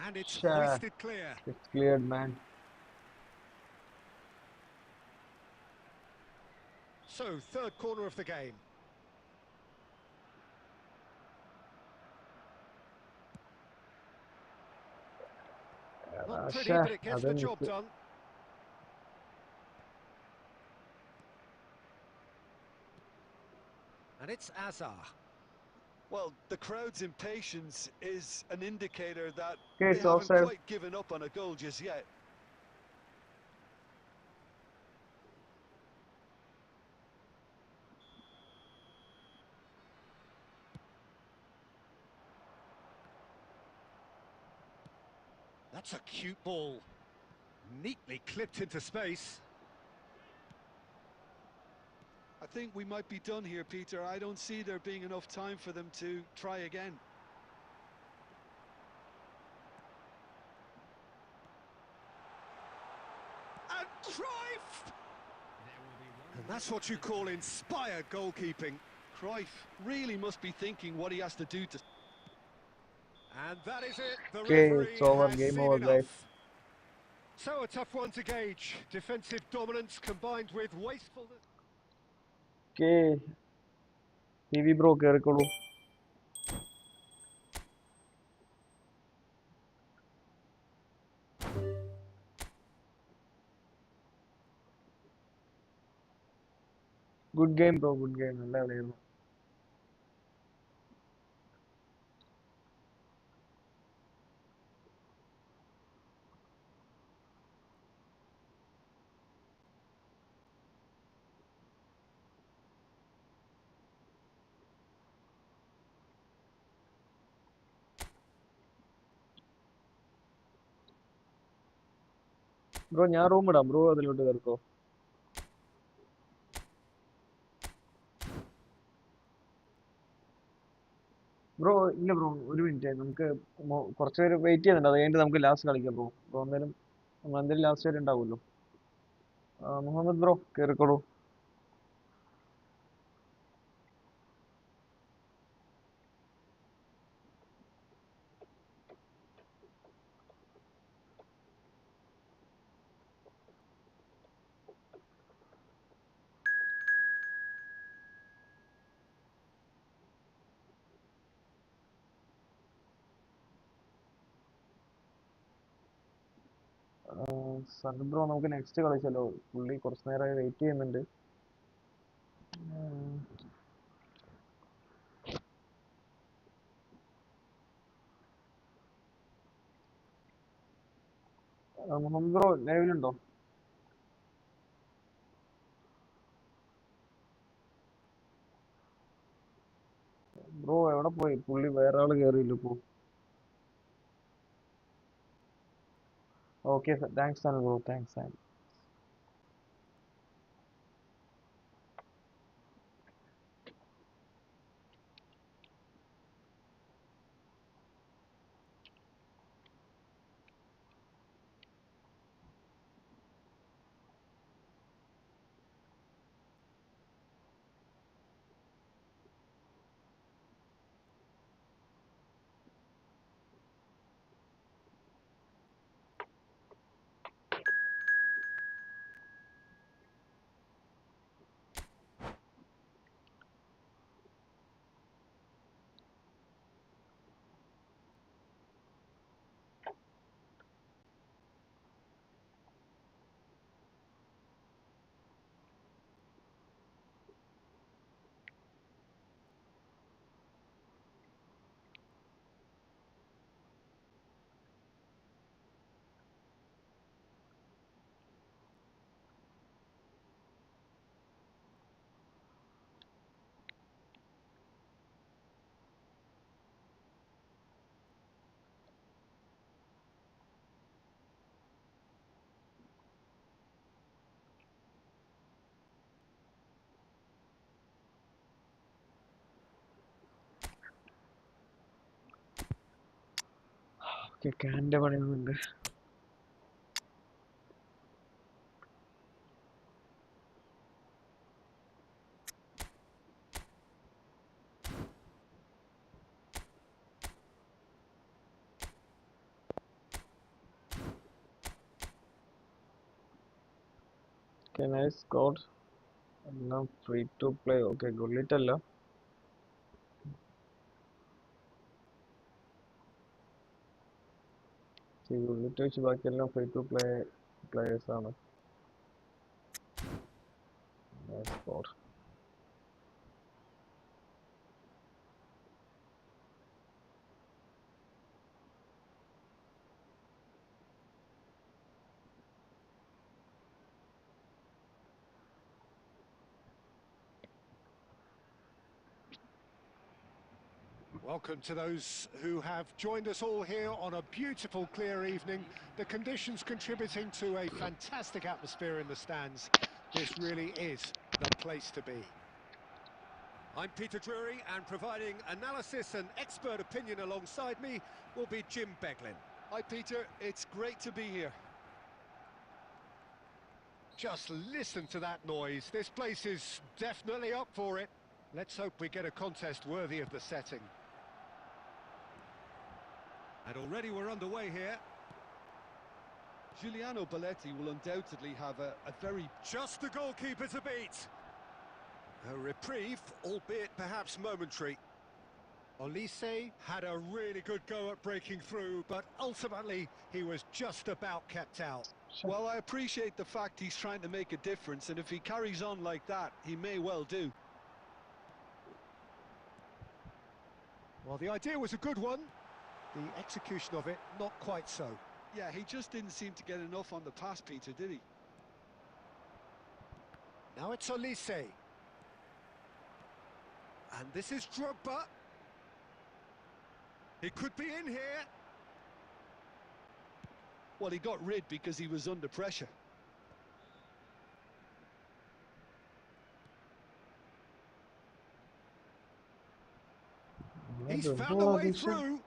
E: And it's hoisted clear.
A: It's cleared, man.
E: So, third corner of the game. Not pretty, but it gets the job done. And it's Azar.
B: Well, the crowd's impatience is an indicator that
A: Okay,
B: they
A: it's
B: haven't
A: offside.
B: quite given up on a goal just yet.
E: That's a cute ball. Neatly clipped into space.
B: I think we might be done here, Peter. I don't see there being enough time for them to try again.
E: And Cruyff! And that's what you call inspired goalkeeping.
B: Cruyff really must be thinking what he has to do to...
E: And that is it. The
A: Okay,
E: referee
A: it's over.
E: has
A: Game
E: seen
A: over, guys.
E: enough. So a tough one to gauge. Defensive dominance combined with wastefulness.
A: Okay. TV bro, കേറിക്കോളൂ. Good game bro, good game. നല്ല കളിയായിരുന്നു. Bro ഞാൻ room ഇടാം, bro അതിലോട്ട് കയറിക്കോ. Bro ഇല്ല bro, ഒരു minute നമുക്ക് കുറച്ച് പേര് വെയിറ്റ് ചെയ്യുന്നുണ്ട്, അത് കഴിഞ്ഞിട്ട് നമുക്ക് ലാസ്റ്റ് കളിക്കാം ബ്രോ. ബ്രോ എന്തായാലും നമ്മൾ എന്തായാലും ലാസ്റ്റ് വരെ ഉണ്ടാവുമല്ലോ. മുഹമ്മദ് ബ്രോ കയറിക്കോളൂ. സൺ ബ്രോ നമുക്ക് നെക്സ്റ്റ് കളിച്ചല്ലോ, പുള്ളി കുറച്ച് നേരമായി വെയിറ്റ് ചെയ്യുന്നുണ്ട്. മുഹമ്മദ് ബ്രോ ലൈവിലുണ്ടോ? ബ്രോ എവിടെ പോയി? പുള്ളി വേറെ ആള് കയറിയില്ല ഇപ്പോ. ഓക്കെ താങ്ക്സ് ആണ് ബ്രോ, താങ്ക്സ് ആണ്. ഓക്കെ, ക്യാൻ്റെ പണിയുന്നുണ്ട്. Okay nice god. എല്ലാം free to play. Okay Gullit അല്ല, ഗുള്ളിറ്റ് വെച്ച് ബാക്കിയെല്ലാം ഫ്രീ ടു പ്ലേ പ്ലേയേഴ്സ് ആണ്. Nice god.
E: Welcome to those who have joined us all here on a beautiful, clear evening. The conditions contributing to a fantastic atmosphere in the stands. This really is the place to be. I'm Peter Drury, and providing analysis and expert opinion alongside me will be Jim Beglin.
B: Hi, Peter. It's great to be here.
E: Just listen to that noise. This place is definitely up for it. Let's hope we get a contest worthy of the setting. And already we're underway here.
B: Giuliano Belletti will undoubtedly have a very...
E: Just the goalkeeper to beat. A reprieve, albeit perhaps momentary. Olise had a really good go at breaking through, but ultimately he was just about kept out.
B: Well, I appreciate the fact he's trying to make a difference, and if he carries on like that, he may well do.
E: Well, the idea was a good one. The execution of it, not quite so.
B: Yeah, he just didn't seem to get enough on the pass, Peter, did he?
E: Now it's Olise. And this is Drogba. He could be in here.
B: Well, he got rid because he was under pressure.
E: He's found a way through.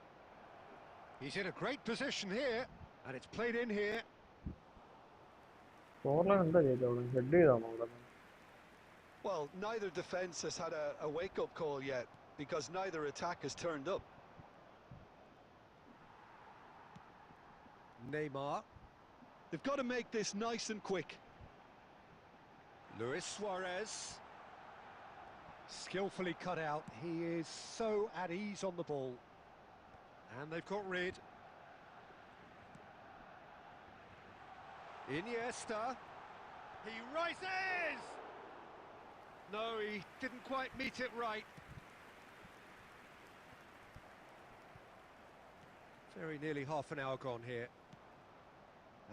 E: He's in a great position here, and it's played in here.
B: Well, neither defence has had a wake-up call yet, because neither attack has turned up.
E: Neymar.
B: They've got to make this nice and quick.
E: Luis Suarez. Skillfully cut out. He is so at ease on the ball. And they've got rid. Iniesta. He rises! No, he didn't quite meet it right. Very nearly half an hour gone here.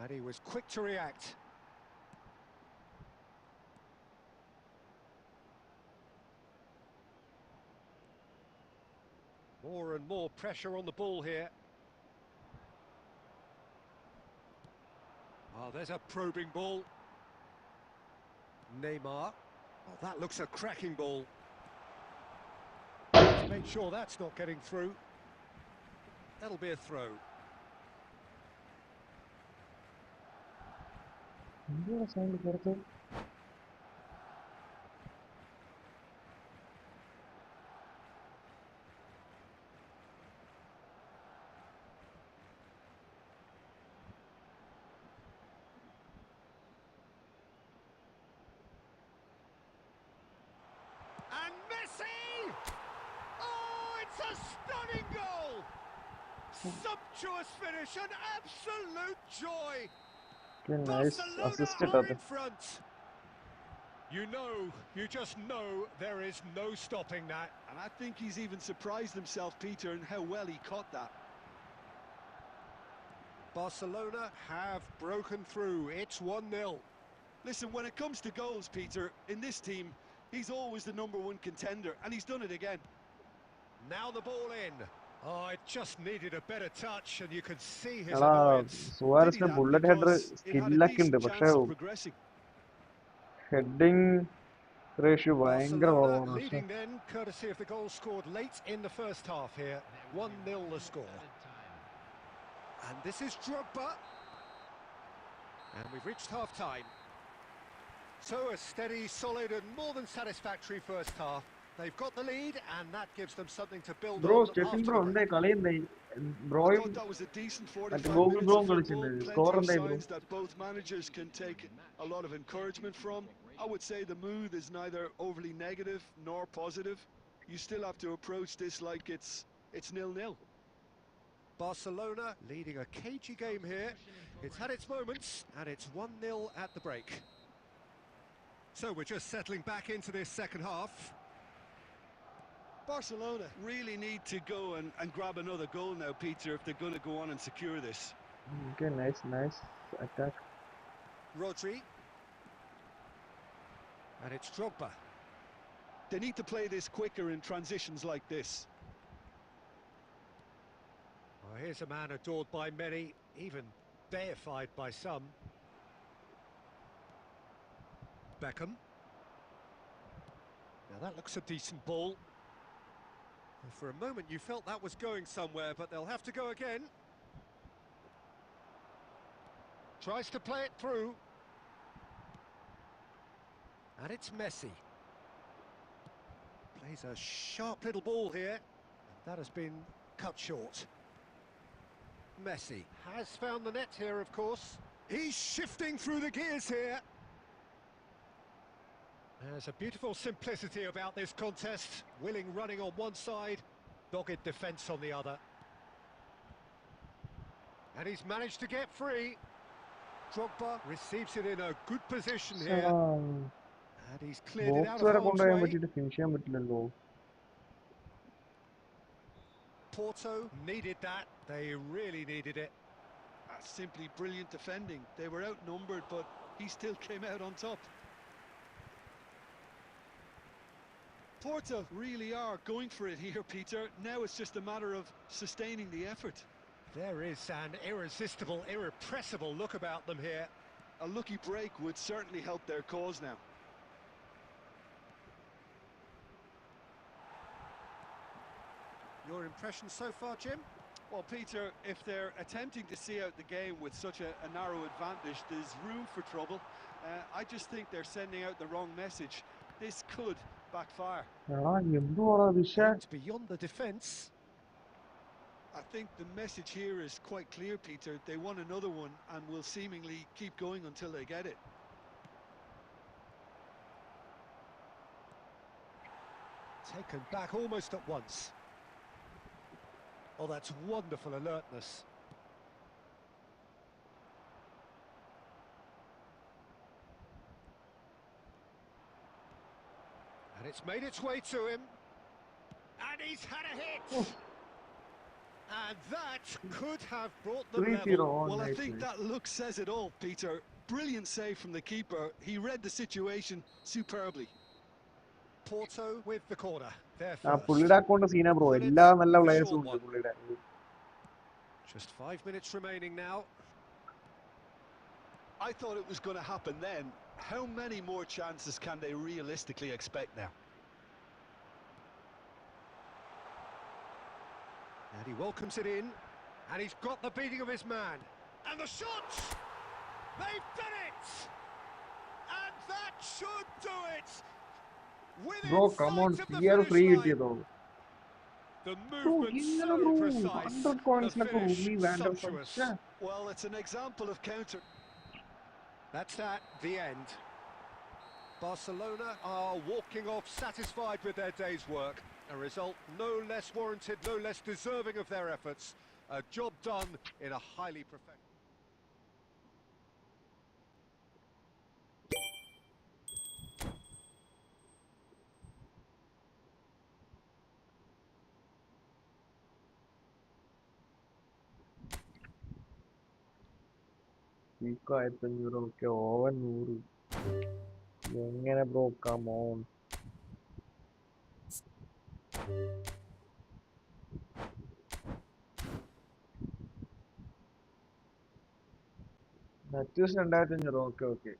E: And he was quick to react. More and more pressure on the ball here. Oh, there's a probing ball. Neymar. Oh, that looks a cracking ball. Let's make sure that's not getting through. That'll be a throw. And Messi! Oh, it's a stunning goal! Sumptuous finish, an absolute joy!
A: Nice assist.
E: Barcelona are in front. You just know there is no stopping that.
B: And I think he's even surprised himself, Peter, in how well he caught that.
E: Barcelona have broken through. It's 1-0.
B: Listen, when it comes to goals, Peter, in this team, he's always the #1 contender, and he's done it again.
E: Now the ball in. Oh, it just needed a better touch, and you could see his annoyance.
A: Suarez bullet header skill heading ratio
E: Barcelona leading then, courtesy of the goal scored late in the first half here. 1-0 the score. And this is Drogba. And we've reached half-time. So a steady, solid and more than satisfactory first half. They've got the lead, and that gives them something to build on.
A: Stephen bro,
B: I thought that was a decent 45 minutes of football. Plenty of signs that both managers can take a lot of encouragement from. I would say the mood is neither overly negative nor positive. You still have to approach this like it's 0-0.
E: Barcelona leading a cagey game here. It's had its moments, and it's 1-0 at the break. So we're just settling back into this second half.
B: Barcelona really need to go and grab another goal now, Peter, if they're going to go on and secure this.
A: Okay, nice attack.
E: Rodri. And it's Drogba.
B: They need to play this quicker in transitions like this.
E: Well, here's a man adored by many, even deified by some. Beckham. Now that looks a decent ball. Well, for a moment you felt that was going somewhere, but they'll have to go again. Tries to play it through. And it's Messi. Plays a sharp little ball here. That has been cut short. Messi has found the net here, of course. He's shifting through the gears here. There's a beautiful simplicity about this contest. Willing running on one side, dogged defence on the other. And he's managed to get free. Drogba receives it in a good position here. And he's cleared it out
A: box
E: of
A: വരെ
E: harm's
A: കൊണ്ടുപോയാൻ
E: way.
A: പറ്റിയിട്ട് finish ചെയ്യാൻ പറ്റില്ലല്ലോ.
E: Porto needed that. They really needed it.
B: That's simply brilliant defending. They were outnumbered, but he still came out on top. Porto really are going for it here, Peter. Now it's just a matter of sustaining the effort.
E: There is an irresistible, irrepressible look about them here.
B: A lucky break would certainly help their cause now.
E: Your impression so far, Jim?
B: Well, Peter, if they're attempting to see out the game with such a narrow advantage, there's room for trouble. I just think they're sending out the wrong message. This could backfire.
A: എടാ എന്തുവാടാ ദിശ?
E: It's beyond the defence.
B: I think the message here is quite clear, Peter. They want another one and will seemingly keep going until they get it.
E: Taken back almost at once. Oh, that's wonderful alertness. And it's made its way to him. And he's had a hit! And that could have brought them
A: 3-0
E: level.
A: on
B: Well, I
A: night
B: think
A: match.
B: that look says it all, Peter. Brilliant save from the keeper. He read the situation superbly.
E: Porto with the corner. There
A: ആ
E: first.
A: പുള്ളിയുടെ account സീനാ bro.
E: Minutes
A: എല്ലാ നല്ല
E: with the
A: പ്ലേയേഴ്സും
E: short
A: ഉണ്ട്
E: one.
A: പുള്ളിയുടെ.
E: Just 5 minutes remaining now.
B: I thought it was going to happen then. How many more chances can they realistically expect now?
E: And he welcomes it in. And he's got the beating of his man. And the shot! They've done it! And that should do it! Within
A: bro come on
E: sight of the
A: CR free
E: finish line.
A: കിട്ടിയതോ?
E: The
A: bro
E: movement
A: ഇങ്ങനെ
E: so
A: bro
E: precise.
A: 100
E: The
A: കോയിൻസിനൊക്കെ
E: finish
A: Ruby Vander
E: sumptuous.
B: Well, it's an example of counter.
E: That's that, the end. Barcelona are walking off satisfied with their day's work. A result no less warranted, no less deserving of their efforts. A job done in a highly professional...
A: ഈക്കോ 1500 ഒക്കെ Owen 100. എങ്ങനെ bro come on. Matthaus 2500. Okay okay.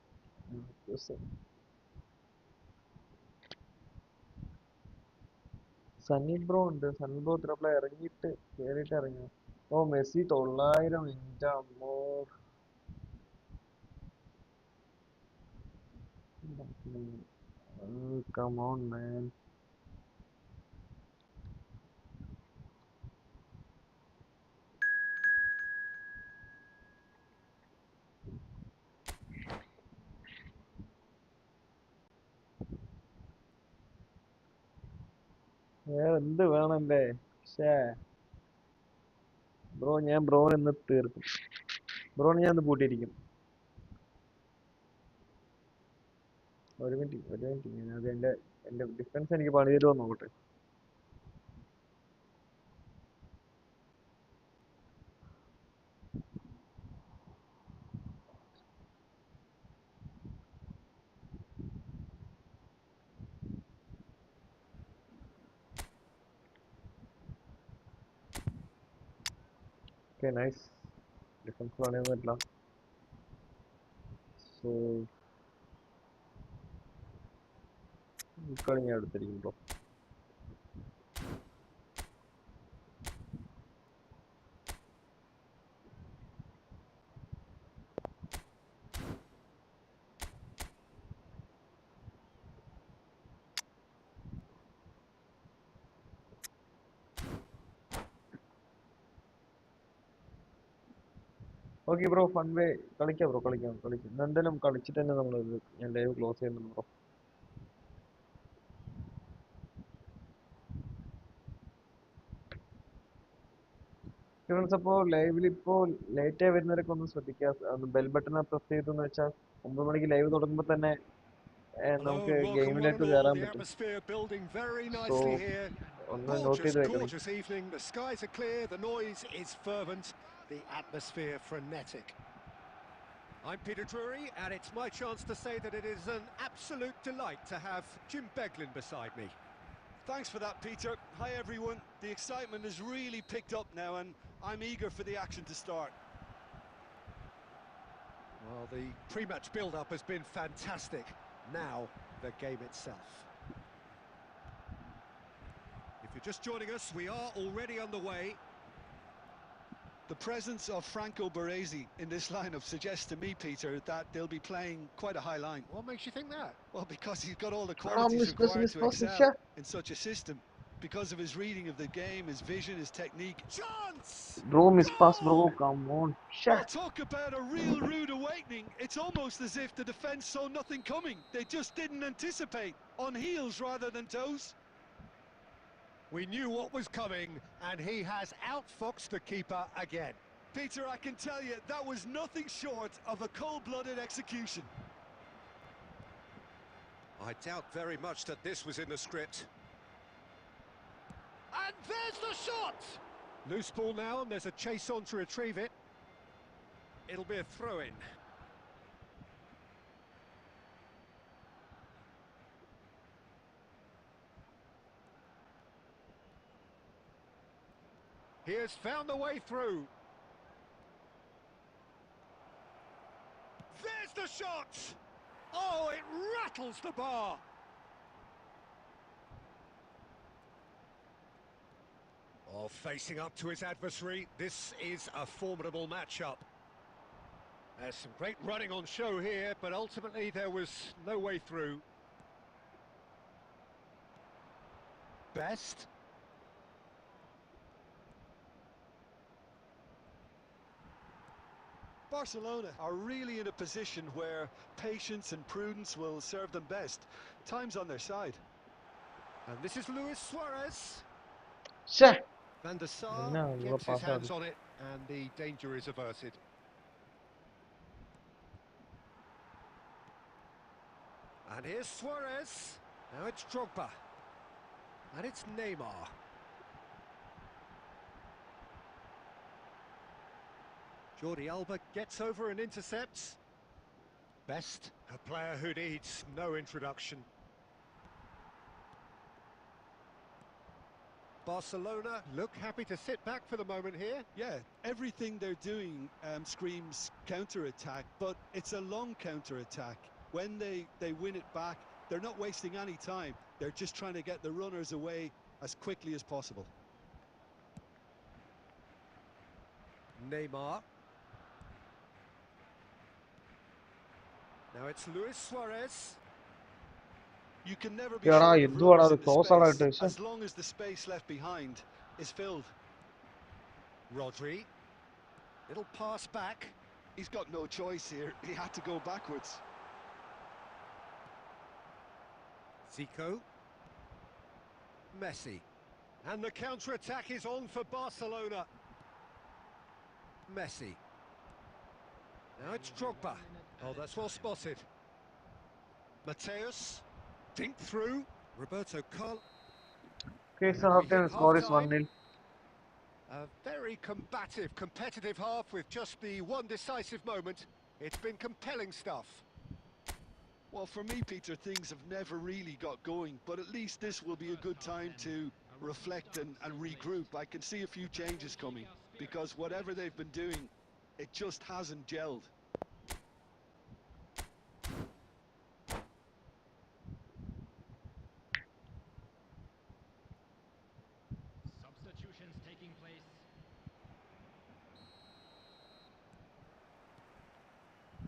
A: Sunny bro ഉണ്ട്. Sunny bro ഇത്ര ഇറങ്ങിയിട്ട് കേറിയിട്ട് ഇറങ്ങി. ഓ Messi 900. എൻ്റെ അമ്മോ. Come on, man. എന്ത് വേണല്ലേ? ഷേ ബ്രോ, ഞാൻ ബ്രോനെ ഇന്ന് തീർക്കും. ബ്രോനെ ഞാൻ ഇന്ന് പൂട്ടിയിരിക്കും. ഒരു മിനിറ്റ് ഞാൻ അത് എൻ്റെ ഡിഫൻസ് എനിക്ക് പണി തരുമോ നോക്കട്ടെ. Okay, nice. Defense കളയാൻ പറ്റില്ല. So ഈ കളി ഞാൻ എടുത്തിരിക്കും ബ്രോ. ഓക്കെ ബ്രോ, ഫൺ വേ കളിക്കാം ബ്രോ, കളിക്കാം. എന്തായാലും കളിച്ചിട്ട് തന്നെ ഞാൻ ലൈവ് ക്ലോസ് ചെയ്യുന്നുണ്ട് ബ്രോ. ഫ്രണ്ട്സ്, അപ്പോൾ ലൈവിൽ ഇപ്പോൾ ലേറ്റായി വരുന്നവരൊക്കെ ഒന്ന് ശ്രദ്ധിക്കുക. ബെൽ ബട്ടൺ പ്രസ് ചെയ്തെന്ന് വെച്ചാൽ 9 മണിക്ക് ലൈവ് തുടങ്ങുമ്പോൾ തന്നെ
E: Hello
A: നമുക്ക്
E: and welcome one
A: ഗെയിമിലേക്ക്
E: and all.
A: കയറാൻ
E: The
A: പറ്റും.
E: atmosphere building very
A: so
E: nicely here.
A: ഒന്ന് നോട്ട്
E: Gorgeous,
A: ചെയ്ത് വെക്കണം.
E: gorgeous evening. The skies are clear, the noise is fervent, the atmosphere frenetic. I'm Peter Drury, and it's my chance to say that it is an absolute delight to have Jim Beglin beside me.
D: Thanks for that, Peter. Hi, everyone. The excitement has really picked up now, and I'm eager for the action to start.
E: Well, the pre-match build-up has been fantastic. Now, the game itself. If you're just joining us, we are already underway.
D: The presence of Franco Baresi in this lineup suggests to me, Peter, that they'll be playing quite a high line.
E: What makes you think that?
D: Well, because he's got all the qualities required to excel in such a system. Because of his reading of the game, his vision, his technique.
E: Chance!
A: Bro, miss pass bro,
E: Goal!
A: come on.
D: Well, talk about a real rude awakening. It's almost as if the defence saw nothing coming. They just didn't anticipate. On heels rather than toes.
E: We knew what was coming, and he has outfoxed the keeper again.
D: Peter, I can tell you, that was nothing short of a cold-blooded execution.
E: I doubt very much that this was in the script. And there's the shot! Loose ball now, and there's a chase on to retrieve it. It'll be a throw-in. He has found the way through. There's the shot! Oh, it rattles the bar! Oh, facing up to his adversary, this is a formidable matchup. There's some great running on show here, but ultimately there was no way through. Best.
D: Barcelona are really in a position where patience and prudence will serve them best. Time's on their side.
E: And this is Luis Suarez.
A: Sheh.
E: Van der Sar
A: No,
E: gets
A: pass
E: his hands
A: out.
E: on it, and the danger is averted. And here's Suarez. Now it's Drogba. And it's Neymar. Jordi Alba gets over and intercepts. Best, a player who needs no introduction. Barcelona look happy to sit back for the moment here.
D: Yeah, everything they're doing screams counter-attack, but it's a long counter-attack. When they win it back, they're not wasting any time. They're just trying to get the runners away as quickly as possible.
E: Neymar. Now it's Luis Suarez.
D: You can never be
A: എടാ
D: short of
A: എന്തുവാടാ
D: runners
A: അത്
D: in the
A: close ആടാ
D: space,
A: ഇട്ട്.
D: as long as the space left behind is filled.
E: Rodri. Little pass back.
D: He's got no choice here. He had to go backwards.
E: Zico. Messi. And the counter-attack is on for Barcelona. Messi. Now it's Drogba. Oh, that's well spotted. Mateus. Dink through. Roberto Carlos.
A: Okay, so half time score is 1-0.
E: A very combative, competitive half with just the one decisive moment. It's been compelling stuff.
D: Well, for me, Peter, things have never really got going, but at least this will be a good time to reflect and regroup. I can see a few changes coming. because whatever they've been doing, it just hasn't gelled.
C: Substitutions taking place.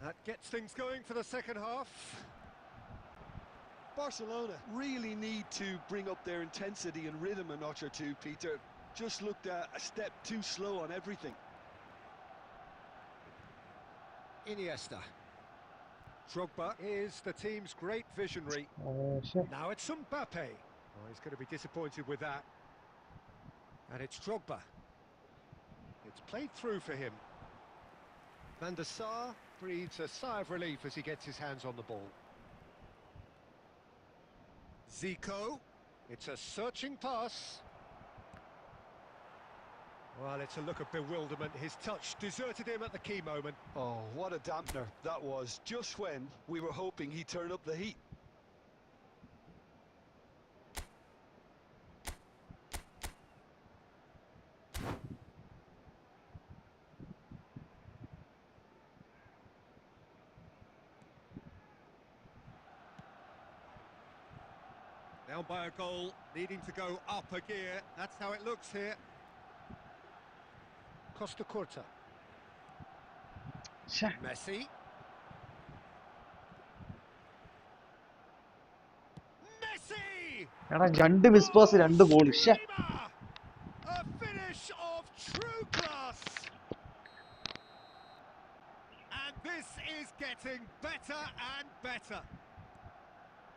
E: That gets things going for the second half.
B: Barcelona
D: Really need to bring up their intensity and rhythm a notch or two, Peter. Just looked a step too slow on everything.
E: Iniesta. Drogba is the team's great visionary.
A: ശ്ശെ.
E: Now it's Mbappe. Oh, he's going to be disappointed with that. And it's Drogba. It's played through for him. Van der Sar breathes a sigh of relief as he gets his hands on the ball. Zico. It's a searching pass. Well, it's a look of bewilderment. His touch deserted him at the key moment.
D: Oh, what a dampener that was, just when we were hoping he'd turn up the heat.
E: Down by a goal, needing to go up a gear. That's how it looks here. Costa Curta.
A: ശ്ശെ.
E: Messi. Messi!
A: എടാ 2 മിസ്പാസ് 2 goal. ശ്ശെ.
E: Screamer! A finish of true class. And this is getting better and better.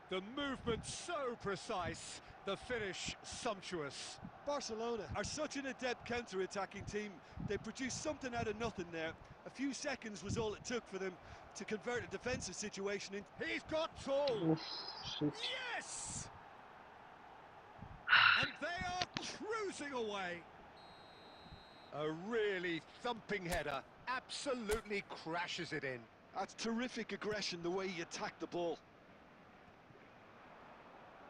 E: The movement so precise, the finish sumptuous.
B: Barcelona
D: Are such an adept counter-attacking team. They produced something out of nothing there. A few seconds was all it took for them to convert a defensive situation into...
E: He's got tall.
A: Oof, shit.
E: Yes! And they are cruising away. A really thumping header. Absolutely crashes it in.
D: That's terrific aggression, the way he attacked the ball.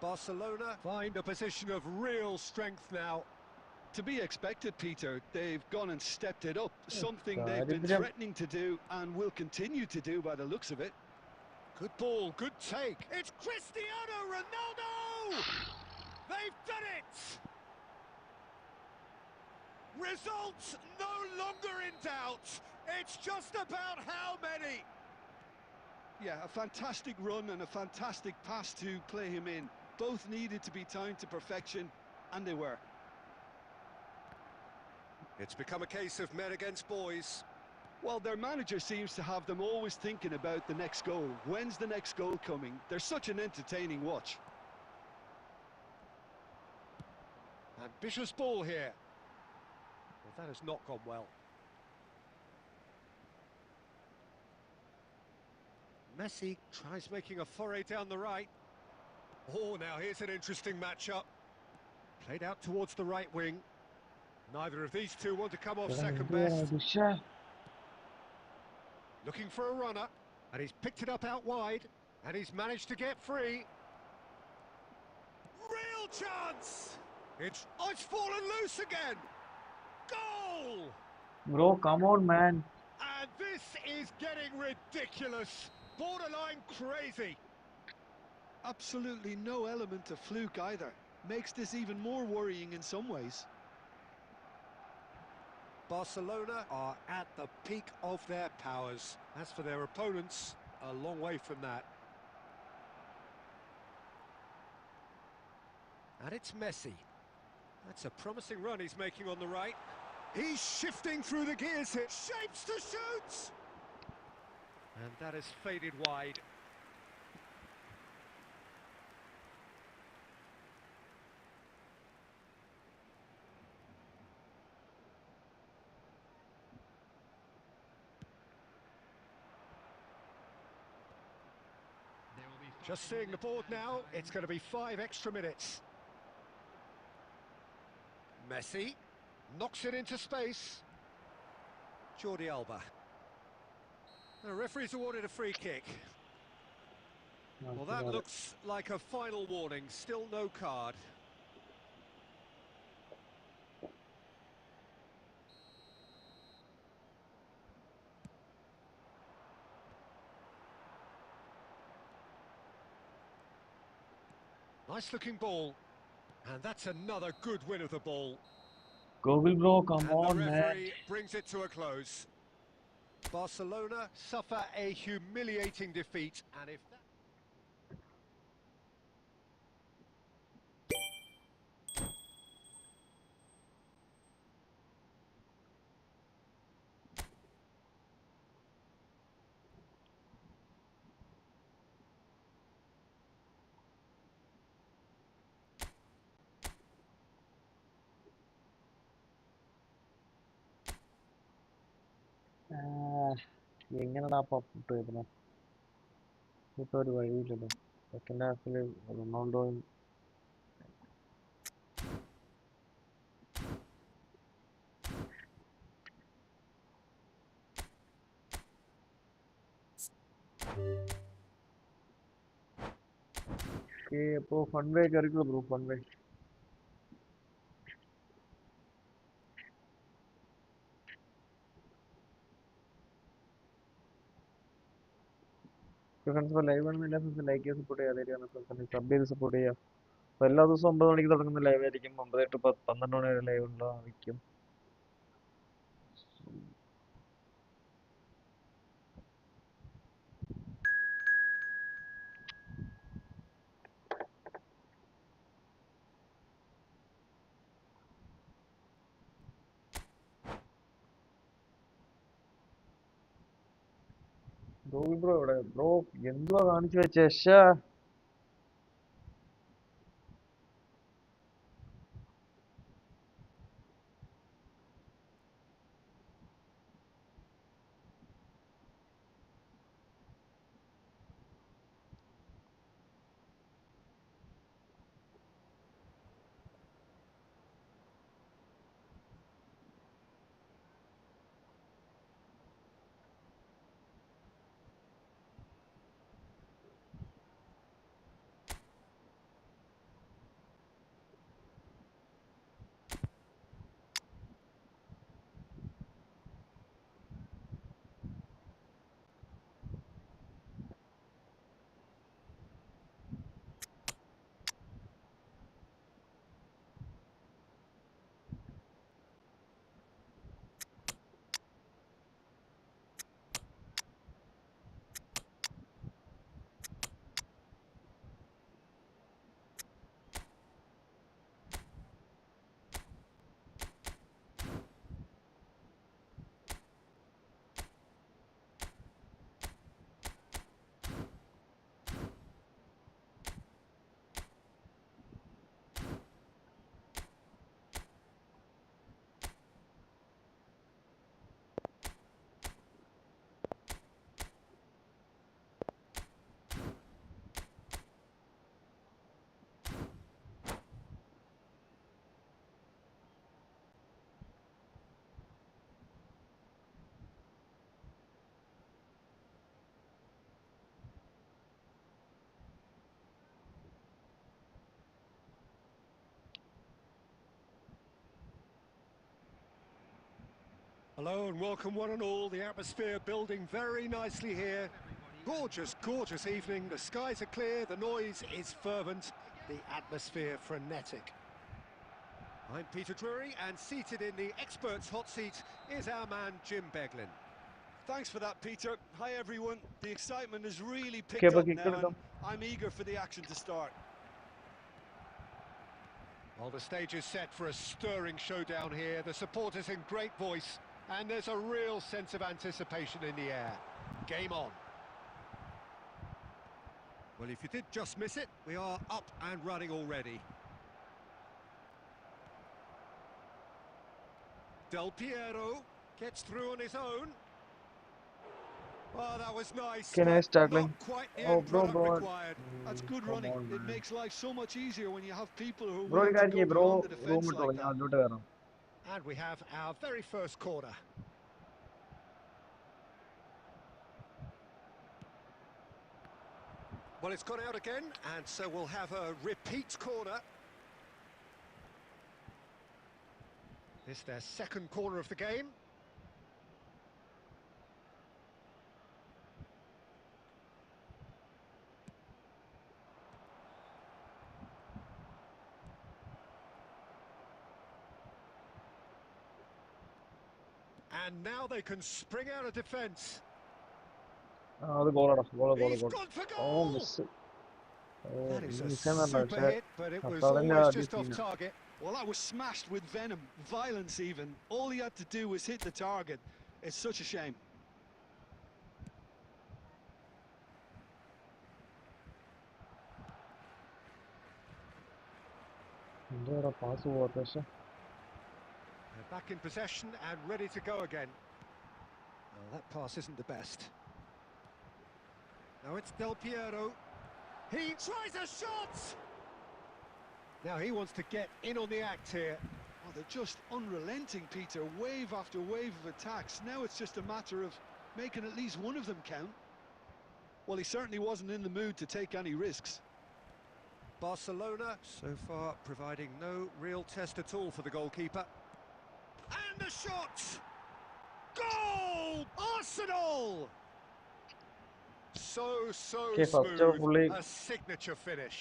E: Barcelona find a position of real strength now.
D: To be expected, Peter. They've gone and stepped it up. Something they've been
A: Daridram.
D: threatening to do and will continue to do by the looks of it.
E: Good ball, good take. It's Cristiano Ronaldo! They've done it! Results no longer in doubt. It's just about how many.
D: Yeah, a fantastic run and a fantastic pass to play him in. Both needed to be timed to perfection, and they were.
E: It's become a case of men against boys.
D: Well, their manager seems to have them always thinking about the next goal. When's the next goal coming? They're such an entertaining watch.
E: Ambitious ball here. Well, that has not gone well. Messi tries making a foray down the right. Oh, now here's an interesting matchup. Played out towards the right wing. Neither of these two want to come off second best.
A: ശ്ശെ.
E: Looking for a runner, and he's picked it up out wide, and he's managed to get free. Real chance! It's fallen loose again! Goal!
A: Bro, come on, man.
E: And this is getting ridiculous, borderline crazy.
D: Absolutely no element of fluke either. Makes this even more worrying in some ways.
E: Barcelona are at the peak of their powers. As for their opponents, a long way from that. And it's Messi. That's a promising run he's making on the right. He's shifting through the gears here. Shapes to shoot! And that has faded wide.
C: There will be
E: Just seeing the board now, it's going to be 5 extra minutes. Messi knocks it into space. Jordi Alba. The referee's awarded a free kick. Well, that looks like a final warning. Still no card. Nice looking ball. And that's another good win of the ball.
A: Google bro, come
E: And the
A: on, man.
E: referee brings it to a close. Barcelona suffer a humiliating defeat, and if that...
A: എങ്ങനെടാ അപ്പം foot വരുന്നത്? ഇപ്പൊ ഒരു വഴിയില്ലല്ലോ. Second ഹാഫിൽ റൊണാൾഡോയും അപ്പോൾ fun വേ കയറിക്കുള്ളൂ bro. Fun വേ friends. ഇപ്പോൾ live ആണെന്ന് എല്ലാ ഫ്രണ്ട്സും like ചെയ്ത് സപ്പോർട്ട് ചെയ്യാതെ ഫ്രണ്ട്സ് സബ് ചെയ്ത് സപ്പോർട്ട് ചെയ്യുക. അപ്പോൾ എല്ലാ ദിവസവും 9 മണിക്ക് തുടങ്ങുന്ന ലൈവ് ആയിരിക്കും. 9 to 12 മണി വരെ ലൈവ് ഉണ്ടായിരിക്കും. ബ്രോ ഇവിടെ ബ്രോ എന്തുവാ കാണിച്ചു വെച്ചേ?
E: Hello and welcome one and all. The atmosphere building very nicely here. Gorgeous, gorgeous evening. The skies are clear, the noise is fervent, the atmosphere frenetic. I'm Peter Drury, and seated in the experts' hot seat is our man Jim Beglin.
B: Thanks for that, Peter. Hi, everyone. The excitement has really
A: Okay,
B: picked
A: but
B: up
A: kick
B: now,
A: it
B: and
A: up.
B: I'm eager for the action to start.
E: Well, the stage is set for a stirring showdown here. The supporters in great voice, and there's a real sense of anticipation in the air. Game on. Well, if you did just miss it, we are up and running already. Del Piero gets through on his own. Oh, that was nice,
A: Can I
E: but
A: start
E: not
A: like?
E: quite the
A: Oh,
E: end
A: bro,
E: product
A: bro.
E: required.
B: That's good
A: Come
B: running.
A: on,
B: It
A: man.
B: makes life so much easier when you have people who are
A: Bro,
B: willing to go
A: bro,
B: beyond the
A: room
B: defence
A: ഇട്ടോ,
B: like
A: ഞാൻ
B: that.
A: അതിലോട്ട് കയറാം.
E: And we have our very first corner. Well, it's gone out again, and so we'll have a repeat corner. This their second corner of the game. And now they can spring out of defence.
A: അത് ഗോളാടാ, goal.
E: He's gone for
A: oh,
E: goal!
A: Miss.
E: That is a
A: മിസ്സെന്ന് പറഞ്ഞ
E: super
A: പക്ഷേ
E: hit, but it was
A: ഹസാഡിന്റെ
E: almost
A: ആദ്യ
E: just off
A: സീനാ.
E: target.
D: Well, that was smashed with venom, violence even. All he had to do was hit the target. It's such a shame.
A: എന്താടാ pass പോവാത്ത പക്ഷെ.
E: They're back in possession and ready to go again. Well, that pass isn't the best. Now it's Del Piero. He tries a shot! Now he wants to get in on the act here.
D: Oh, they're just unrelenting, Peter. Wave after wave of attacks. Now it's just a matter of making at least one of them count. Well, he certainly wasn't in the mood to take any risks.
E: Barcelona so far providing no real test at all for the goalkeeper. And the shot! Goal! Arsenal! So
A: Okay, first half fully
E: smooth. A signature finish.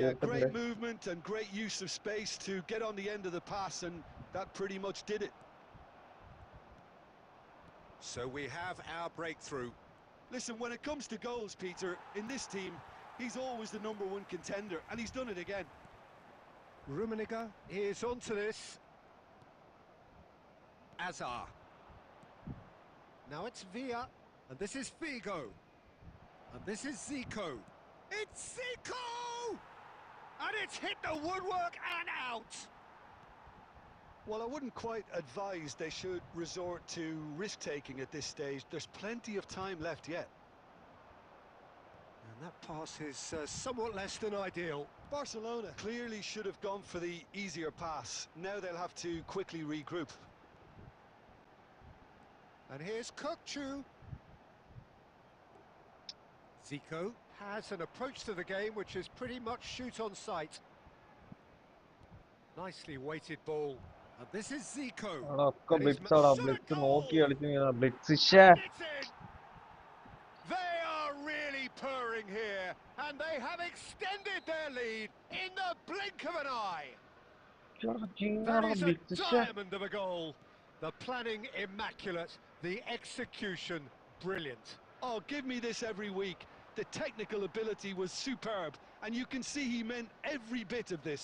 D: Yeah, great movement and great use of space to get on the end of the pass, and that pretty much did it.
E: So we have our breakthrough.
D: Listen, when it comes to goals, Peter, in this team, he's always the #1 contender, and he's done it again.
E: Rummenigge is onto this. Azar. Now it's Villa, and this is Figo. And this is Zico. It's Zico! And it's hit the woodwork and out!
D: Well, I wouldn't quite advise they should resort to risk-taking at this stage. There's plenty of time left yet.
E: And that pass is somewhat less than ideal.
D: Barcelona clearly should have gone for the easier pass. Now they'll have to quickly regroup.
E: And here's Kokchu. Zico has an approach to the game which is pretty much shoot on sight. Nicely weighted ball. And this is Zico.
A: ഒക്കെ
E: And he's
A: blitz ആടാ,
E: shot a
A: blitz
E: goal!
A: നോക്കി കളിക്കുന്ന blitz.
E: And it's in! They are really purring here, and they have extended their lead in the blink of an eye. That is a diamond of a goal. The planning immaculate, the execution brilliant.
D: Oh, give me this every week. The technical ability was superb, and you can see he meant every bit of this.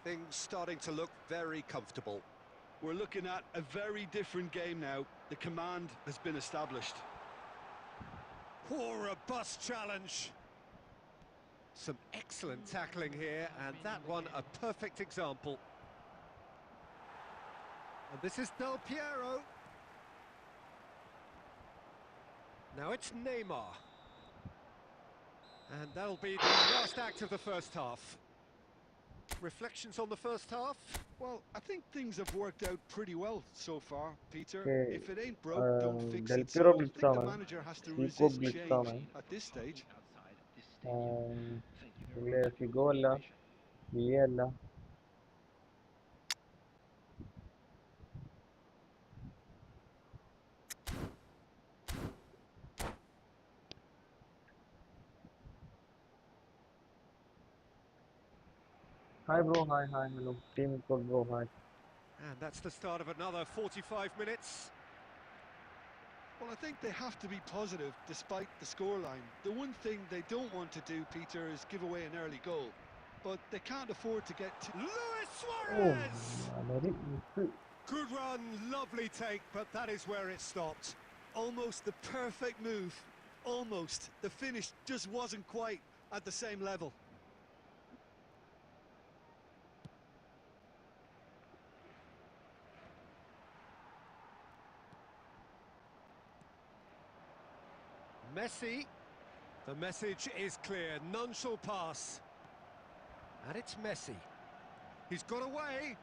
E: Things starting to look very comfortable.
D: We're looking at a very different game now. The command has been established.
E: Poor robust challenge. Some excellent tackling here, and that one a perfect example. And this is Del Piero. Now it's Neymar. And that'll be the last act of the first half. Reflections on the first half?
D: Well, I think things have worked out pretty well so far, Peter.
A: Okay,
D: If it ain't broke, don't fix
A: Del
D: it. So
A: Piero
D: I
A: blitz
D: think the
A: ആണ്.
D: manager has to
A: Zico
D: resist
A: blitz
D: change
A: ആണ്.
D: at this stage.
A: ഇല്ലേ, Figo അല്ല, via അല്ല. Hi bro, hi, hello. Team code bro, hi.
E: And that's the start of another 45 minutes.
D: Well, I think they have to be positive despite the scoreline. The one thing they don't want to do, Peter, is give away an early goal. But they can't afford to get too...
E: Luis
A: Oh,
E: Suarez!
A: very miss.
E: Good run, lovely take, but that is where it stopped.
D: Almost the perfect move. Almost. The finish just wasn't quite at the same level.
E: Messi. The message is clear, none shall pass. And it's Messi. He's got away.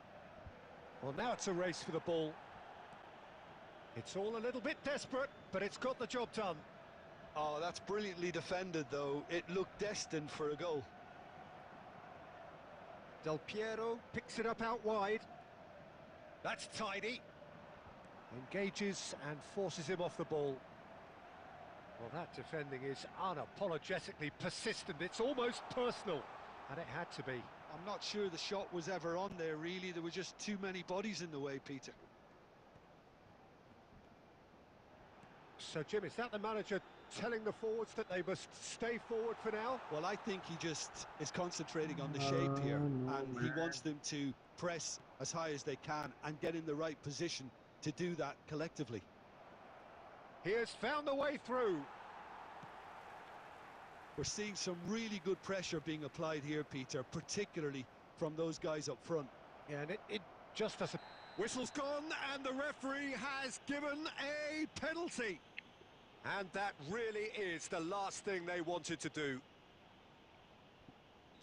E: Well, now it's a race for the ball. It's all a little bit desperate, but it's got the job done.
D: Oh, that's brilliantly defended, though. It looked destined for a goal.
E: Del Piero picks it up out wide. That's tidy. Engages and forces him off the ball. Well, that defending is unapologetically persistent. It's almost personal, and it had to be.
B: I'm not sure the shot was ever on there, really. There were just too many bodies in the way, Peter.
E: So, Jim, is that the manager telling the forwards that they must stay forward for now?
B: Well, I think he just is concentrating on the shape here,
A: No,
B: and he
A: man.
B: wants them to press as high as they can and get in the right position to do that collectively.
E: He has found the way through.
B: We're seeing some really good pressure being applied here, Peter, particularly from those guys up front.
E: Yeah, and it just doesn't... Whistle's gone, and the referee has given a penalty. And that really is the last thing they wanted to do,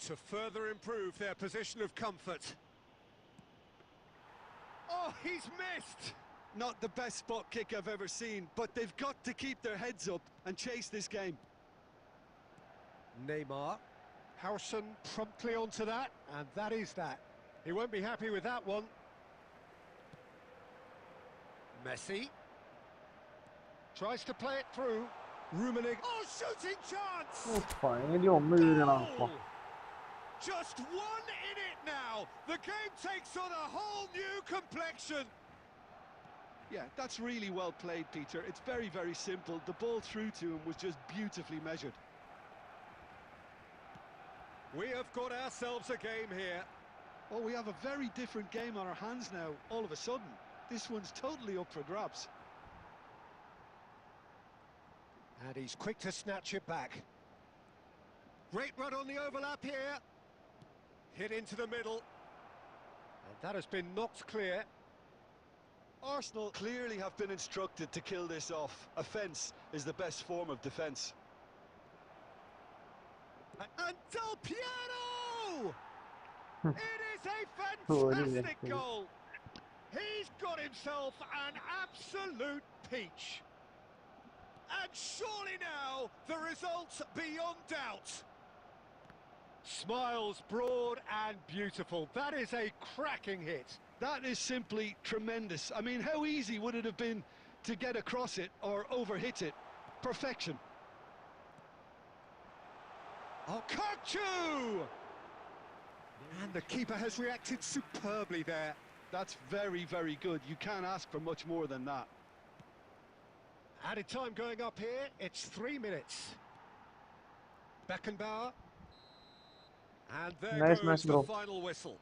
E: to further improve their position of comfort. Oh, he's missed!
B: Not the best spot kick I've ever seen, but they've got to keep their heads up and chase this game.
E: Neymar. Harrison promptly onto that, and that is that. He won't be happy with that one. Messi. Tries to play it through. Rummenigge. Oh, shooting chance!
A: Finally, ഒന്ന് വീഴണം.
E: Goal! Just one in it now. The game takes on a whole new complexion.
B: Yeah, that's really well played, Peter. It's very, very simple. The ball through to him was just beautifully measured.
E: We have got ourselves a game here.
B: Oh, we have a very different game on our hands now, all of a sudden. This one's totally up for grabs.
E: And he's quick to snatch it back. Great run on the overlap here. Hit into the middle. And that has been knocked clear.
B: Arsenal clearly have been instructed to kill this off. Offence is the best form of defence.
E: And Del Piero! It is a
A: Oh,
E: fantastic
A: yeah.
E: goal. He's got himself an absolute peach. And surely now, the result's beyond doubt. Smiles broad and beautiful. That is a cracking hit.
B: That is simply tremendous. I mean, how easy would it have been to get across it or overhit it? Perfection.
E: Oh, Kochu! And the keeper has reacted superbly there.
B: That's very, very good. You can't ask for much more than that.
E: Added time going up here, it's 3 minutes. Beckenbauer. And there
A: Nice
E: goes
A: match,
E: the
A: bro.
E: final whistle.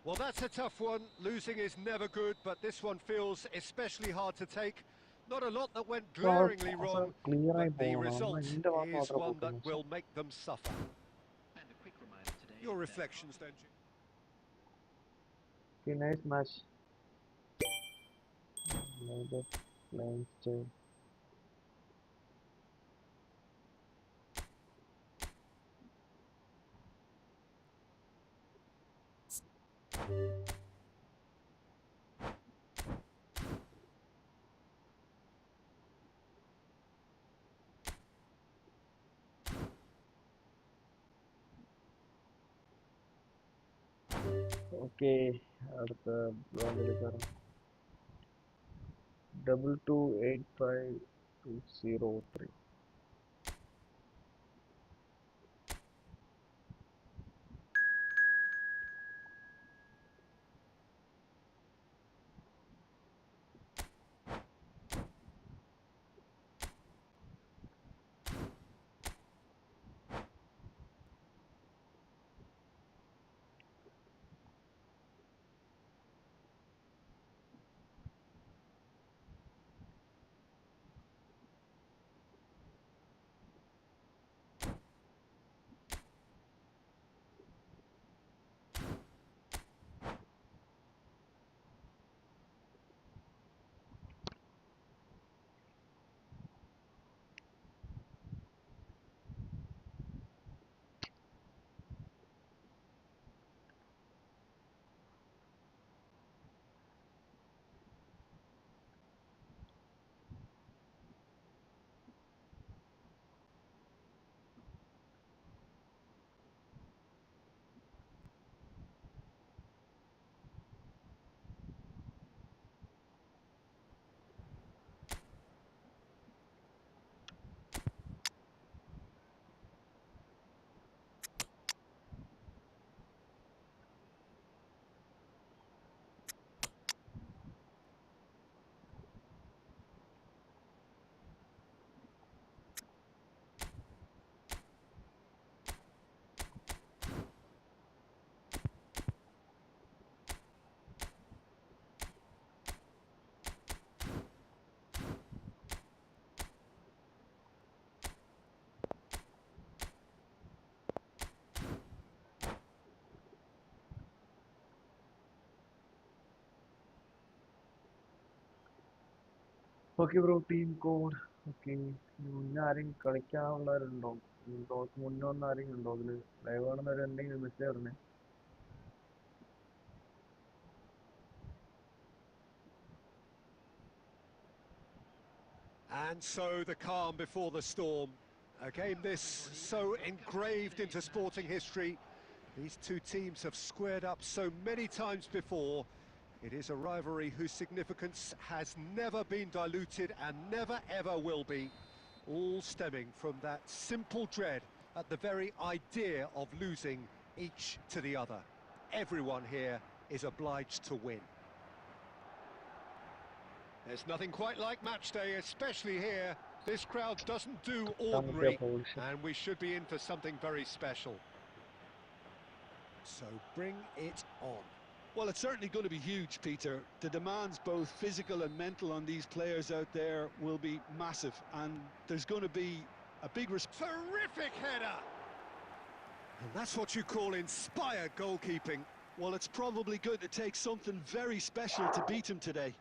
E: Well, that's a tough one. Losing is never good, but this one feels especially hard to take. Not a lot that went glaringly wrong,
A: Clear ആയി
E: but the
A: പോകണം.
E: result
A: എന്റെ ഭാഗത്ത്
E: is
A: മാത്രമേ
E: one that
A: പൊട്ടുന്നു.
E: will make them suffer.
C: And a quick reminder today.
E: Your reflections then, Jim?
A: Okay, nice match. Like that, playing style. Okay, അടുത്ത ബ്ലോഗിലേക്ക് വരാം. 2285203. Okay bro, team code. Okay, മുന്നേ ആരെയും കളിക്കാനുള്ളവരുണ്ടോ? ബ്രോക്ക് മുന്നേ ഒന്നും ആരെങ്കിലും ഉണ്ടോ അതിൽ? ലൈവ് കാണുന്നവർ എന്തെങ്കിലും മെസ്സേജ് പറഞ്ഞേ.
E: And so the calm before the storm. A game this so engraved into sporting history. These two teams have squared up so many times before. It is a rivalry whose significance has never been diluted and never ever will be. All stemming from that simple dread at the very idea of losing each to the other. Everyone here is obliged to win. There's nothing quite like match day, especially here. This crowd doesn't do ordinary, and we should be in for something very special. So bring it on.
B: Well, it's certainly going to be huge, Peter. The demands, both physical and mental, on these players out there will be massive, and there's going to be a big
E: Terrific header! And that's what you call inspired goalkeeping.
B: Well, it's probably going to take something very special to beat him today.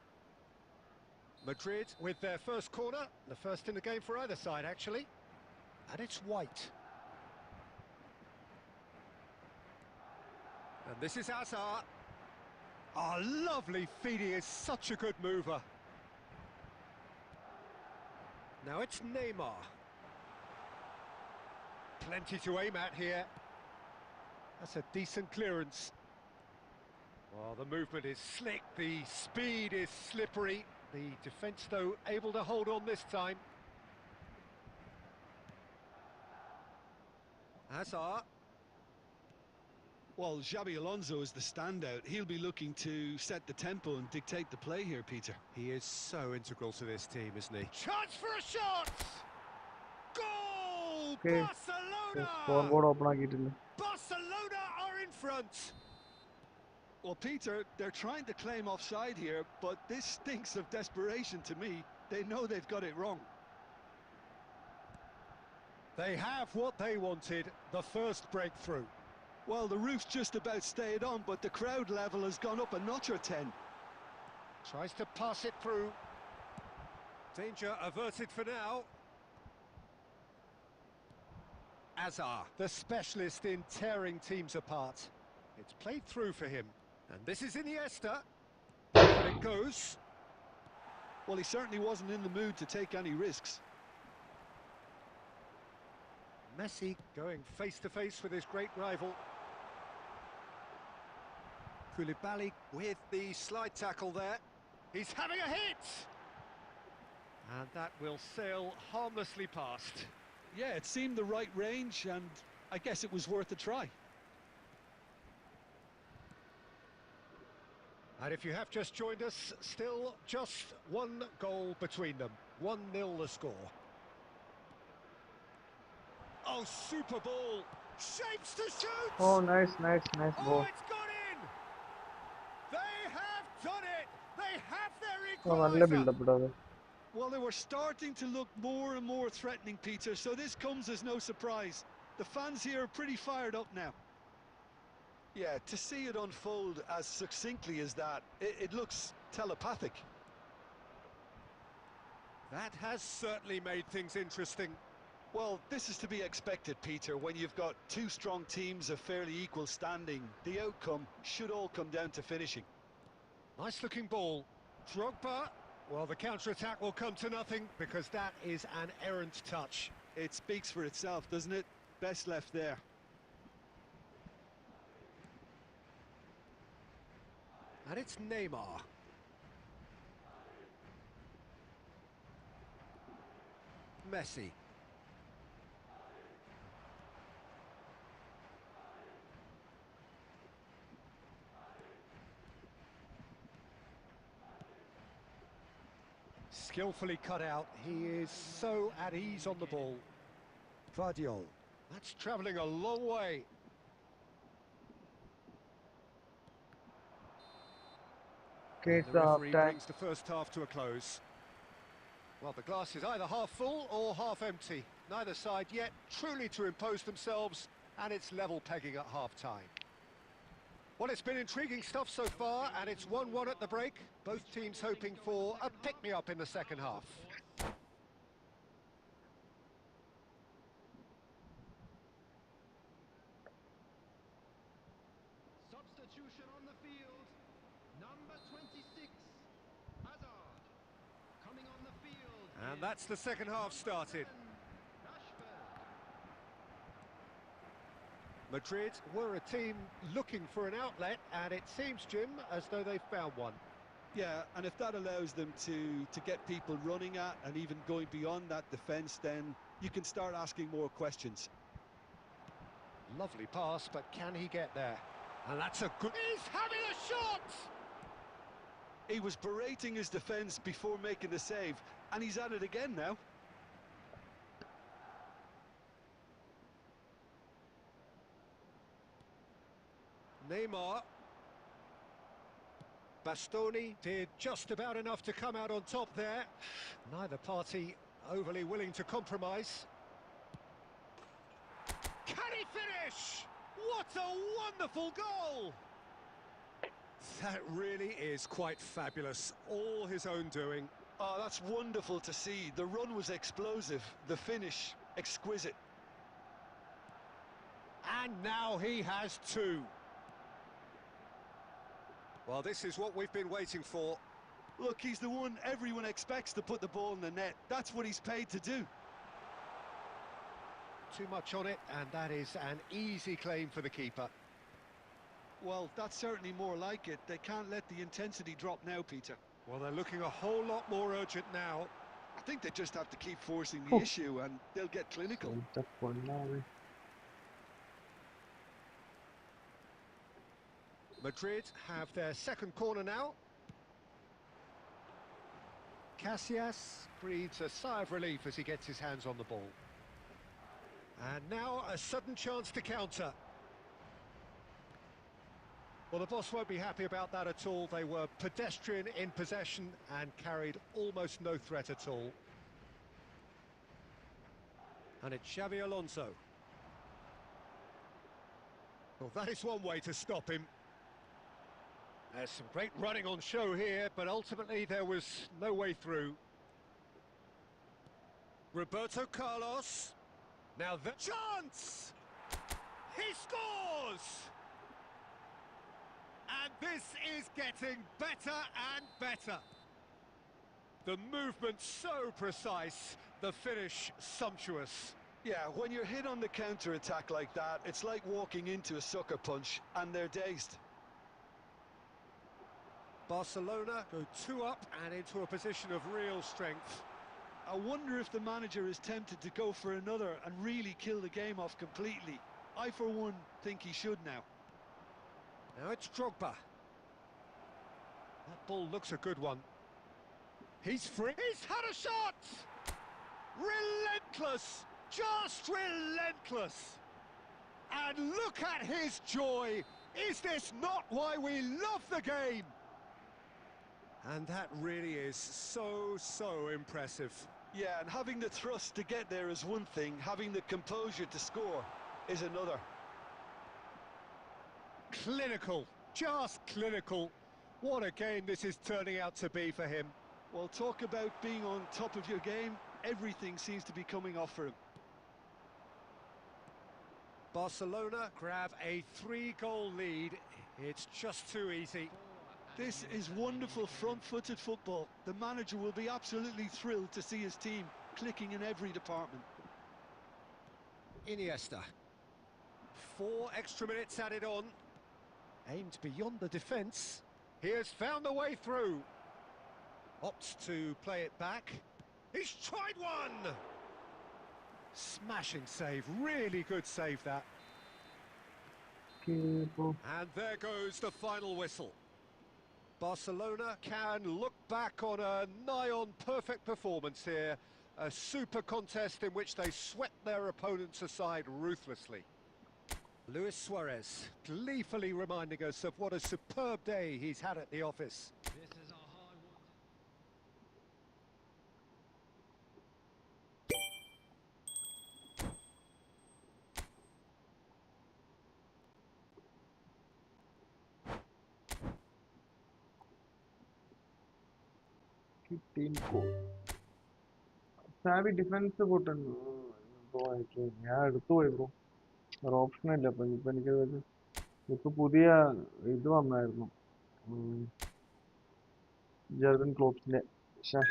E: Madrid with their first corner, the first in the game for either side, actually. And it's White. And this is Hazard. Oh, lovely feed, he is such a good mover. Now it's Neymar. Plenty to aim at here. That's a decent clearance. Well, the movement is slick, the speed is slippery. The defence, though, able to hold on this time. Hazard.
B: Well, Xabi Alonso is the standout. He'll be looking to set the tempo and dictate the play here, Peter.
E: He is so integral to this team, isn't he? Chance for a shot! Goal!
A: Okay.
E: Barcelona!
A: Scoreboard open ആക്കിയിട്ടില്ല.
E: Barcelona are in front!
B: Well, Peter, they're trying to claim offside here, but this stinks of desperation to me. They know they've got it wrong.
E: They have what they wanted, the first breakthrough.
B: Well, the roof's just about stayed on, but the crowd level has gone up a notch or 10.
E: Tries to pass it through. Danger averted for now. Hazard, the specialist in tearing teams apart. It's played through for him. And this is Iniesta. And it goes.
B: Well, he certainly wasn't in the mood to take any risks.
E: Messi going face-to-face with his great rival. Koulibaly with the slide tackle there. He's having a hit! And that will sail harmlessly past.
B: Yeah, it seemed the right range, and I guess it was worth a try.
E: And if you have just joined us, still just one goal between them. 1-0 the score. Oh, super ball! Shapes to shoot!
A: Oh, nice
E: Oh,
A: ball.
E: it's gone in! They have done it! They have their
A: നല്ല
E: equaliser!
A: build-up ഇടാതെ.
B: Well, they were starting to look more and more threatening, Peter, so this comes as no surprise. The fans here are pretty fired up now. Yeah, to see it unfold as succinctly as that, it looks telepathic.
E: That has certainly made things interesting.
B: Well, this is to be expected, Peter. When you've got two strong teams of fairly equal standing, the outcome should all come down to finishing.
E: Nice looking ball. Drogba. Well, the counter-attack will come to nothing because that is an errant touch.
B: It speaks for itself, doesn't it? Best left there.
E: And it's Neymar. Messi. Skillfully cut out. He is so at ease on the ball. Vardiol. That's travelling a long way.
A: Okay,
E: The
A: so
E: referee
A: time.
E: brings the first half to a close. Well, the glass is either half full or half empty. Neither side yet truly to impose themselves, and it's level pegging at half-time. Well, it's been intriguing stuff so far, and it's 1-1 at the break. Both teams hoping for a pick-me-up in the second half.
C: Substitution on the field. Number 26, Hazard. Coming on the field.
E: And that's the second half started.
C: Rashford.
E: Madrid were a team looking for an outlet, and it seems, Jim, as though they've found one.
B: Yeah, and if that allows them to get people running at and even going beyond that defence, then you can start asking more questions.
E: Lovely pass, but can he get there? And that's a good... He's having a shot!
B: He was berating his defence before making the save, and he's at it again now.
E: Neymar. Bastoni did just about enough to come out on top there. Neither party overly willing to compromise. Can he finish? What a wonderful goal! That really is quite fabulous. All his own doing.
B: Oh, that's wonderful to see. The run was explosive, the finish exquisite.
E: And now he has two. Well, this is what we've been waiting for.
B: Look, he's the one everyone expects to put the ball in the net. That's what he's paid to do.
E: Too much on it, and that is an easy claim for the keeper.
B: Well, that's certainly more like it. They can't let the intensity drop now, Peter.
E: Well, they're looking a whole lot more urgent now.
B: I think they just have to keep forcing the issue and they'll get clinical.
E: Madrid have their second corner now. Casillas breathes a sigh of relief as he gets his hands on the ball. And now a sudden chance to counter. Well, the boss won't be happy about that at all. They were pedestrian in possession and carried almost no threat at all. And it's Xavi Alonso. Well, that is one way to stop him. There's some great running on show here, but ultimately there was no way through. Roberto Carlos. Now the chance! He scores! And this is getting better and better. The movement so precise, the finish sumptuous.
B: Yeah, when you're hit on the counter-attack like that, it's like walking into a sucker punch and they're dazed.
E: Barcelona go 2 up and into a position of real strength.
B: I wonder if the manager is tempted to go for another and really kill the game off completely. I, for one, think he should now.
E: Now it's Drogba. That ball looks a good one. He's free. He's had a shot! Relentless! Just relentless! And look at his joy! Is this not why we love the game? And that really is so impressive.
B: Yeah, and having the thrust to get there is one thing, having the composure to score is another.
E: Clinical, just clinical. What a game this is turning out to be for him.
B: Well, talk about being on top of your game. Everything seems to be coming off for him.
E: Barcelona grab a 3-goal lead. It's just too easy.
B: This is wonderful front-footed football. The manager will be absolutely thrilled to see his team clicking in every department.
E: Iniesta. 4 extra minutes added on. Aimed beyond the defence. He has found a way through. Opts to play it back. He's tried one! Smashing save, really good save that. And there goes the final whistle. Barcelona can look back on a nigh-on perfect performance here. A super contest in which they swept their opponents aside ruthlessly. Luis Suarez gleefully reminding us of what a superb day he's had at the office.
C: This is a hard one.
A: Team Xavi defence കൂട്ടുന്നു bro. എനിക്ക് ഞാൻ എടുത്തു പോയി bro. ഒരു option ഇല്ല ഇപ്പൊ എനിക്ക് ഇപ്പൊ പുതിയ ഇത് വന്നായിരുന്നു, ജെർഗൻ ക്ലോപ്സിന്റെ. പക്ഷേ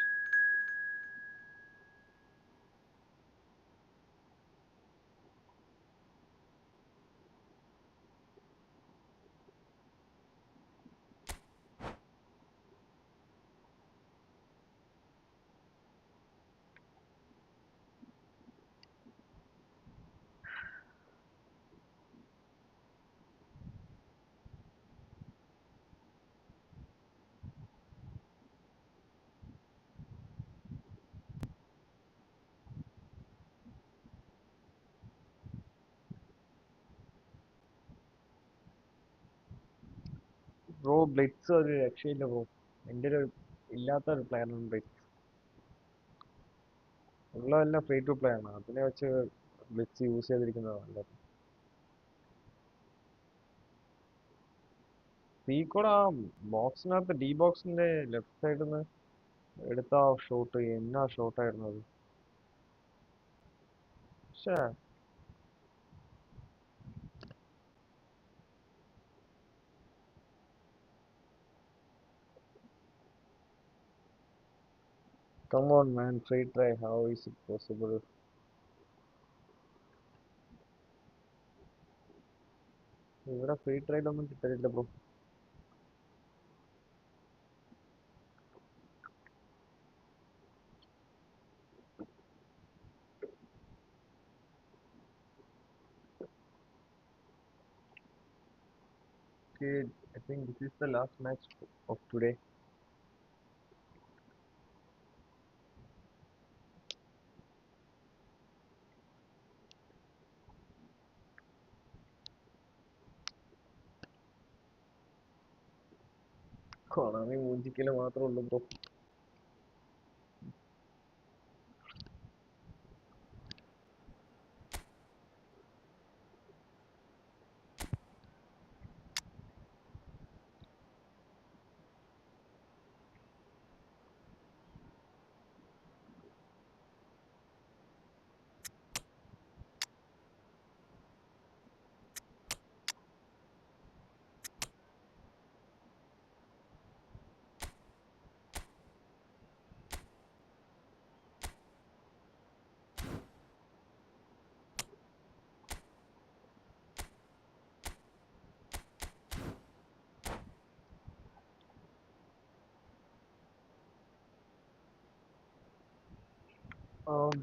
A: ബ്രോ ബ്ലിറ്റ്സ് ഒരു രക്ഷയില്ല ബ്രോ. എൻ്റെ ഒരു ഇല്ലാത്ത ഒരു പ്ലെയറാണ് ബ്ലിറ്റ്സ്. ഉള്ളതെല്ലാം ഫ്രീ ടു പ്ലേ ആണ്. അതിനെ വെച്ച് ബ്ലിറ്റ്സ് യൂസ് ചെയ്തിരിക്കുന്നതാണ് നല്ലത്. സീക്കോടെ ആ ബോക്സിനകത്ത് ഡി ബോക്സിന്റെ ലെഫ്റ്റ് സൈഡിൽ നിന്ന് എടുത്ത ആ ഷോട്ട് എന്നാ ഷോട്ടായിരുന്നു അത്. പക്ഷേ come on man, free try, how is it possible? ഇവിടെ ഫ്രീ ട്രൈഡ് ഒന്നും കിട്ടലില്ല bro. Okay, I think this is the last match of today. Konami മൂഞ്ചിക്കല് മാത്രമേ ഉള്ളൂ bro.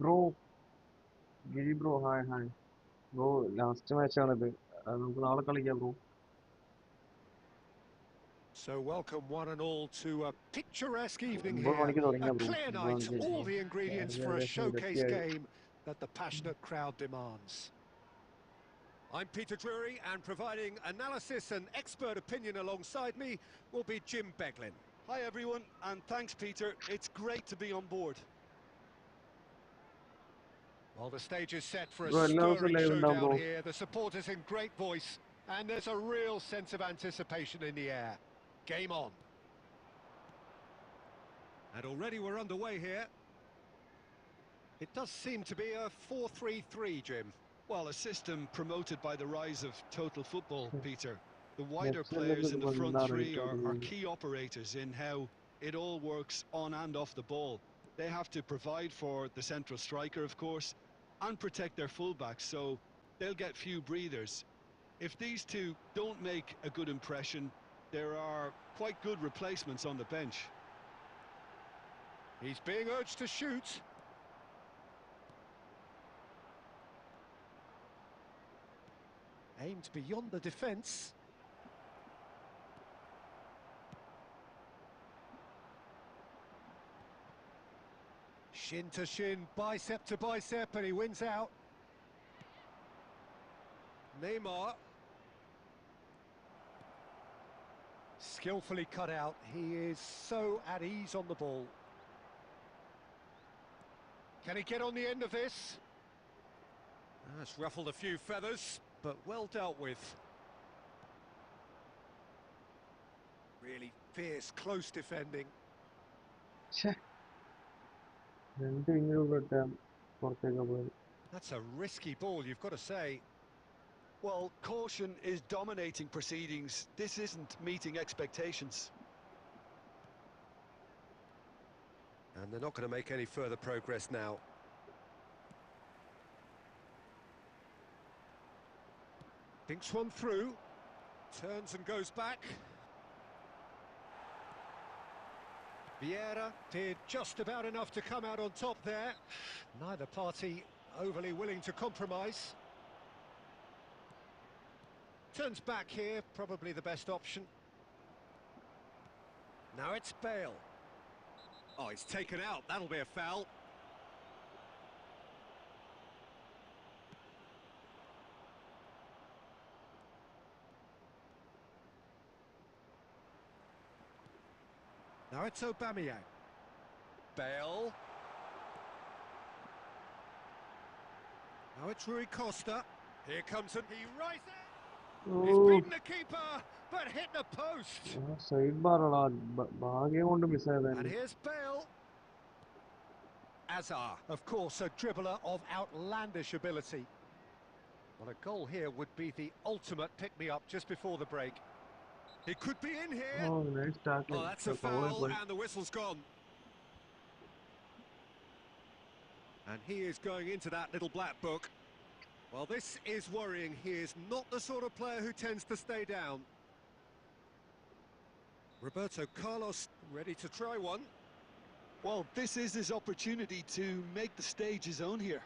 A: Bro Giri bro, hi hi bro. Last മാച്ചാണിത്, നമുക്ക് നാളെ കളിക്കാം ബ്രോ.
E: So welcome one and all to a picturesque evening
A: 9
E: here.
A: മണിക്ക്
E: A
A: തുടങ്ങിയ ബ്രോ.
E: clear
A: 9
E: night,
A: മണിക്ക്
E: all the ingredients for a
A: ഏകദേശം
E: showcase
A: 27.
E: game that the passionate crowd demands. I'm Peter Drury, and providing analysis and expert opinion alongside me will be Jim Beglin.
D: Hi everyone, and thanks Peter. It's great to be on board.
E: Well, the stage is set for a
A: bro എല്ലാ ദിവസവും
E: stirring
A: live ഉണ്ടാവും
E: showdown
A: bro.
E: here. The supporters in great voice, and there's a real sense of anticipation in the air. Game on. And already we're underway here. It does seem to be a 4-3-3, Jim.
D: Well, a system promoted by the rise of total football, Peter. The wider
A: നെറ്റ്സിലൊക്കെ
D: players in the front
A: എന്താ
D: three
A: rate
D: are
A: കൊടുക്കുന്നത്?
D: key operators in how it all works on and off the ball. They have to provide for the central striker, of course, and protect their fullbacks, so they'll get few breathers. If these two don't make a good impression, there are quite good replacements on the bench.
E: He's being urged to shoot. Aimed beyond the defence. Shin to shin, bicep to bicep, and he wins out. Neymar. Skillfully cut out. He is so at ease on the ball. Can he get on the end of this? That's ruffled a few feathers, but well dealt with. Really fierce, close defending.
A: ഛേ രണ്ട് വിങ്ങിലൂടെ ഇട്ടാൽ പുറത്തേക്ക് പോയി.
E: That's a risky ball, you've got to say.
B: Well, caution is dominating proceedings. This isn't meeting expectations.
E: And they're not going to make any further progress now. Thinks one through. Turns and goes back. Vieira did just about enough to come out on top there. Neither party overly willing to compromise. Turns back here, probably the best option. Now it's Bale. Oh, he's taken out, that'll be a foul. Now it's Aubameyang. Bale. Now it's Rui Costa. Here comes and he rises. He's beaten the keeper, but hit the post.
A: Side ബാറാടാ, ഭാഗ്യം കൊണ്ട്
E: And
A: മിസ്സായതന്നെ.
E: here's Bale. Azar, of course, a dribbler of outlandish ability. Well, a goal here would be the ultimate pick-me-up just before the break. It could be in here.
A: Oh, nice tackling.
E: Oh, that's a foul, and the whistle's gone. And he is going into that little black book. Well, this is worrying. He is not the sort of player who tends to stay down. Roberto Carlos ready to try one.
B: Well, this is his opportunity to make the stage his own here.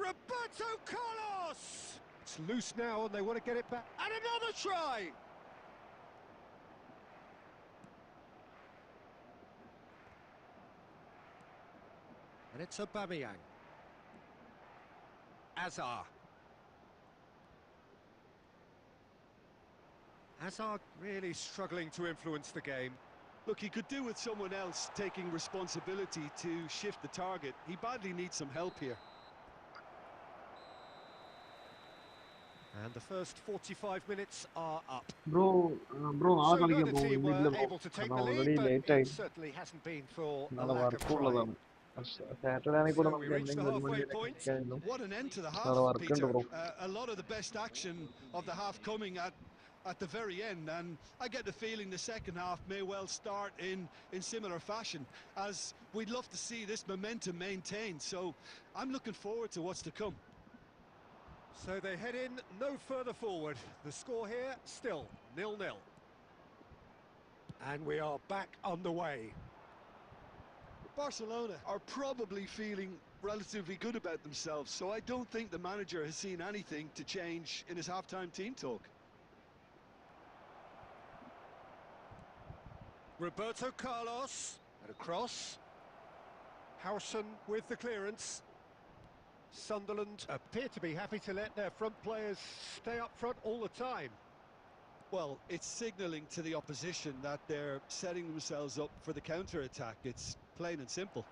E: Roberto Carlos! It's loose now and they want to get it back. And another try! And it's Aubameyang. Azar. Hazard really struggling to influence the game.
B: Look, he could do with someone else taking responsibility to shift the target. He badly needs some help here.
E: And the first 45 minutes are up.
A: Bro, നാളെ
E: So
A: കളിക്കാൻ
E: neither
A: പോകും.
E: team were
A: ഇന്നില്ല
E: able to take
A: bro.
E: the lead,
A: already
E: but
A: late ആയി.
E: it certainly hasn't been for a
A: നാളെ
E: lack of trying.
A: വർക്കുള്ളതാണ്. Saturday ആണെങ്കിൽ കൂടെ
B: So we
A: നമുക്ക്
B: reached the
A: എന്തെങ്കിലും ഒരു
B: halfway
A: മണിയൊക്കെ
B: point.
A: കളിക്കാമല്ലോ.
B: What an end to the
A: നാളെ
B: half,
A: വർക്കുണ്ട്
B: Peter.
A: Bro.
B: A lot of the best action of the half coming at the very end, and I get the feeling the second half may well start in similar fashion, as we'd love to see this momentum maintained. So I'm looking forward to what's to come.
E: So they head in no further forward. The score here still 0-0. And we are back underway.
B: Barcelona are probably feeling relatively good about themselves, so I don't think the manager has seen anything to change in his half-time team talk.
E: Roberto Carlos at a cross. Howson with the clearance. Sunderland appear to be happy to let their front players stay up front all the time.
B: Well, it's signalling to the opposition that they're setting themselves up for the counter-attack. It's plain and simple.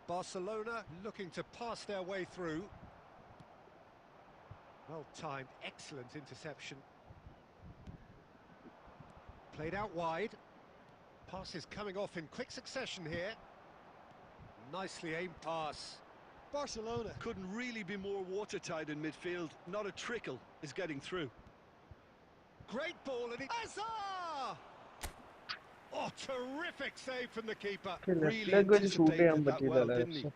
E: Barcelona looking to pass their way through. Well-timed, excellent interception. Played out wide. Passes coming off in quick succession here. Nicely aimed pass.
B: Barcelona couldn't really be more watertight in midfield. Not a trickle is getting through.
E: Great ball and Azar! Oh, terrific save from the keeper.
B: Really
A: leg വെച്ച് shoot ചെയ്യാൻ
B: anticipated that well,
A: പറ്റിയില്ല.
B: didn't he?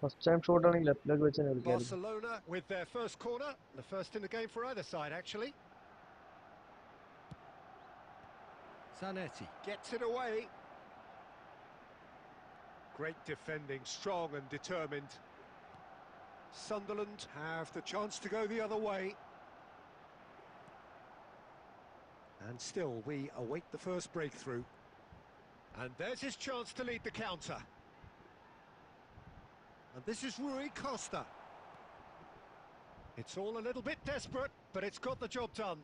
A: First time shot ആണെങ്കിൽ left leg വെച്ച് എടുക്കായിരുന്നു.
E: Barcelona with their first corner, the first in the game for either side actually. Zanetti gets it away. Great defending, strong and determined. Sunderland have the chance to go the other way. And still we await the first breakthrough. And there's his chance to lead the counter. And this is Rui Costa. It's all a little bit desperate, but it's got the job done.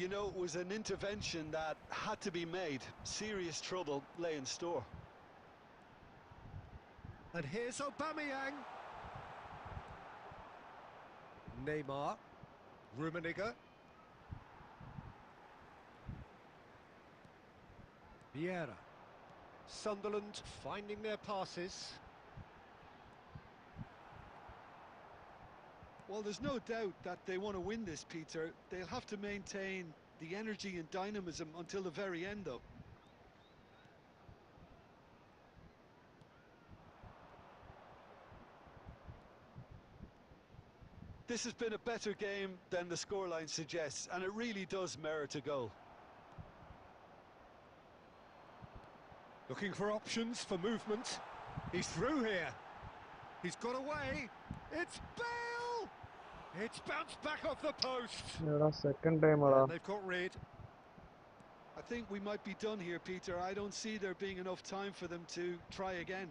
B: You know, it was an intervention that had to be made. Serious trouble lay in store.
E: And here's Aubameyang. Neymar. Rummenigge. Vieira. Sunderland finding their passes.
B: Well, there's no doubt that they want to win this, Peter. They'll have to maintain the energy and dynamism until the very end, though. This has been a better game than the scoreline suggests, and it really does merit a goal.
E: Looking for options for movement. He's through here. He's got away. It's Bale! It's bounced back off the post.
A: Second time.
E: And they've got rid.
B: I think we might be done here, Peter. I don't see there being enough time for them to try again.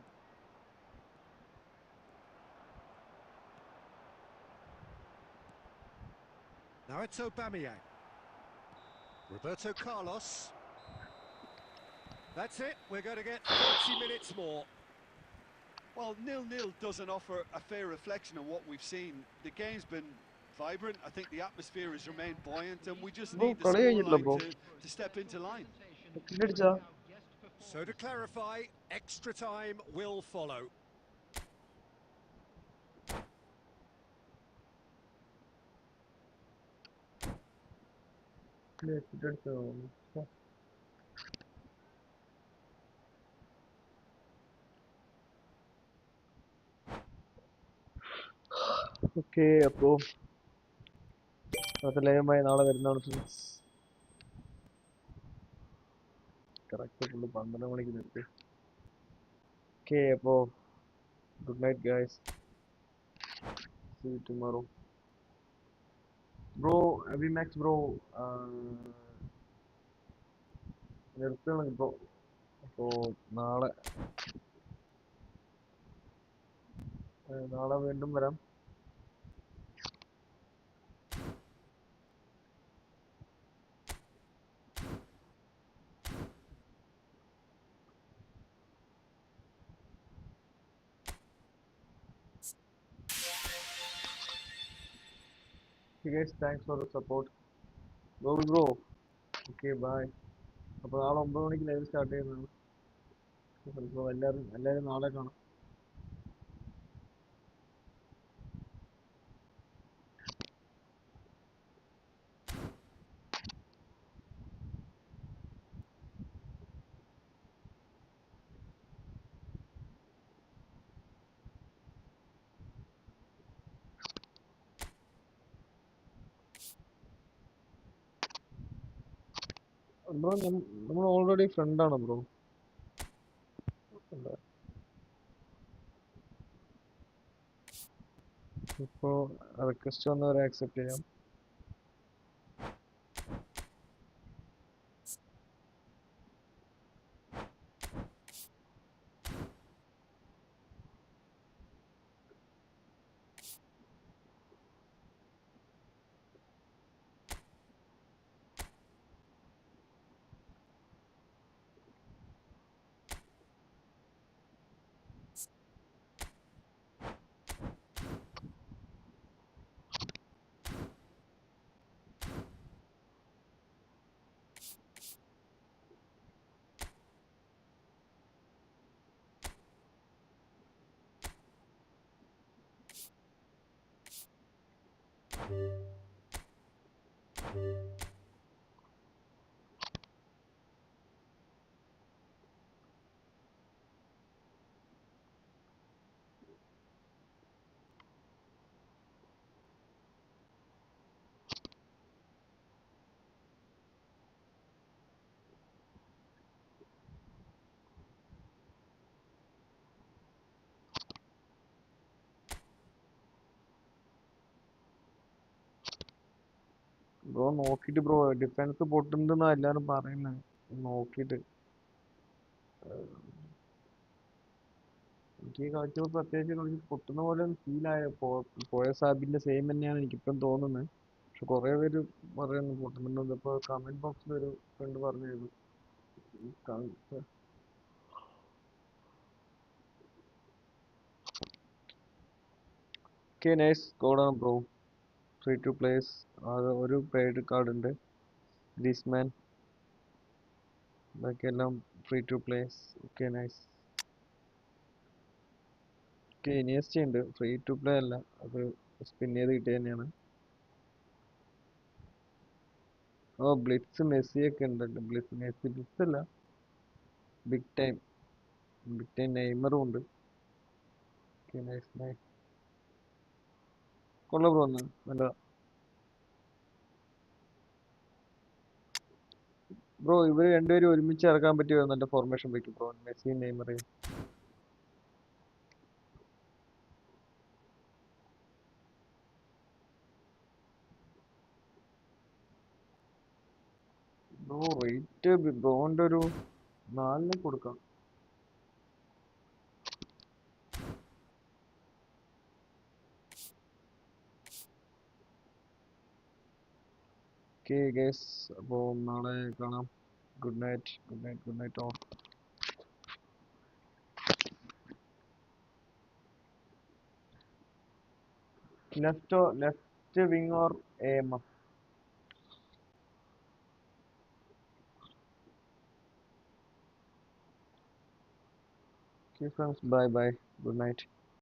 E: Now it's Aubameyang. Roberto Carlos. That's it. We're going to get 30 minutes more.
B: Well, 0-0 doesn't offer a fair reflection on what we've seen. The game's been vibrant. I think the atmosphere has remained buoyant, and we just need the scoreline to step into line.
E: So to clarify, extra time will follow.
A: Okay, അപ്പോൾ ലൈവുമായി നാളെ വരുന്നതാണ് friends. Correct full 12 മണിക്ക് നിർത്തി. Okay, അപ്പോൾ good night guys. See you tomorrow. Bro, VMAX bro, നിർത്തണം bro. അപ്പോൾ നാളെ വീണ്ടും വരാം. Okay guys, thanks for the support. Bro. Okay, bye. അപ്പോൾ നാളെ 9 മണിക്ക് ലൈവ് സ്റ്റാർട്ട് ചെയ്യുന്നതാണ്. അപ്പോൾ എല്ലാവരും നാളെ കാണാം. ബ്രോ, നമ്മൾ ഓൾറെഡി ഫ്രണ്ടാണ് ബ്രോ. ഇപ്പോൾ റിക്വസ്റ്റ് വന്നവരെ ആക്സെപ്റ്റ് ചെയ്യാം. ബ്രോ നോക്കിയിട്ട് ബ്രോ, ഡിഫൻസ് പൊട്ടുണ്ടെന്നാ എല്ലാരും പറയുന്നത്. നോക്കിയിട്ട് എനിക്ക് കളിച്ചപ്പോൾ അത്യാവശ്യം കളിച്ച് പൊട്ടുന്ന പോലെ ഫീലായ. പോയ സാബിന്റെ സെയിം തന്നെയാണ് എനിക്കിപ്പം തോന്നുന്നത്. പക്ഷെ കുറെ പേര് പറയുന്നു പൊട്ടുന്നുണ്ട്. ഇപ്പോൾ കമന്റ് ബോക്സിൽ ഒരു ഫ്രണ്ട് പറഞ്ഞിരുന്നു. ഓക്കെ, നൈസ് കോഡാണ് ബ്രോ. Free to plays. ഒരു പെയ്ഡ് കാർഡ് ഉണ്ട്. ഗ്രീസ്മാൻ ബാക്കിയെല്ലാം free to plays. Okay nice. Okay Iniesta ഉണ്ട്, ഫ്രീ ടു പ്ലേ അല്ല, അത് സ്പിൻ ചെയ്ത് കിട്ടിയ തന്നെയാണ്. ഓ ബ്ലിറ്റ്സ് മെസ്സിയൊക്കെ ഉണ്ടല്ലോ. ബ്ലിറ്റ്സ് അല്ല, ബിഗ് ടൈം നെയ്മറും ഉണ്ട്. Okay nice nice. കൊള്ള ബ്രോ ഒന്ന് നല്ല ബ്രോ. ഇവര് രണ്ടുപേരും ഒരുമിച്ച് ഇറക്കാൻ പറ്റിയ നല്ല ഫോർമേഷൻ വെക്കും ബ്രോ, മെസ്സിയും നെയ്മറേയും. ബ്രോ റേറ്റ് ബ്രോന്റെ ഒരു 4 കൊടുക്കാം. ഓക്കെ ഗൈസ്, അപ്പോൾ നാളെ കാണാം. Good night, good night, good night all. Left wing or AMF? Okay friends, bye bye, good night.